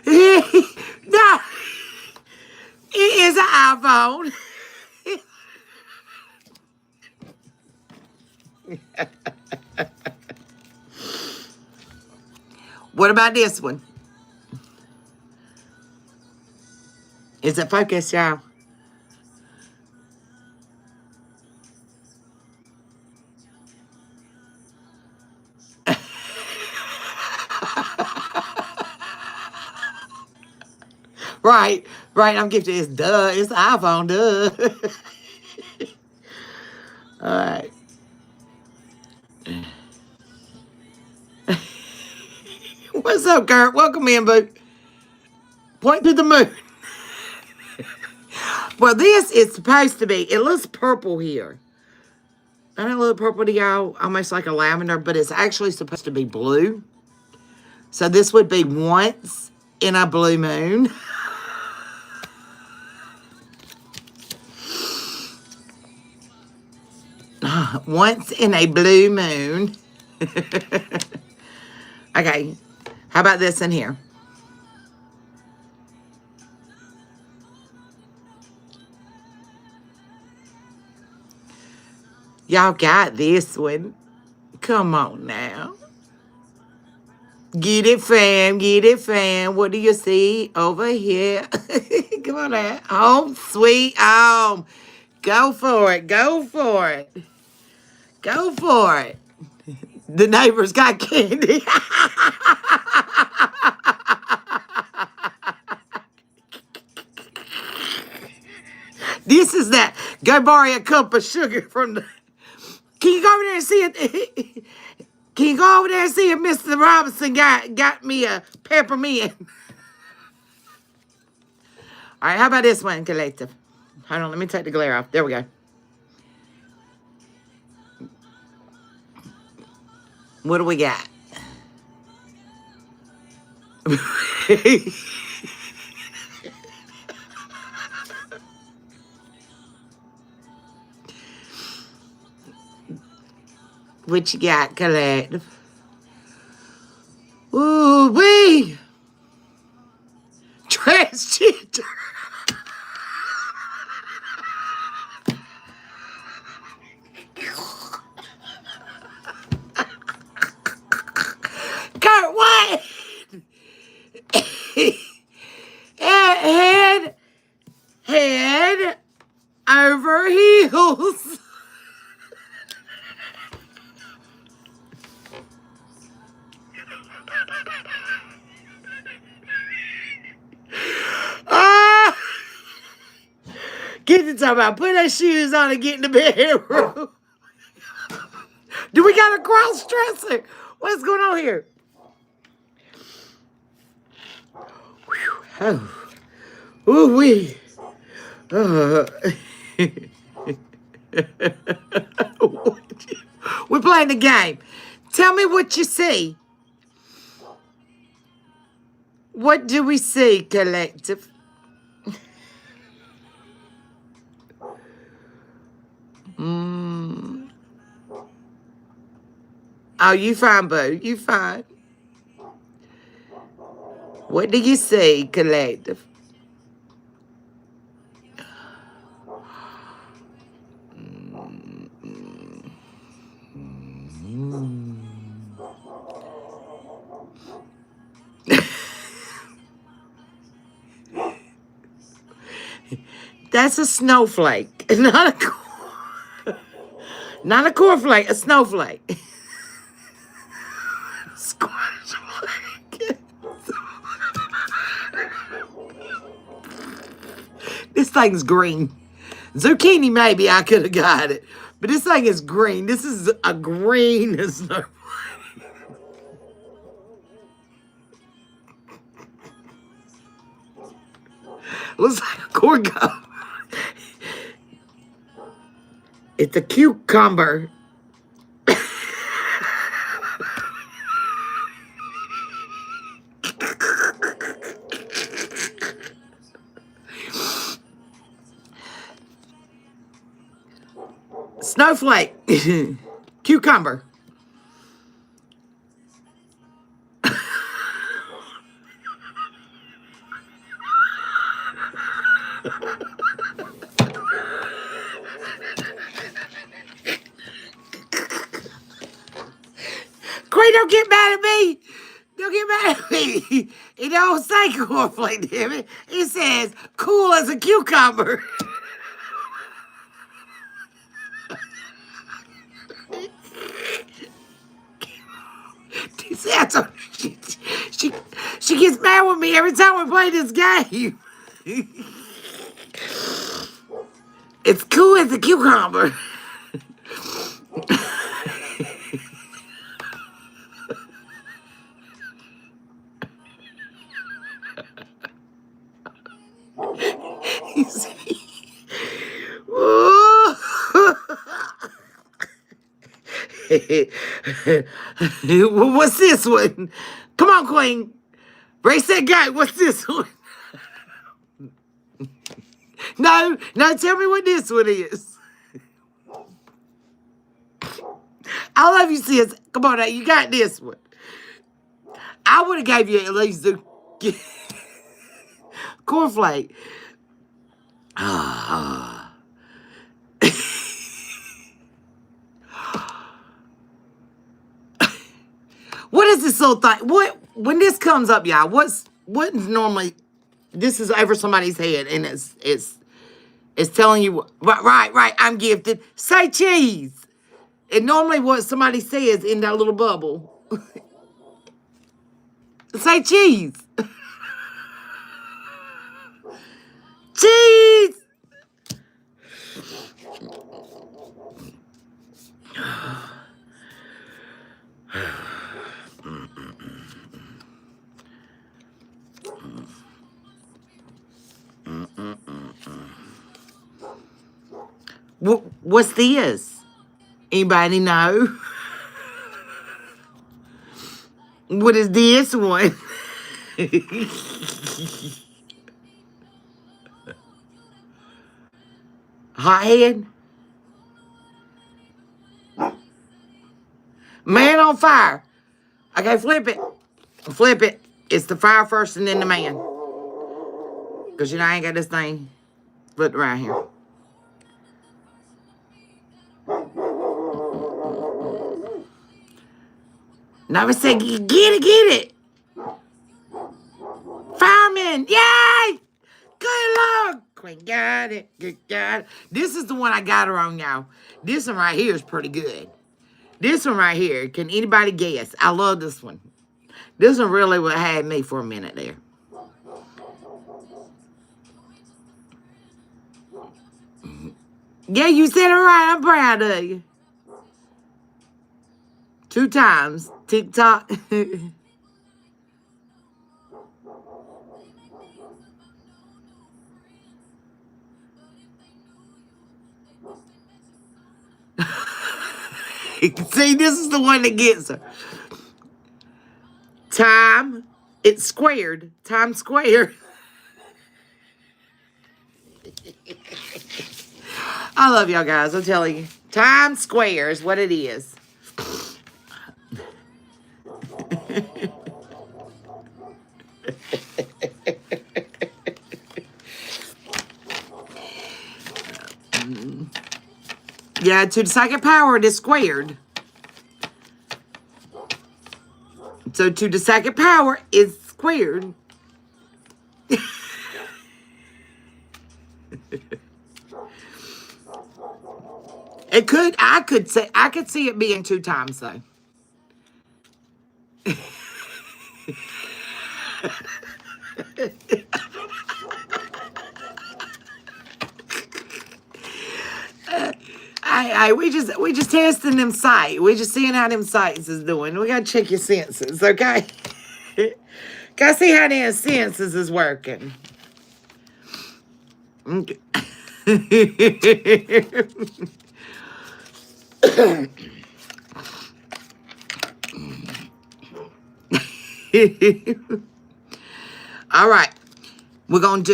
No. It is an iPhone. What about this one? Is it focused, y'all? Right, right. I'm gifted. It's duh. It's the iPhone, duh. All right. What's up, Kurt? Welcome in, boo. Point to the moon. Well, this is supposed to be. It looks purple here. I don't look purple to y'all, almost like a lavender, but it's actually supposed to be blue. So this would be once in a blue moon. Once in a blue moon. Okay, how about this in here? Y'all got this one. Come on now. Get it, fam. Get it, fam. What do you see over here? Come on now. Home, sweet home. Go for it. Go for it. Go for it. The neighbors got candy. This is that. Go borrow a cup of sugar from the... Can you go over there and see it? Can you go over there and see if Mr. Robinson got me a peppermint? All right, how about this one, collective? Hold on, let me take the glare off. There we go. What do we got? What you got, collective? Ooh, wee! Transgender. Kurt, what? Head over heels. Ah! Get to talk about put her shoes on and get in the bedroom. Do we got a cross dresser? What's going on here? Oh. Ooh wee. Uh, we're playing the game. Tell me what you see. What do we see, collective? Oh, you fine, boo. You fine. What do you see, collective? That's a snowflake. Not a cornflake, a snowflake. Squash flake. This thing's green. Zucchini, maybe I could have got it. But this thing is green. This is a green snowflake. Looks like a corn cob. It's a cucumber. Snowflake. Cucumber. Queen, don't get mad at me. Don't get mad at me. It don't say cornflake, damn it. It says cool as a cucumber. She gets mad with me every time we play this game. It's cool as a cucumber. What's this one? Come on, Queen. Brace that guy. What's this one? No, tell me what this one is. I love you, sis. Come on now, you got this one. I would have gave you at least the cornflake. What is this little thing? When this comes up, y'all? What's normally? This is over somebody's head, and it's telling you right. I'm gifted. Say cheese. And normally, what somebody says in that little bubble. Say cheese. Cheese. What's this? Anybody know? What is this one? Hothead? Man on fire. Okay, flip it. Flip it. It's the fire first and then the man. Because, I ain't got this thing flipped around here. Never say, get it. Fireman, yay! Good luck. Queen got it. Got it. This is the one I got her on, y'all. This one right here is pretty good. This one right here, can anybody guess? I love this one. This one really what had me for a minute there. Yeah, you said it right. I'm proud of you. 2 times. TickToc. See, this is the one that gets her. Time, it's squared. Time squared. I love y'all guys. I'm telling you. Time square is what it is. Yeah, to the second power, it is squared. So to the second power is squared. It could, I could see it being 2 times though. We just testing them sight. We just seeing how them sights is doing. We gotta check your senses, okay? Gotta see how them senses is working. Okay. All right. We got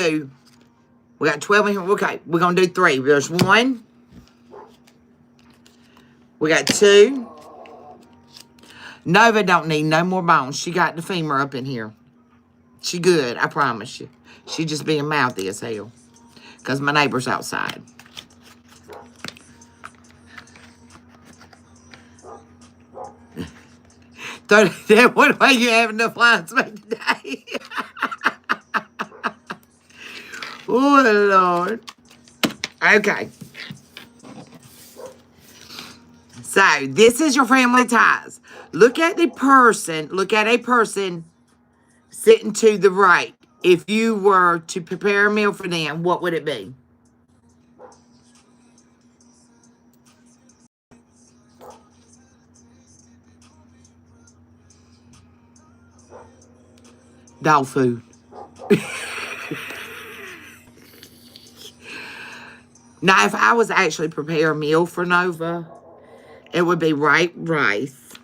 12 in here. Okay, we're gonna do 3. There's 1. We got 2. Nova don't need no more bones. She got the femur up in here. She good, I promise you. She just being mouthy as hell. Because my neighbor's outside. What way you having enough lines made today? Oh, Lord. Okay. So, this is your family ties. Look at a person sitting to the right. If you were to prepare a meal for them, what would it be? Dog food. Now, if I was to actually prepare a meal for Nova, it would be white rice,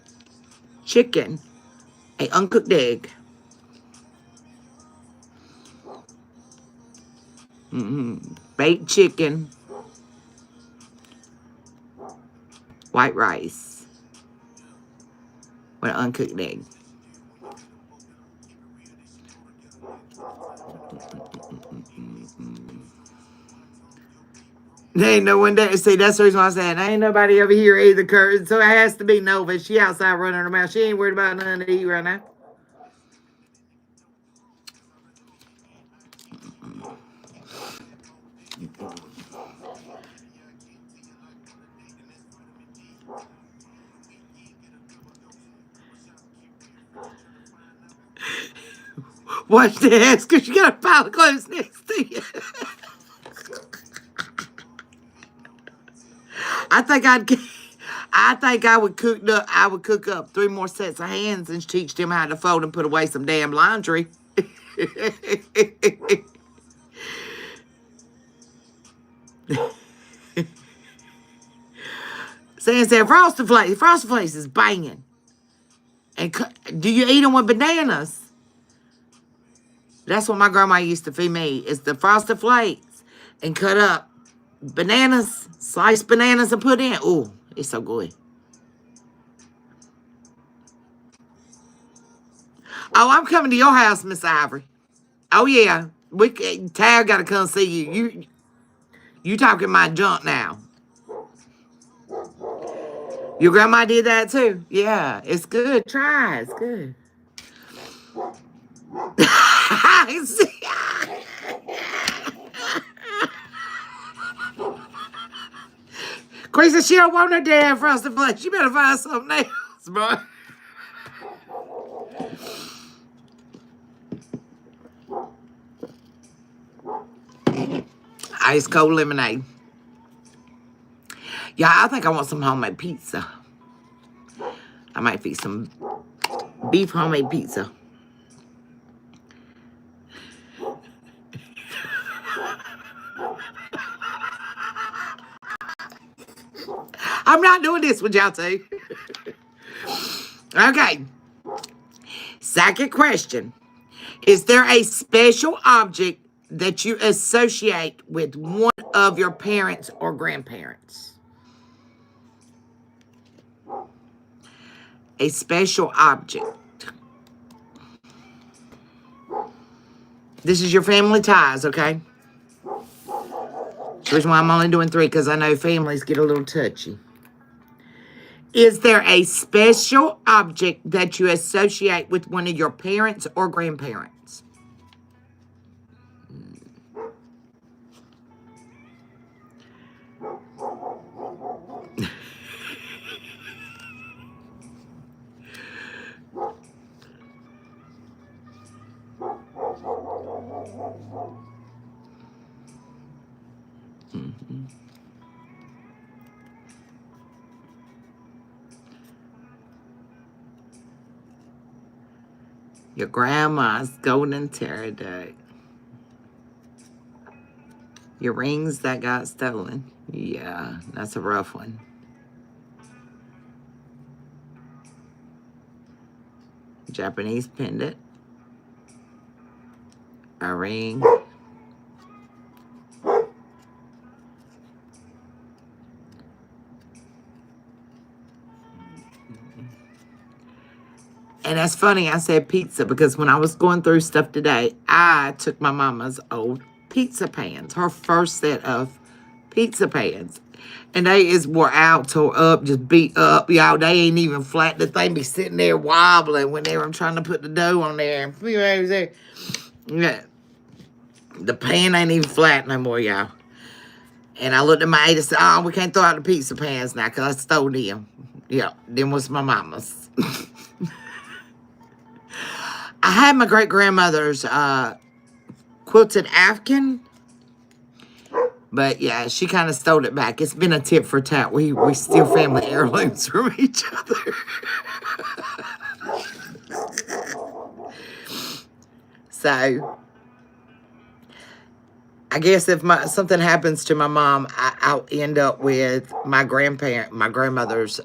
chicken, an uncooked egg, baked chicken, white rice, with an uncooked egg. There ain't no one there. See, that's the reason why I said, ain't nobody over here either, Kurt. So it has to be Nova. She outside running her mouth. She ain't worried about nothing to eat right now. Watch this, because you got a pile of clothes next to you. I think I would cook up 3 more sets of hands and teach them how to fold and put away some damn laundry. Saying said Frosted Flakes. Frosted Flakes is banging. And do you eat them with bananas? That's what my grandma used to feed me. It's the Frosted Flakes and cut up bananas, sliced bananas and put in. Ooh, it's so good. Oh, I'm coming to your house, Miss Ivory. Oh yeah, Tab got to come see you. You talking my junk now? Your grandma did that too. Yeah, it's good. Try, it's good. Queen said she don't want no damn Frosted Flakes. You better find something else, bro. Ice cold lemonade. Yeah, I think I want some homemade pizza. I might feed some beef homemade pizza. I'm not doing this with y'all too. Okay. Second question. Is there a special object that you associate with one of your parents or grandparents? A special object. This is your family ties, okay? That's the reason why I'm only doing 3, because I know families get a little touchy. Is there a special object that you associate with one of your parents or grandparents? Your grandma's golden pterodactyl. Your rings that got stolen. Yeah, that's a rough one. Japanese pendant. A ring. And that's funny, I said pizza, because when I was going through stuff today, I took my mama's old pizza pans, her first set of pizza pans. And they is wore out, tore up, just beat up. Y'all, they ain't even flat. The thing be sitting there wobbling whenever I'm trying to put the dough on there. Yeah. The pan ain't even flat no more, y'all. And I looked at my aide and said, oh, we can't throw out the pizza pans now because I stole them. Yeah, them was my mama's. I had my great-grandmother's quilted afghan. But, yeah, she kind of stole it back. It's been a tit for tat. We steal family heirlooms from each other. So, I guess if something happens to my mom, I'll end up with my grandmother's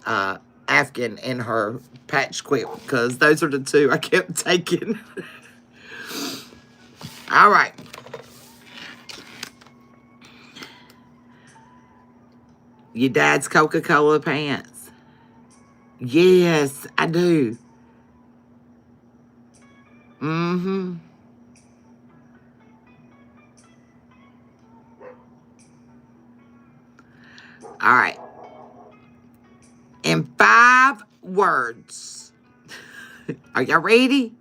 afghan in her patch quilt. Because those are the 2 I kept taking. All right. Your dad's Coca-Cola pants. Yes, I do. Mm-hmm. All right. In 5 words. Are y'all ready?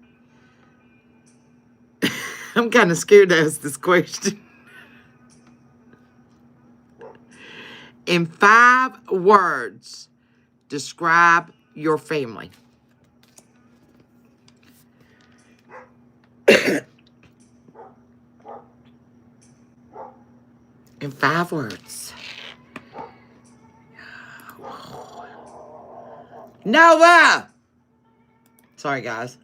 I'm kind of scared to ask this question. In 5 words, describe your family. In 5 words. Noah! Sorry, guys.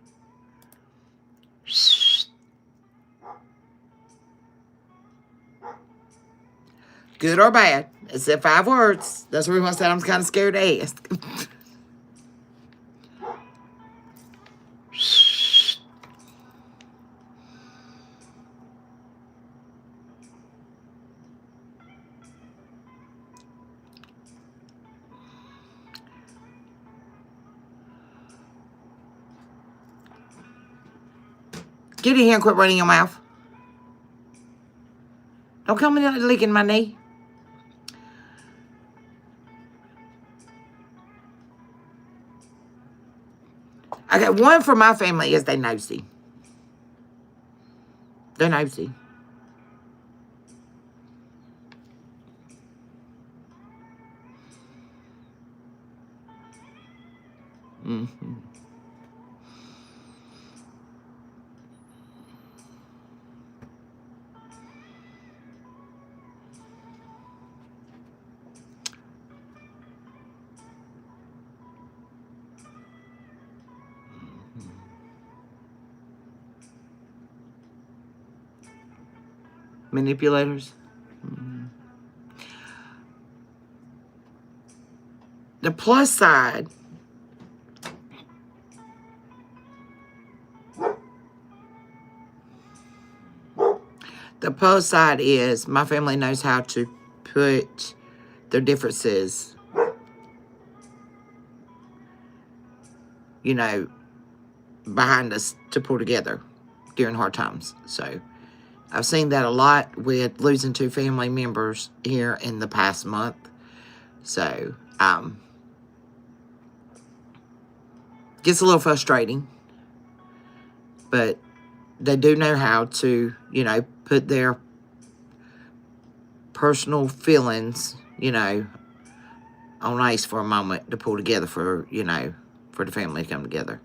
Good or bad? It's in 5 words. That's the reason I said I'm kind of scared to ask. Get in here and quit running your mouth. Don't come in licking my knee. Okay, one for my family is they nosy. They're nosy. Mm-hmm. Manipulators. Mm-hmm. the plus side, is my family knows how to put their differences, you know, behind us to pull together during hard times. So I've seen that a lot with losing 2 family members here in the past month. So, gets a little frustrating, but they do know how to, you know, put their personal feelings, you know, on ice for a moment to pull together for, you know, for the family to come together.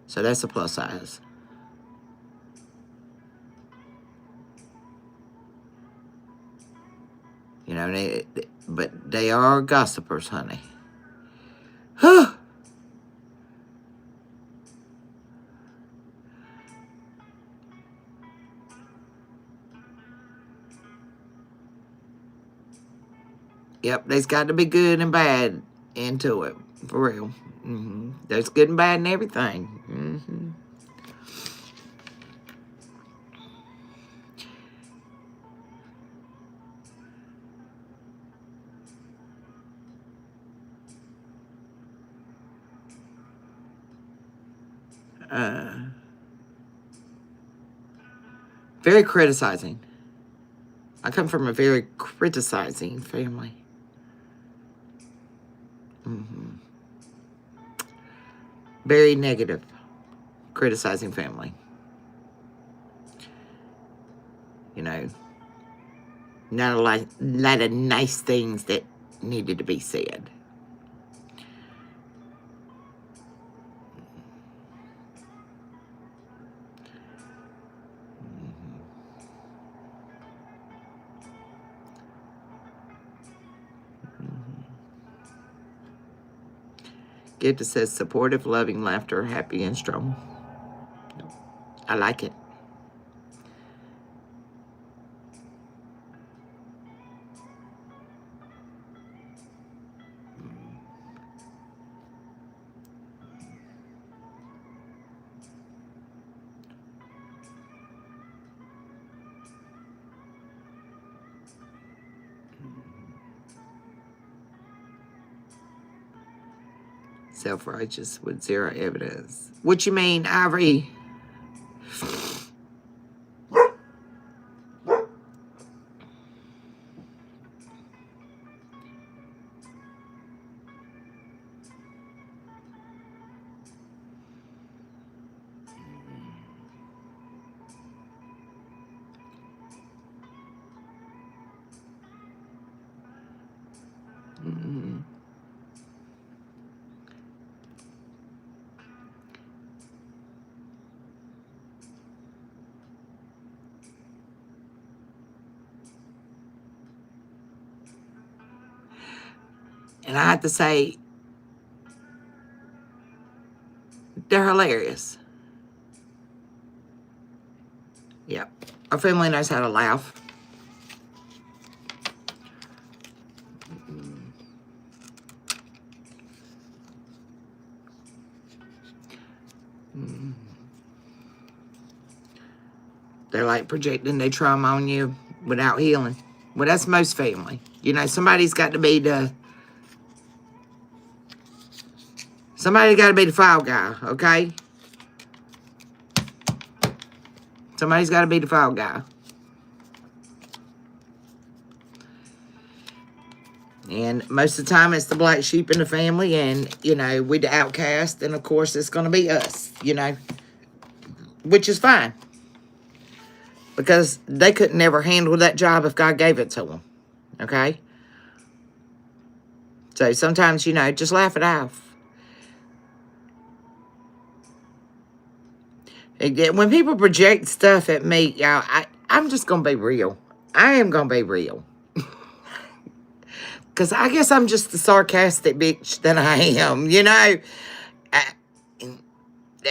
So that's a plus size. You know, but they are gossipers, honey. Yep, there's got to be good and bad into it, for real. There's good and bad in everything. Very criticizing. I come from a very criticizing family. Very negative, criticizing family. You know, not a lot of nice things that needed to be said. Gift says supportive, loving, laughter, happy, and strong. I like it. Self-righteous with zero evidence. What you mean, Ivory? And I have to say, they're hilarious. Yep. Our family knows how to laugh. They're like projecting their trauma on you without healing. Well, that's most family. You know, somebody's got to be the file guy, okay? Somebody's got to be the file guy. And most of the time, it's the black sheep in the family, and, you know, we the outcast, and, of course, it's going to be us, you know, which is fine. Because they could never handle that job if God gave it to them, okay? So sometimes, you know, just laugh it off. When people project stuff at me, y'all, I'm just going to be real. I am going to be real. Because I guess I'm just the sarcastic bitch that I am, you know.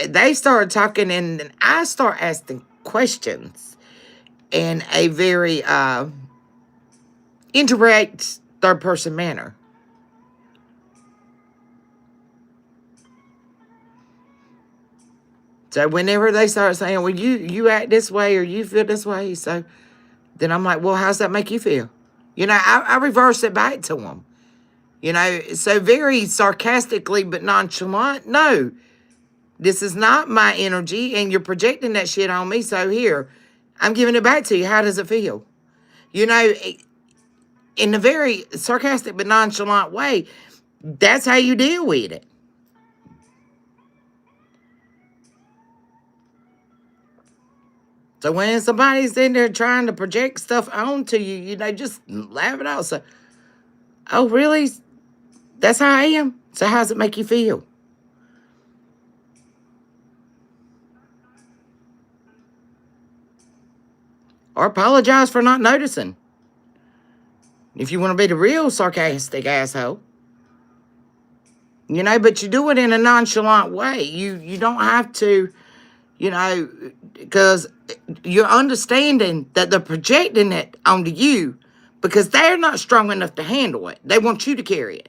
They start talking and I start asking questions in a very indirect third-person manner. So whenever they start saying, well, you act this way or you feel this way, so then I'm like, well, how's that make you feel? You know, I reverse it back to them. You know, so very sarcastically but nonchalant. No, this is not my energy, and you're projecting that shit on me. So here, I'm giving it back to you. How does it feel? You know, in a very sarcastic but nonchalant way, that's how you deal with it. So when somebody's in there trying to project stuff onto you, you know, just laugh it out. So, oh, really? That's how I am? So how does it make you feel? Or apologize for not noticing. If you want to be the real sarcastic asshole. You know, but you do it in a nonchalant way. You don't have to, you know, because you're understanding that they're projecting it onto you because they're not strong enough to handle it. They want you to carry it.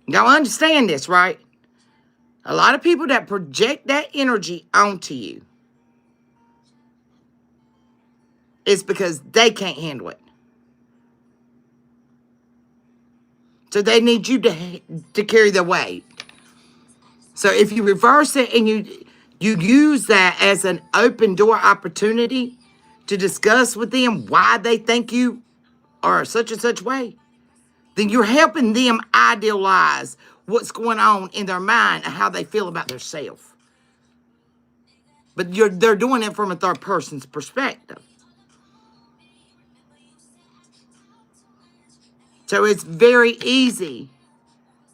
Y'all understand this, right? A lot of people that project that energy onto you, it's because they can't handle it. So they need you to carry the weight. So if you reverse it and you use that as an open door opportunity to discuss with them why they think you are such and such way, then you're helping them idealize what's going on in their mind and how they feel about themselves. But they're doing it from a third person's perspective. So it's very easy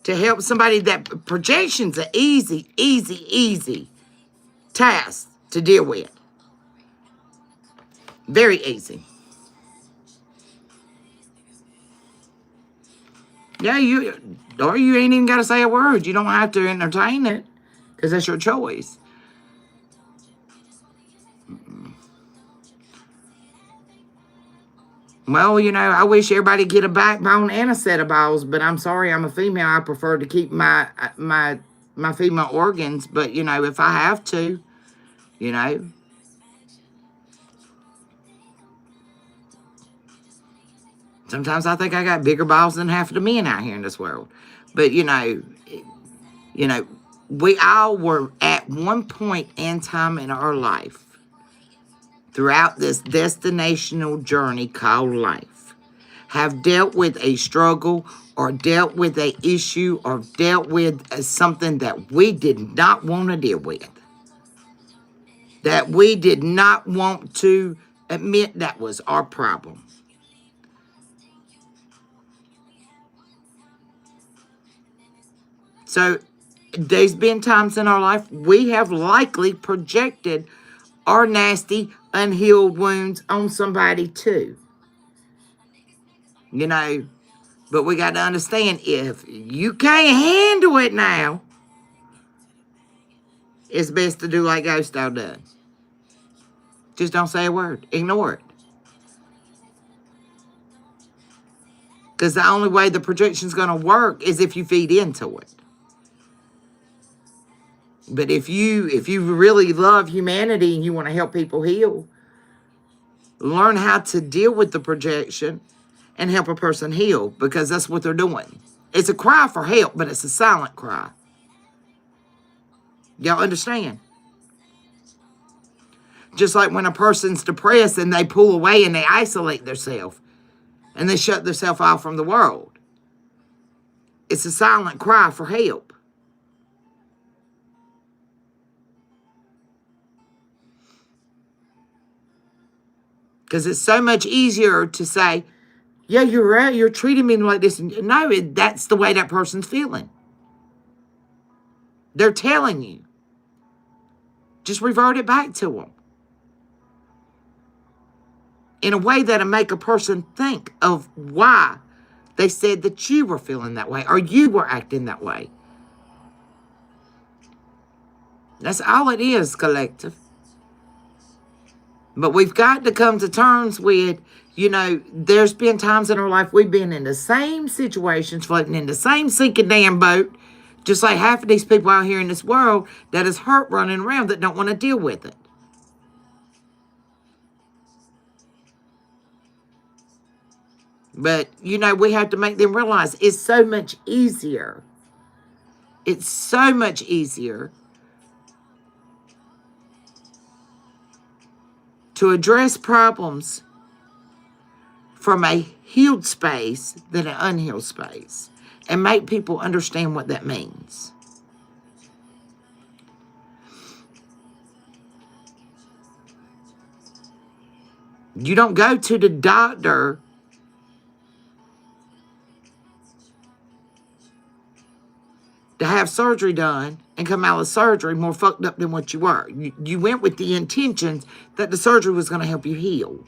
to help somebody that projection's an easy task to deal with. Very easy. Yeah, you ain't even got to say a word. You don't have to entertain it because that's your choice. Well, you know, I wish everybody get a backbone and a set of balls, but I'm sorry, I'm a female. I prefer to keep my female organs, but, you know, if I have to, you know. Sometimes I think I got bigger balls than half of the men out here in this world. But, you know, we all were at one point in time in our life, throughout this destinational journey called life, have dealt with a struggle or dealt with an issue or dealt with something that we did not want to deal with. That we did not want to admit that was our problem. So there's been times in our life we have likely projected our nasty, unhealed wounds on somebody too. You know, but we got to understand, if you can't handle it now, it's best to do like Ghosto does. Just don't say a word. Ignore it. Because the only way the projection's going to work is if you feed into it. But if you really love humanity and you want to help people heal, learn how to deal with the projection and help a person heal, because that's what they're doing. It's a cry for help, but it's a silent cry. Y'all understand? Just like when a person's depressed and they pull away and they isolate themselves and they shut themselves off from the world. It's a silent cry for help. Because it's so much easier to say, yeah, you're right, you're treating me like this. No, that's the way that person's feeling. They're telling you. Just revert it back to them. In a way that'll make a person think of why they said that you were feeling that way or you were acting that way. That's all it is, collective. But we've got to come to terms with, you know, there's been times in our life we've been in the same situations, floating in the same sinking damn boat, Just like half of these people out here in this world that is hurt running around that don't want to deal with it. But, you know, we have to make them realize it's so much easier. It's so much easier to address problems from a healed space than an unhealed space, and make people understand what that means. You don't go to the doctor to have surgery done and come out of surgery more fucked up than what you were. You went with the intentions that the surgery was going to help you heal.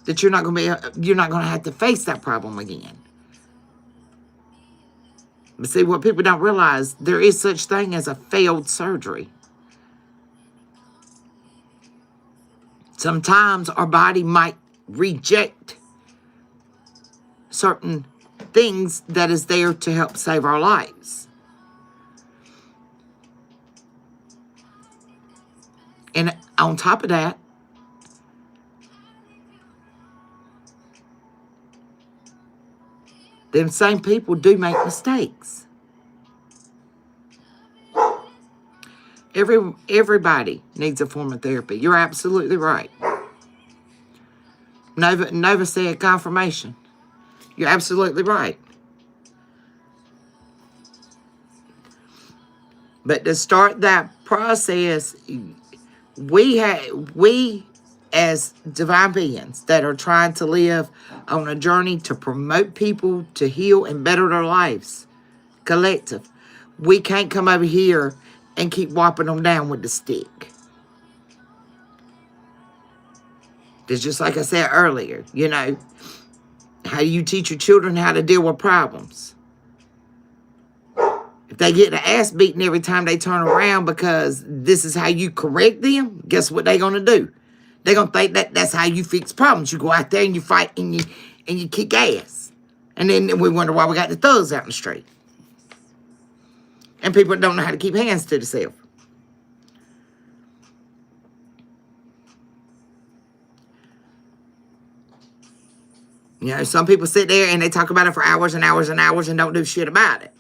That you're not going to have to face that problem again. But see, what people don't realize, there is such thing as a failed surgery. Sometimes our body might reject certain things that is there to help save our lives. And on top of that, them same people do make mistakes. Everybody needs a form of therapy. You're absolutely right. Nova said confirmation. You're absolutely right. But to start that process, we as divine beings that are trying to live on a journey to promote people to heal and better their lives, collective, we can't come over here and keep whopping them down with the stick. It's just like I said earlier, you know, how do you teach your children how to deal with problems? If they get the ass beaten every time they turn around because this is how you correct them, guess what they're going to do? They're going to think that that's how you fix problems. You go out there and you fight and you kick ass. And then we wonder why we got the thugs out in the street. And people don't know how to keep hands to themselves. You know, some people sit there and they talk about it for hours and hours and hours and don't do shit about it.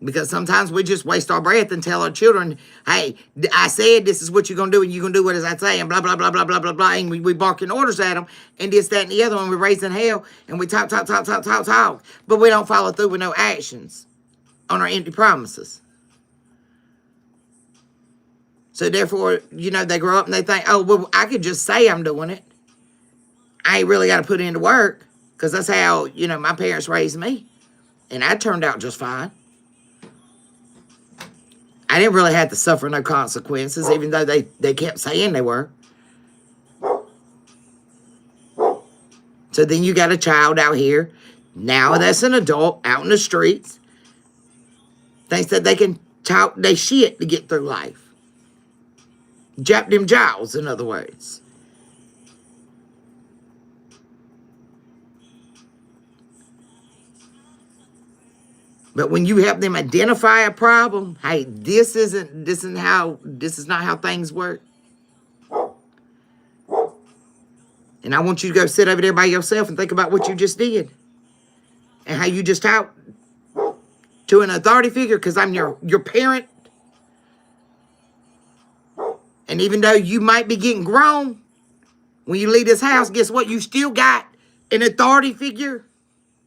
Because sometimes we just waste our breath and tell our children, hey, I said this is what you're going to do, and you're going to do what as I say, and blah, blah, blah, blah, blah, blah, blah. And we barking orders at them, and this, that, and the other, and we're raising hell, and we talk. But we don't follow through with no actions on our empty promises. So therefore, you know, they grow up and they think, oh, well, I could just say I'm doing it. I ain't really got to put into work, because that's how, you know, my parents raised me. And I turned out just fine. I didn't really have to suffer no consequences, even though they kept saying they were. So then you got a child out here, now that's an adult, out in the streets, thinks that they can talk their shit to get through life. Jap them jaws, in other words. But when you help them identify a problem, hey, this is not how things work. And I want you to go sit over there by yourself and think about what you just did. And how you just talked to an authority figure, because I'm your parent. And even though you might be getting grown, when you leave this house, guess what? You still got an authority figure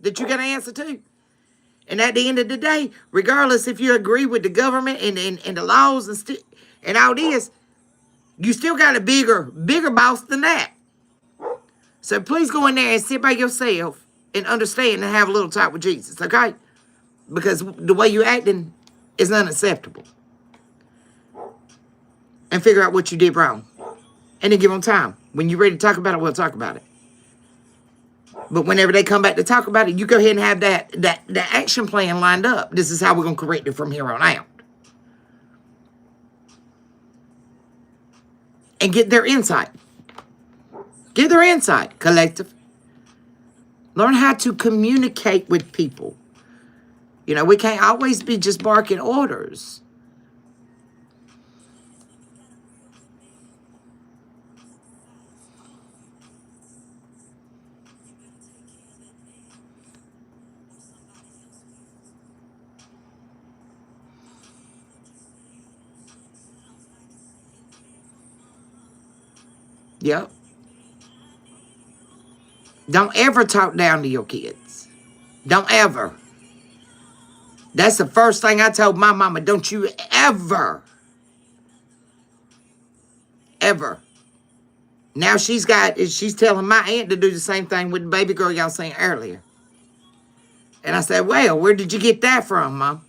that you got to answer to. And at the end of the day, regardless if you agree with the government and the laws and all this, you still got a bigger boss than that. So please go in there and sit by yourself and understand and have a little talk with Jesus, okay? Because the way you're acting is unacceptable. And figure out what you did wrong. And then give them time. When you're ready to talk about it, we'll talk about it. But whenever they come back to talk about it, you go ahead and have that action plan lined up. This is how we're going to correct it from here on out. And get their insight. Get their insight, collective. Learn how to communicate with people. You know, we can't always be just barking orders. Yep. Don't ever talk down to your kids. Don't ever. That's the first thing I told my mama. Don't you ever. Now she's telling my aunt to do the same thing with the baby girl y'all seen earlier. And I said, well, where did you get that from, Mom?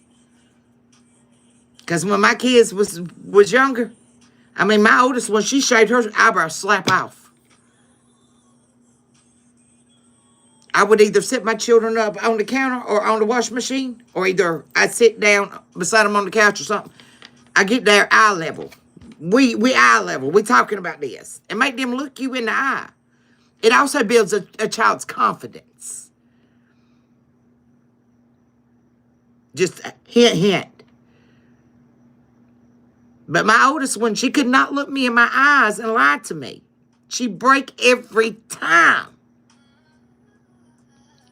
Because when my kids was younger, I mean, my oldest one, she shaved her eyebrows slap off. I would either sit my children up on the counter or on the washing machine, or either I'd sit down beside them on the couch or something. I get their eye level. We eye level. We talking about this. And make them look you in the eye. It also builds a child's confidence. Just hint, hint. But my oldest one, she could not look me in my eyes and lie to me. She'd break every time.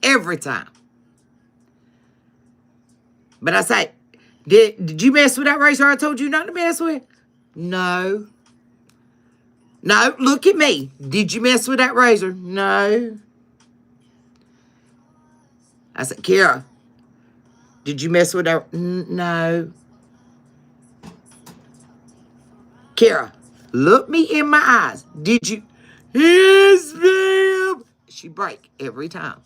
Every time. But I say, did you mess with that razor I told you not to mess with? No. No, look at me. Did you mess with that razor? No. I said, Kira, did you mess with that? No. Kira, look me in my eyes. Did you? Yes, ma'am. She break every time.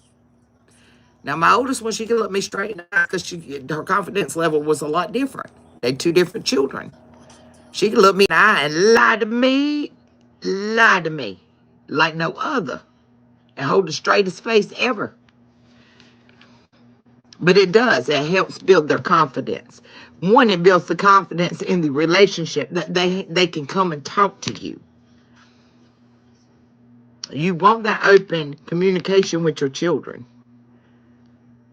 Now, my oldest one, she could look me straight in the eye because her confidence level was a lot different. They two different children. She could look me in the eye and lie to me like no other, and hold the straightest face ever. But it does. It helps build their confidence. One, it builds the confidence in the relationship that they can come and talk to you. You want that open communication with your children.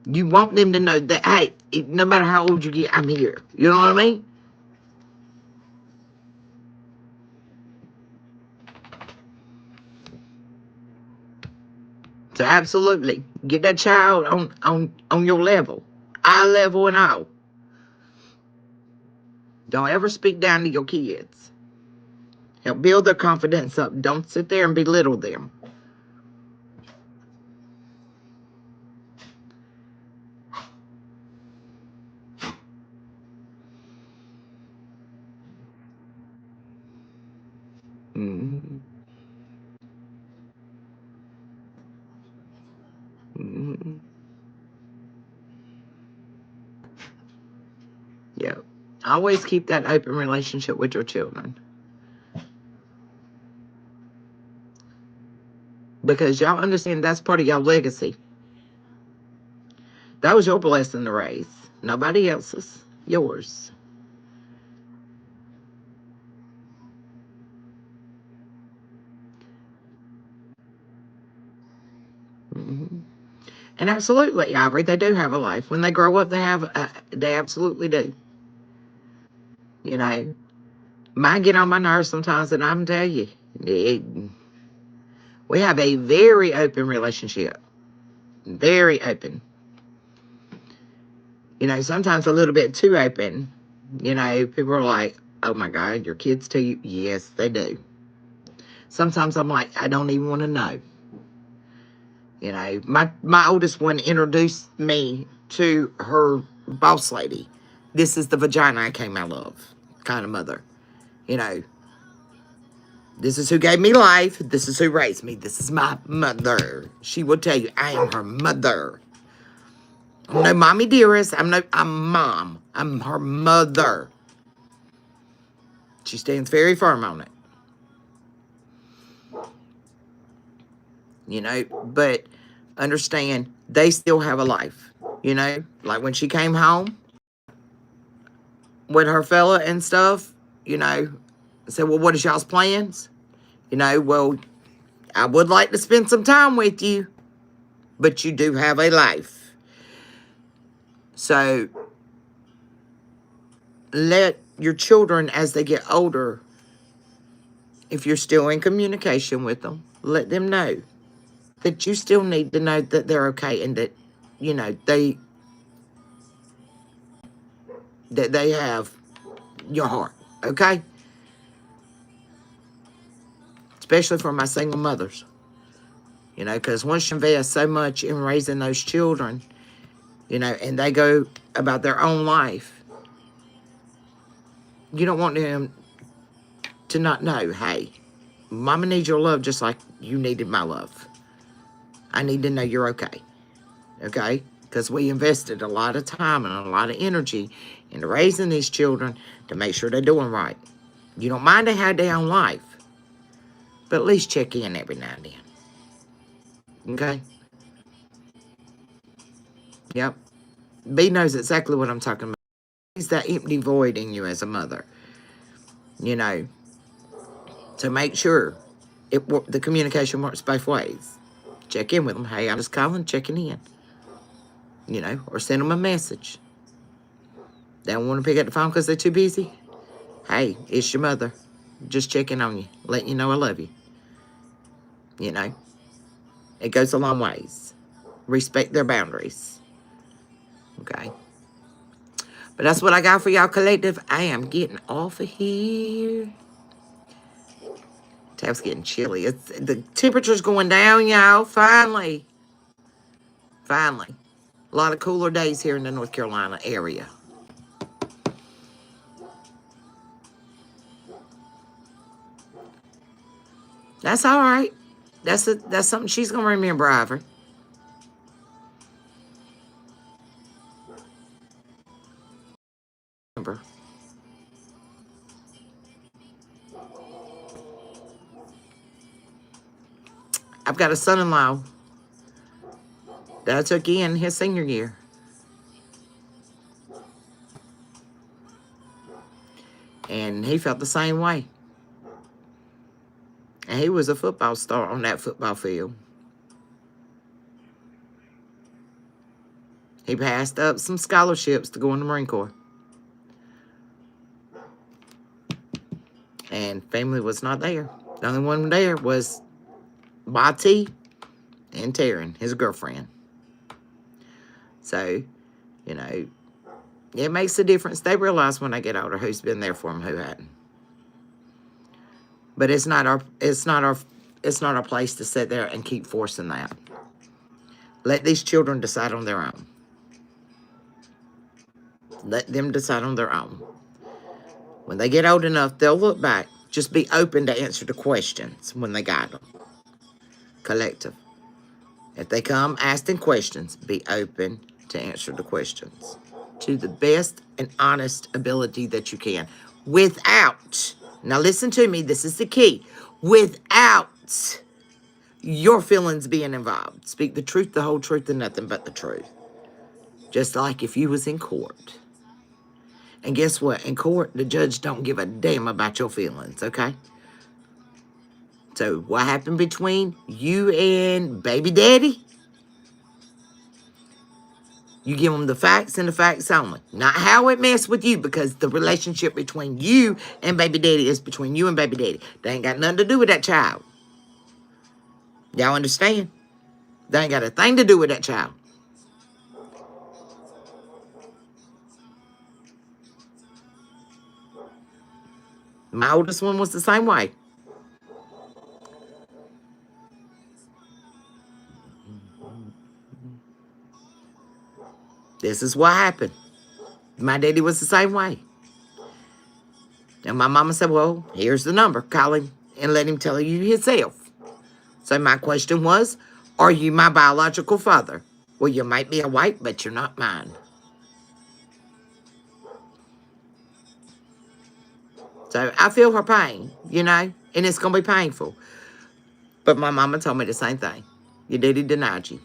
You want them to know that, hey, no matter how old you get, I'm here. You know what I mean? So absolutely, get that child on your level, eye level and all. Don't ever speak down to your kids. Help build their confidence up. Don't sit there and belittle them. Mm-hmm. Mm-hmm. Yeah. Always keep that open relationship with your children. Because y'all understand that's part of y'all legacy. That was your blessing to raise. Nobody else's. Yours. Mm-hmm. And absolutely, Ivory, they do have a life. When they grow up, they absolutely do. You know, mine get on my nerves sometimes, and I'm tell you, we have a very open relationship. Very open. You know, sometimes a little bit too open. You know, people are like, oh my God, your kids tell you? Yes, they do. Sometimes I'm like, I don't even want to know. You know, my oldest one introduced me to her boss lady. This is the vagina I came out of, kind of mother. You know, this is who gave me life. This is who raised me. This is my mother. She will tell you, I am her mother. I'm no mommy dearest. I'm mom. I'm her mother. She stands very firm on it. You know, but understand they still have a life. You know, like when she came home with her fella and stuff, you know, I said, well, what is y'all's plans? You know, well, I would like to spend some time with you, but you do have a life. So let your children, as they get older, if you're still in communication with them, let them know that you still need to know that they're okay, and that, you know, they have your heart, okay? Especially for my single mothers, you know, because once you invest so much in raising those children, you know, and they go about their own life, you don't want them to not know, hey, mama needs your love just like you needed my love. I need to know you're okay, okay? Because we invested a lot of time and a lot of energy into raising these children to make sure they're doing right. You don't mind they had their own life, but at least check in every now and then, okay? Yep. B knows exactly what I'm talking about. It's that empty void in you as a mother, you know. So make sure the communication works both ways. Check in with them. Hey, I'm just calling, checking in, you know, or send them a message. They don't want to pick up the phone because they're too busy. Hey, it's your mother. Just checking on you, letting you know I love you. You know, it goes a long ways. Respect their boundaries. Okay. But that's what I got for y'all, collective. I am getting off of here. Tab's getting chilly. The temperature's going down, y'all. Finally. Finally. A lot of cooler days here in the North Carolina area. That's all right. That's something she's gonna remember, Ivor. Remember. I've got a son-in-law that I took in his senior year. And he felt the same way. And he was a football star on that football field. He passed up some scholarships to go in the Marine Corps. And family was not there. The only one there was Bati and Taryn, his girlfriend. So, you know, it makes a difference. They realize when they get older who's been there for them, who hadn't. But it's not our place to sit there and keep forcing that. Let these children decide on their own. Let them decide on their own. When they get old enough, they'll look back. Just be open to answer the questions when they got them. Collective. If they come asking questions, be open to answer the questions to the best and honest ability that you can. Without, now listen to me, this is the key. Without your feelings being involved. Speak the truth, the whole truth, and nothing but the truth. Just like if you was in court. And guess what? In court, the judge don't give a damn about your feelings, okay? So what happened between you and baby daddy? You give them the facts and the facts only. Not how it messed with you, because the relationship between you and baby daddy is between you and baby daddy. They ain't got nothing to do with that child. Y'all understand? They ain't got a thing to do with that child. My oldest one was the same way. This is what happened. My daddy was the same way. And my mama said, well, here's the number. Call him and let him tell you himself. So my question was, are you my biological father? Well, you might be a white, but you're not mine. So I feel her pain, you know, and it's going to be painful. But my mama told me the same thing. Your daddy denied you.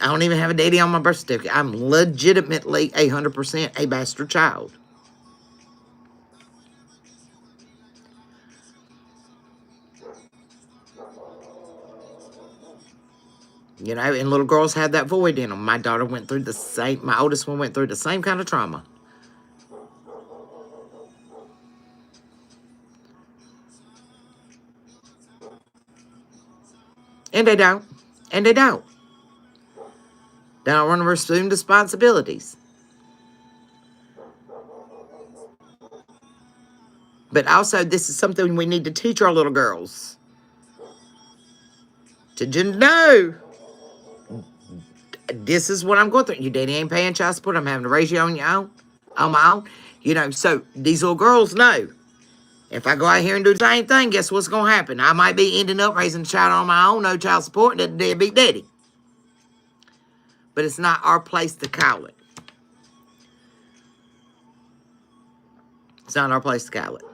I don't even have a daddy on my birth certificate. I'm legitimately 100% a bastard child. You know, and little girls have that void in them. My daughter went through the same, my oldest one went through the same kind of trauma. And they don't. And they don't. They don't want to assume responsibilities. But also, this is something we need to teach our little girls. To just know, this is what I'm going through. Your daddy ain't paying child support. I'm having to raise you on your own, on my own. You know, so these little girls know. If I go out here and do the same thing, guess what's going to happen? I might be ending up raising a child on my own, no child support, and deadbeat daddy. But it's not our place to call it. It's not our place to call it.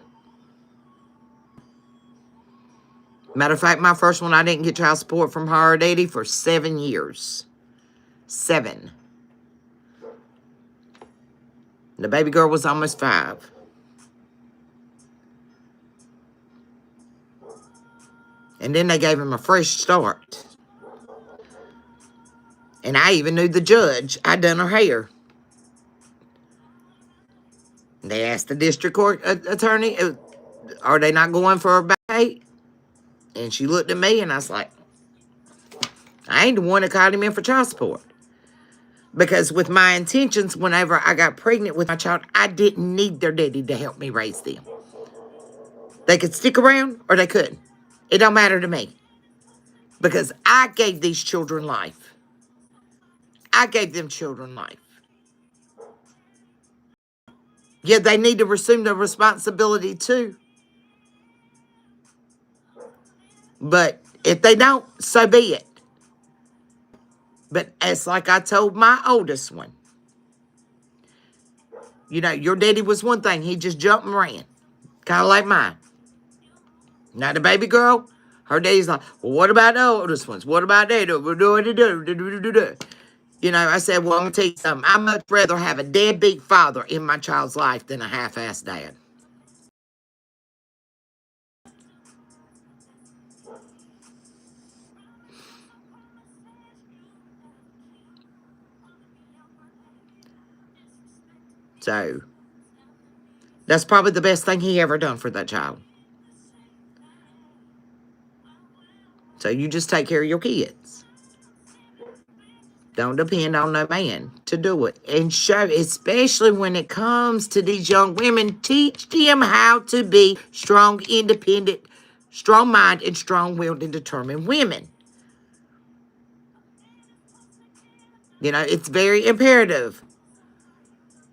Matter of fact, my first one, I didn't get child support from her or daddy for 7 years. 7. The baby girl was almost 5. And then they gave him a fresh start. And I even knew the judge. I done her hair. They asked the district court attorney, are they not going for a back? And she looked at me and I was like, I ain't the one that called him in for child support. Because with my intentions, whenever I got pregnant with my child, I didn't need their daddy to help me raise them. They could stick around or they couldn't. It don't matter to me. Because I gave these children life. I gave them children life. Yeah, they need to assume their responsibility too. But if they don't, so be it. But it's like I told my oldest one. You know, your daddy was one thing. He just jumped and ran. Kind of like mine. Now the baby girl, her daddy's like, well, what about the oldest ones? What about they? You know, I said, well, I'm going to tell you something. I'd much rather have a deadbeat father in my child's life than a half-assed dad. So, that's probably the best thing he ever done for that child. So, you just take care of your kids. Don't depend on no man to do it. And show, especially when it comes to these young women, teach them how to be strong, independent, strong-minded, and strong-willed and determined women. You know, it's very imperative.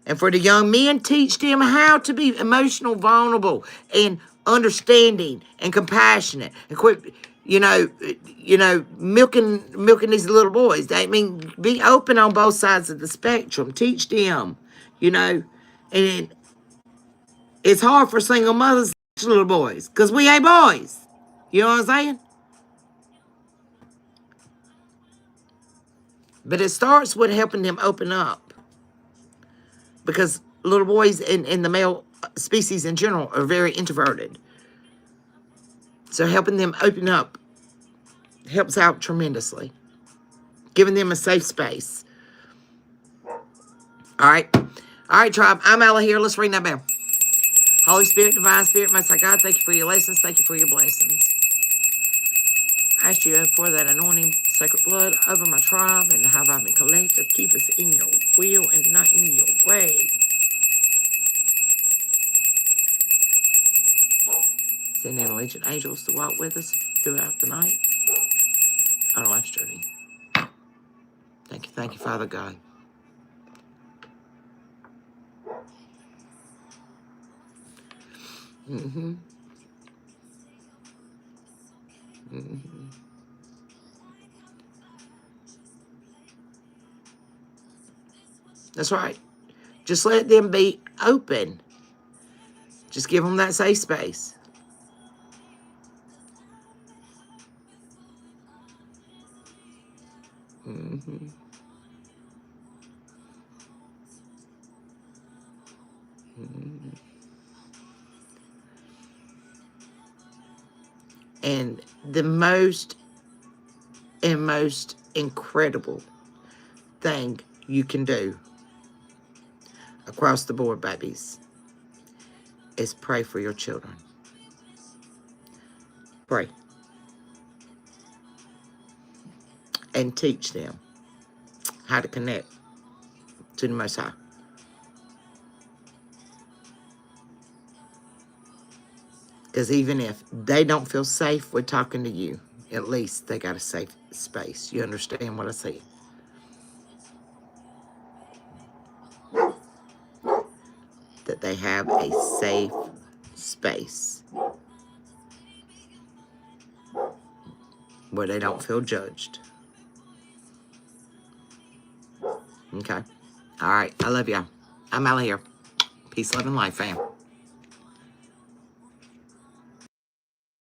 And for the young men, teach them how to be emotional, vulnerable, and understanding, and compassionate. And quit, milking these little boys. I mean, be open on both sides of the spectrum. Teach them, And it's hard for single mothers to teach little boys because we ain't boys. You know what I'm saying? But it starts with helping them open up. Because little boys in the male species in general are very introverted. So helping them open up helps out tremendously. Giving them a safe space. All right. All right, tribe. I'm Ella here. Let's ring that bell. Holy Spirit, Divine Spirit, Most High God, thank you for your lessons. Thank you for your blessings. I ask you for that anointing, sacred blood over my tribe and have I been collective. Keep us in your will and not in your way. Send in legion angels to walk with us throughout the night on our life's journey. Thank you, Father God. Mm-hmm. Mm-hmm. That's right. Just let them be open. Just give them that safe space. Mm-hmm. Mm-hmm. And the most incredible thing you can do across the board, babies, is pray for your children. Pray. And teach them how to connect to the Most High. Because even if they don't feel safe with talking to you, at least they got a safe space. You understand what I say? That they have a safe space where they don't feel judged. Okay? All right. I love y'all. I'm out of here. Peace, love, and life, fam.